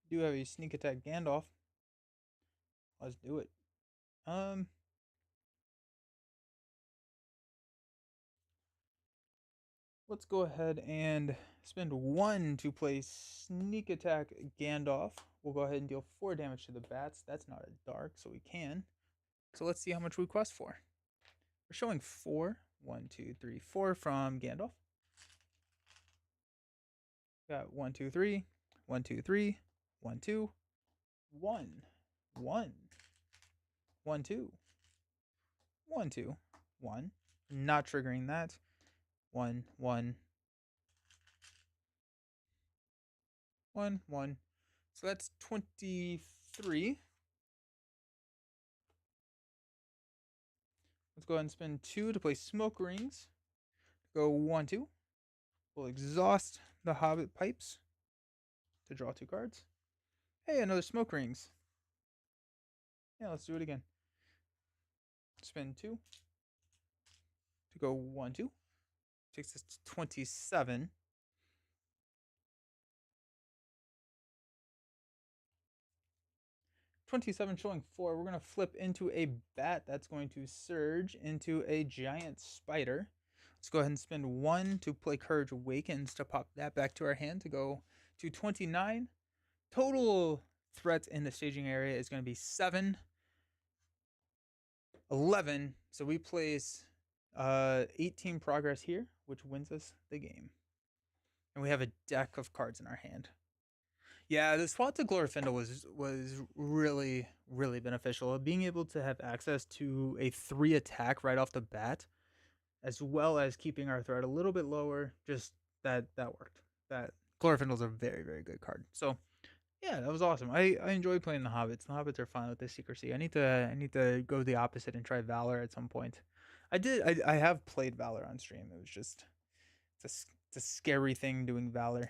Do have a sneak attack Gandalf. Let's do it. Let's go ahead and spend 1 to play sneak attack Gandalf. We'll go ahead and deal 4 damage to the bats. That's not a dark, so we can. So let's see how much we quest for. We're showing 4. 1, 2, 3, 4 from Gandalf. Got 1, 2, 3. 1, 2, 3. 1, 2. 1. 1. 1, 2. 1, 2. 1. Not triggering that. 1, 1. 1, 1. So that's 23. Let's go ahead and spend 2 to play Smoke Rings. Go 1, 2. We'll exhaust the Hobbit Pipes to draw 2 cards. Hey, another Smoke Rings. Yeah, let's do it again. Spend 2 to go 1, 2. Takes us to 27. 27 showing 4. We're going to flip into a bat that's going to surge into a giant spider. Let's go ahead and spend 1 to play Courage Awakens to pop that back to our hand to go to 29. Total threat in the staging area is going to be 7. 11. So we place 18 progress here, which wins us the game. And we have a deck of cards in our hand. Yeah, the swap to Glorfindel was really, really beneficial. Being able to have access to a 3 attack right off the bat, as well as keeping our threat a little bit lower, just that worked. That Glorfindel's a very, very good card. So yeah, that was awesome. I enjoy playing the Hobbits. The Hobbits are fun with the secrecy. I need to go the opposite and try Valor at some point. I have played Valor on stream. It was just it's a scary thing doing Valor.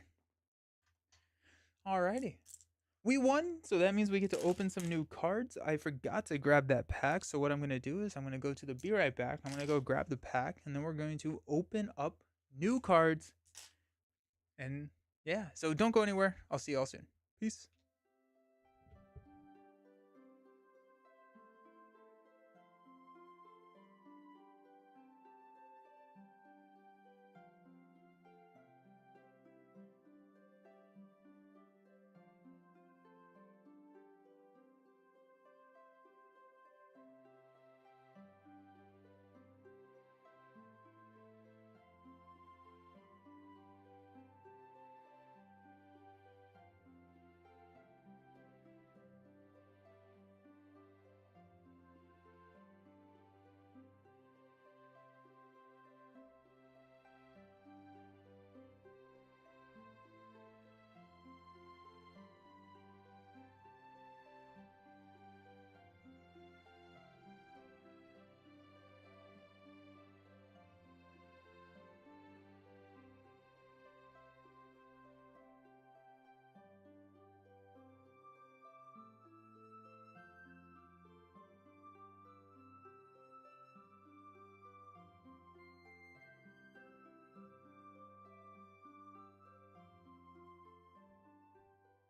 Alrighty. We won, so that means we get to open some new cards. I forgot to grab that pack, so what I'm going to do is I'm going to go to the Be Right Back. I'm going to go grab the pack, and then we're going to open up new cards. And yeah, so don't go anywhere. I'll see y'all soon. Peace.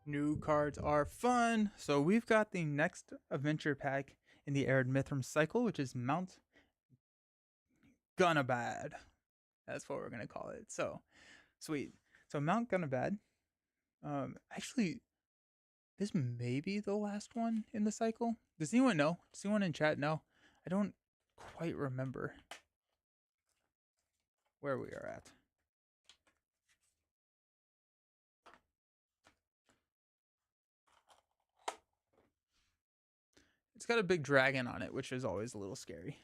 New cards are fun. So we've got the next adventure pack in the Arid Mithram cycle, which is Mount Gunnabad. That's what we're gonna call it. So sweet. So Mount Gunnabad. Actually, this may be the last one in the cycle. Does anyone know? Does anyone in chat know? I don't quite remember where we are at. It's got a big dragon on it, which is always a little scary.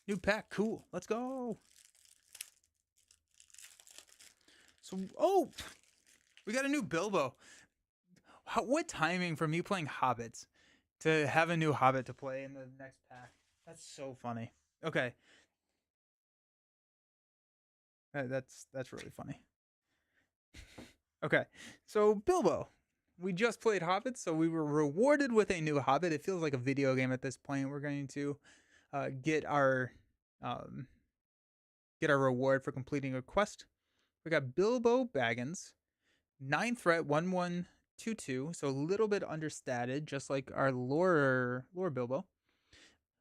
New pack, cool. Let's go. So, oh, we got a new Bilbo. What timing for me playing Hobbits to have a new Hobbit to play in the next pack? That's so funny. Okay, that's really funny. Okay, so Bilbo. We just played Hobbits, so we were rewarded with a new Hobbit. It feels like a video game at this point. We're going to get our reward for completing a quest. We got Bilbo Baggins, 9 threat, 1122, so a little bit understated, just like our lore Bilbo.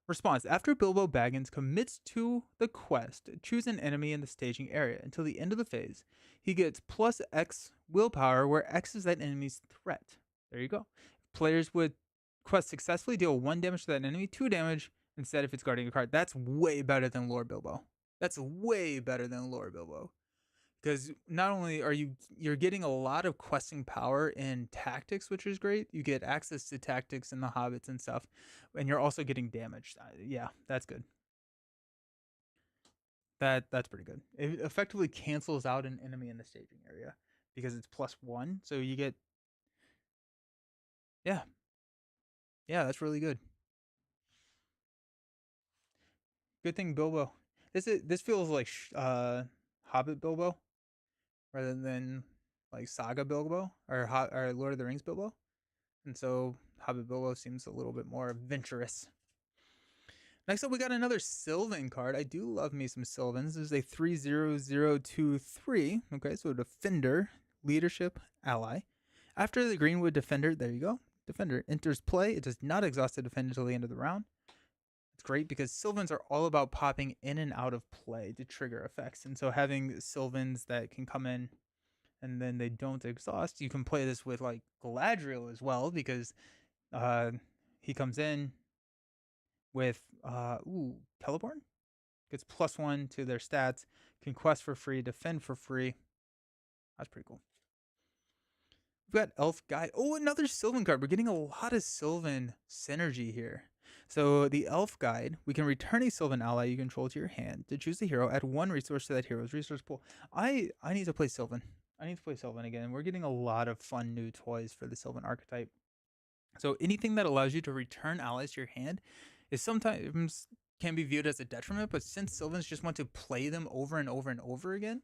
Response: after Bilbo Baggins commits to the quest, choose an enemy in the staging area. Until the end of the phase, he gets plus X willpower, where X is that enemy's threat. There you go. Players would quest successfully deal 1 damage to that enemy, 2 damage instead if it's guarding a card. That's way better than Lore Bilbo. That's way better than Lore Bilbo. Because not only are you're getting a lot of questing power in tactics, which is great. You get access to tactics in the hobbits and stuff, and you're also getting damage. Yeah, that's good. That's pretty good. It effectively cancels out an enemy in the staging area because it's +1, so you get. Yeah, that's really good. Good thing Bilbo. This feels like Hobbit Bilbo rather than like Saga Bilbo or Lord of the Rings Bilbo. And so Hobbit Bilbo seems a little bit more adventurous. Next up, we got another Sylvan card. I do love me some Sylvans. This is a 30023. Okay, so Defender, Leadership, Ally. After the Greenwood Defender, there you go. Defender enters play. It does not exhaust the defender until the end of the round. It's great because Sylvans are all about popping in and out of play to trigger effects. And so having Sylvans that can come in and then they don't exhaust, you can play this with like Galadriel as well because he comes in with Celeborn gets +1 to their stats, can quest for free, defend for free. That's pretty cool. We've got Elf Guide. Oh, another Sylvan card. We're getting a lot of Sylvan synergy here. So the Elf Guide, we can return a Sylvan ally you control to your hand. To choose a hero, add 1 resource to that hero's resource pool. I need to play Sylvan. I need to play Sylvan again. We're getting a lot of fun new toys for the Sylvan archetype. So anything that allows you to return allies to your hand is sometimes can be viewed as a detriment, but since Sylvans just want to play them over and over and over again,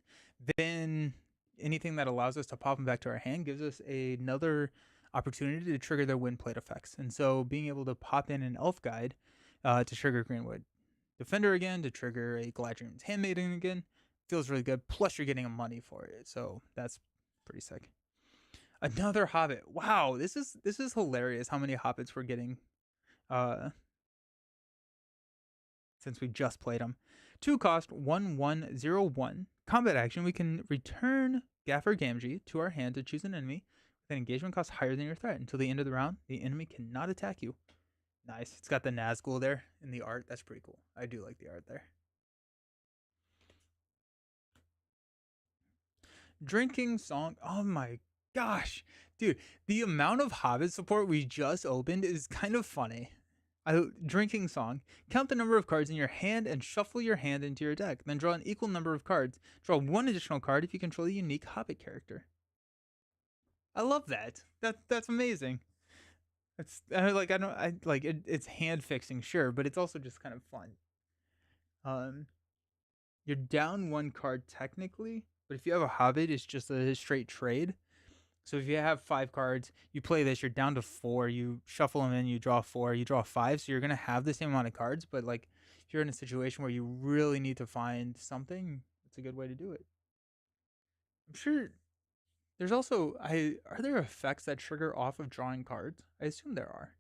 then anything that allows us to pop them back to our hand gives us another opportunity to trigger their wind plate effects. And so being able to pop in an Elf Guide to trigger Greenwood Defender again, to trigger a Galadriel's Handmaiden again, feels really good. Plus you're getting a money for it, so that's pretty sick. Another Hobbit. Wow, this is hilarious how many Hobbits we're getting since we just played them. 2 cost, 1101. Combat action, we can return Gaffer Gamgee to our hand to choose an enemy with an engagement cost higher than your threat. Until the end of the round, the enemy cannot attack you. Nice. It's got the Nazgul there in the art. That's pretty cool. I do like the art there. Drinking Song. Oh my gosh. Dude, the amount of Hobbit support we just opened is kind of funny. Drinking Song. Count the number of cards in your hand and shuffle your hand into your deck. Then draw an equal number of cards. Draw 1 additional card if you control a unique Hobbit character. I love that. That's amazing. It's it's hand fixing, sure, but it's also just kind of fun. You're down 1 card technically, but if you have a Hobbit, it's just a straight trade. So if you have 5 cards, you play this, you're down to 4, you shuffle them in, you draw 4, you draw 5, so you're going to have the same amount of cards, but like if you're in a situation where you really need to find something, it's a good way to do it. I'm sure there's also are there effects that trigger off of drawing cards? I assume there are.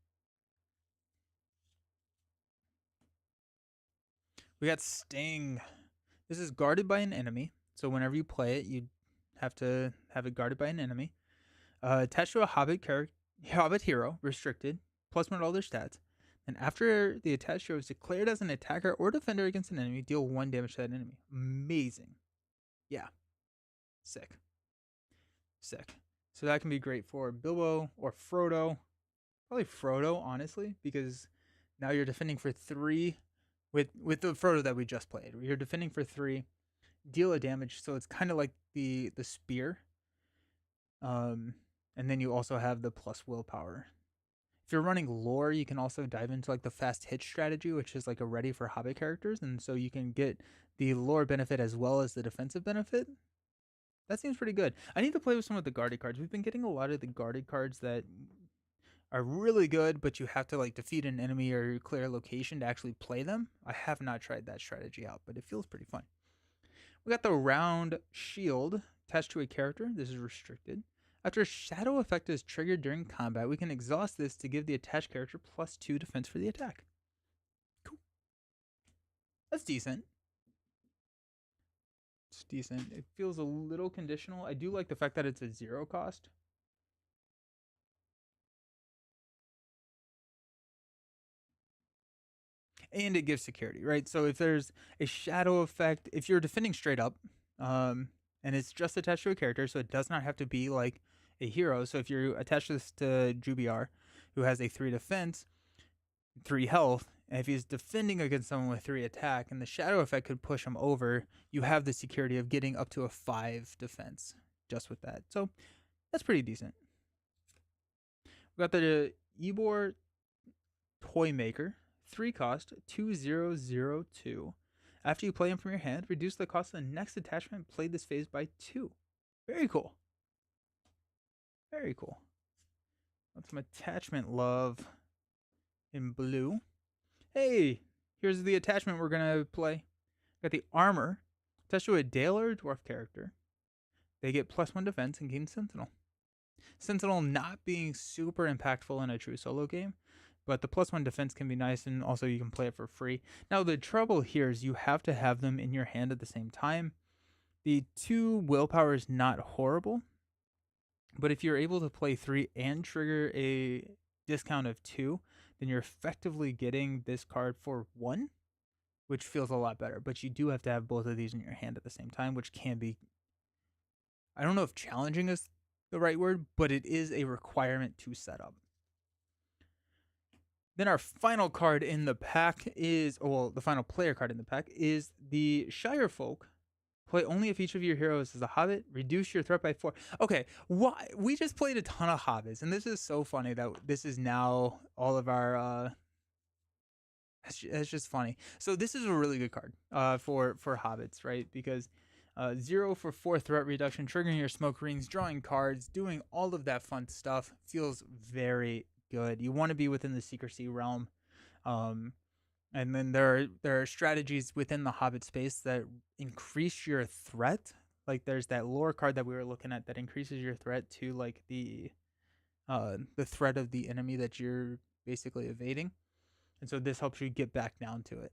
We got Sting. This is guarded by an enemy, so whenever you play it, you have to have it guarded by an enemy. Attached to a Hobbit hero, restricted, +1 to all their stats. And after the attached hero is declared as an attacker or defender against an enemy, deal 1 damage to that enemy. Amazing. Yeah. Sick. Sick. So that can be great for Bilbo or Frodo. Probably Frodo, honestly, because now you're defending for 3 with the Frodo that we just played. You're defending for 3, deal a damage, so it's kind of like the spear. And then you also have the plus willpower. If you're running lore, you can also dive into like the fast hit strategy, which is like a ready for Hobbit characters, and so you can get the lore benefit as well as the defensive benefit. That seems pretty good. I need to play with some of the guarded cards. We've been getting a lot of the guarded cards that are really good, but you have to like defeat an enemy or clear a location to actually play them. I have not tried that strategy out, but it feels pretty fun. We got the round shield attached to a character. This is restricted. After a shadow effect is triggered during combat, we can exhaust this to give the attached character +2 defense for the attack. Cool. That's decent. It's decent. It feels a little conditional. I do like the fact that it's a 0 cost. And it gives security, right? So if there's a shadow effect, if you're defending straight up, and it's just attached to a character, so it does not have to be like a hero. So if you attach this to Jubiar, who has a 3 defense, 3 health, and if he's defending against someone with 3 attack, and the shadow effect could push him over, you have the security of getting up to a 5 defense just with that. So that's pretty decent. We got the Ybor Toy Maker. 3 cost, 2002. After you play him from your hand, reduce the cost of the next attachment played this phase by 2. Very cool. Very cool. Got some attachment love in blue. Hey, here's the attachment we're going to play. Got the armor. Attached to a Dale or a dwarf character. They get +1 defense and gain Sentinel. Sentinel not being super impactful in a true solo game, but the +1 defense can be nice, and also you can play it for free. Now, the trouble here is you have to have them in your hand at the same time. The 2 willpower is not horrible, but if you're able to play 3 and trigger a discount of 2, then you're effectively getting this card for 1, which feels a lot better. But you do have to have both of these in your hand at the same time, which can be, I don't know if challenging is the right word, but it is a requirement to set up. Then our final card in the pack is, well, the final player card in the pack is the Shire Folk. Play only if each of your heroes is a hobbit. Reduce your threat by 4. Okay, why? We just played a ton of hobbits, and this is so funny that this is now all of our. It's just funny. So this is a really good card for hobbits, right? Because 0 for 4 threat reduction, triggering your smoke rings, drawing cards, doing all of that fun stuff feels very good. You want to be within the secrecy realm. And then there are strategies within the Hobbit space that increase your threat. Like there's that lore card that we were looking at that increases your threat to like the threat of the enemy that you're basically evading. And so this helps you get back down to it.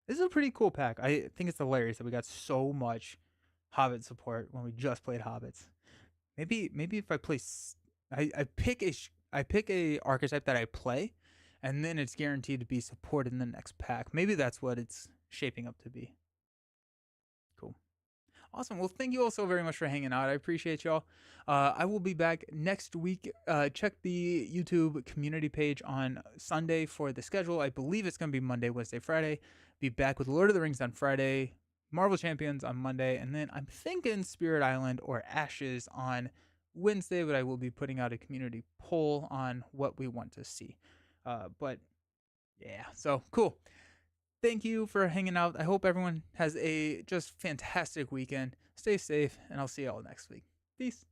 This is a pretty cool pack. I think it's hilarious that we got so much Hobbit support when we just played Hobbits. Maybe if I play, I pick a archetype that I play, and then it's guaranteed to be supported in the next pack. Maybe that's what it's shaping up to be. Cool. Awesome. Well, thank you all so very much for hanging out. I appreciate y'all. I will be back next week. Check the YouTube community page on Sunday for the schedule. I believe it's going to be Monday, Wednesday, Friday. Be back with Lord of the Rings on Friday, Marvel Champions on Monday, and then I'm thinking Spirit Island or Ashes on Wednesday, but I will be putting out a community poll on what we want to see. But yeah, so cool. Thank you for hanging out. I hope everyone has a just fantastic weekend. Stay safe, and I'll see you all next week. Peace.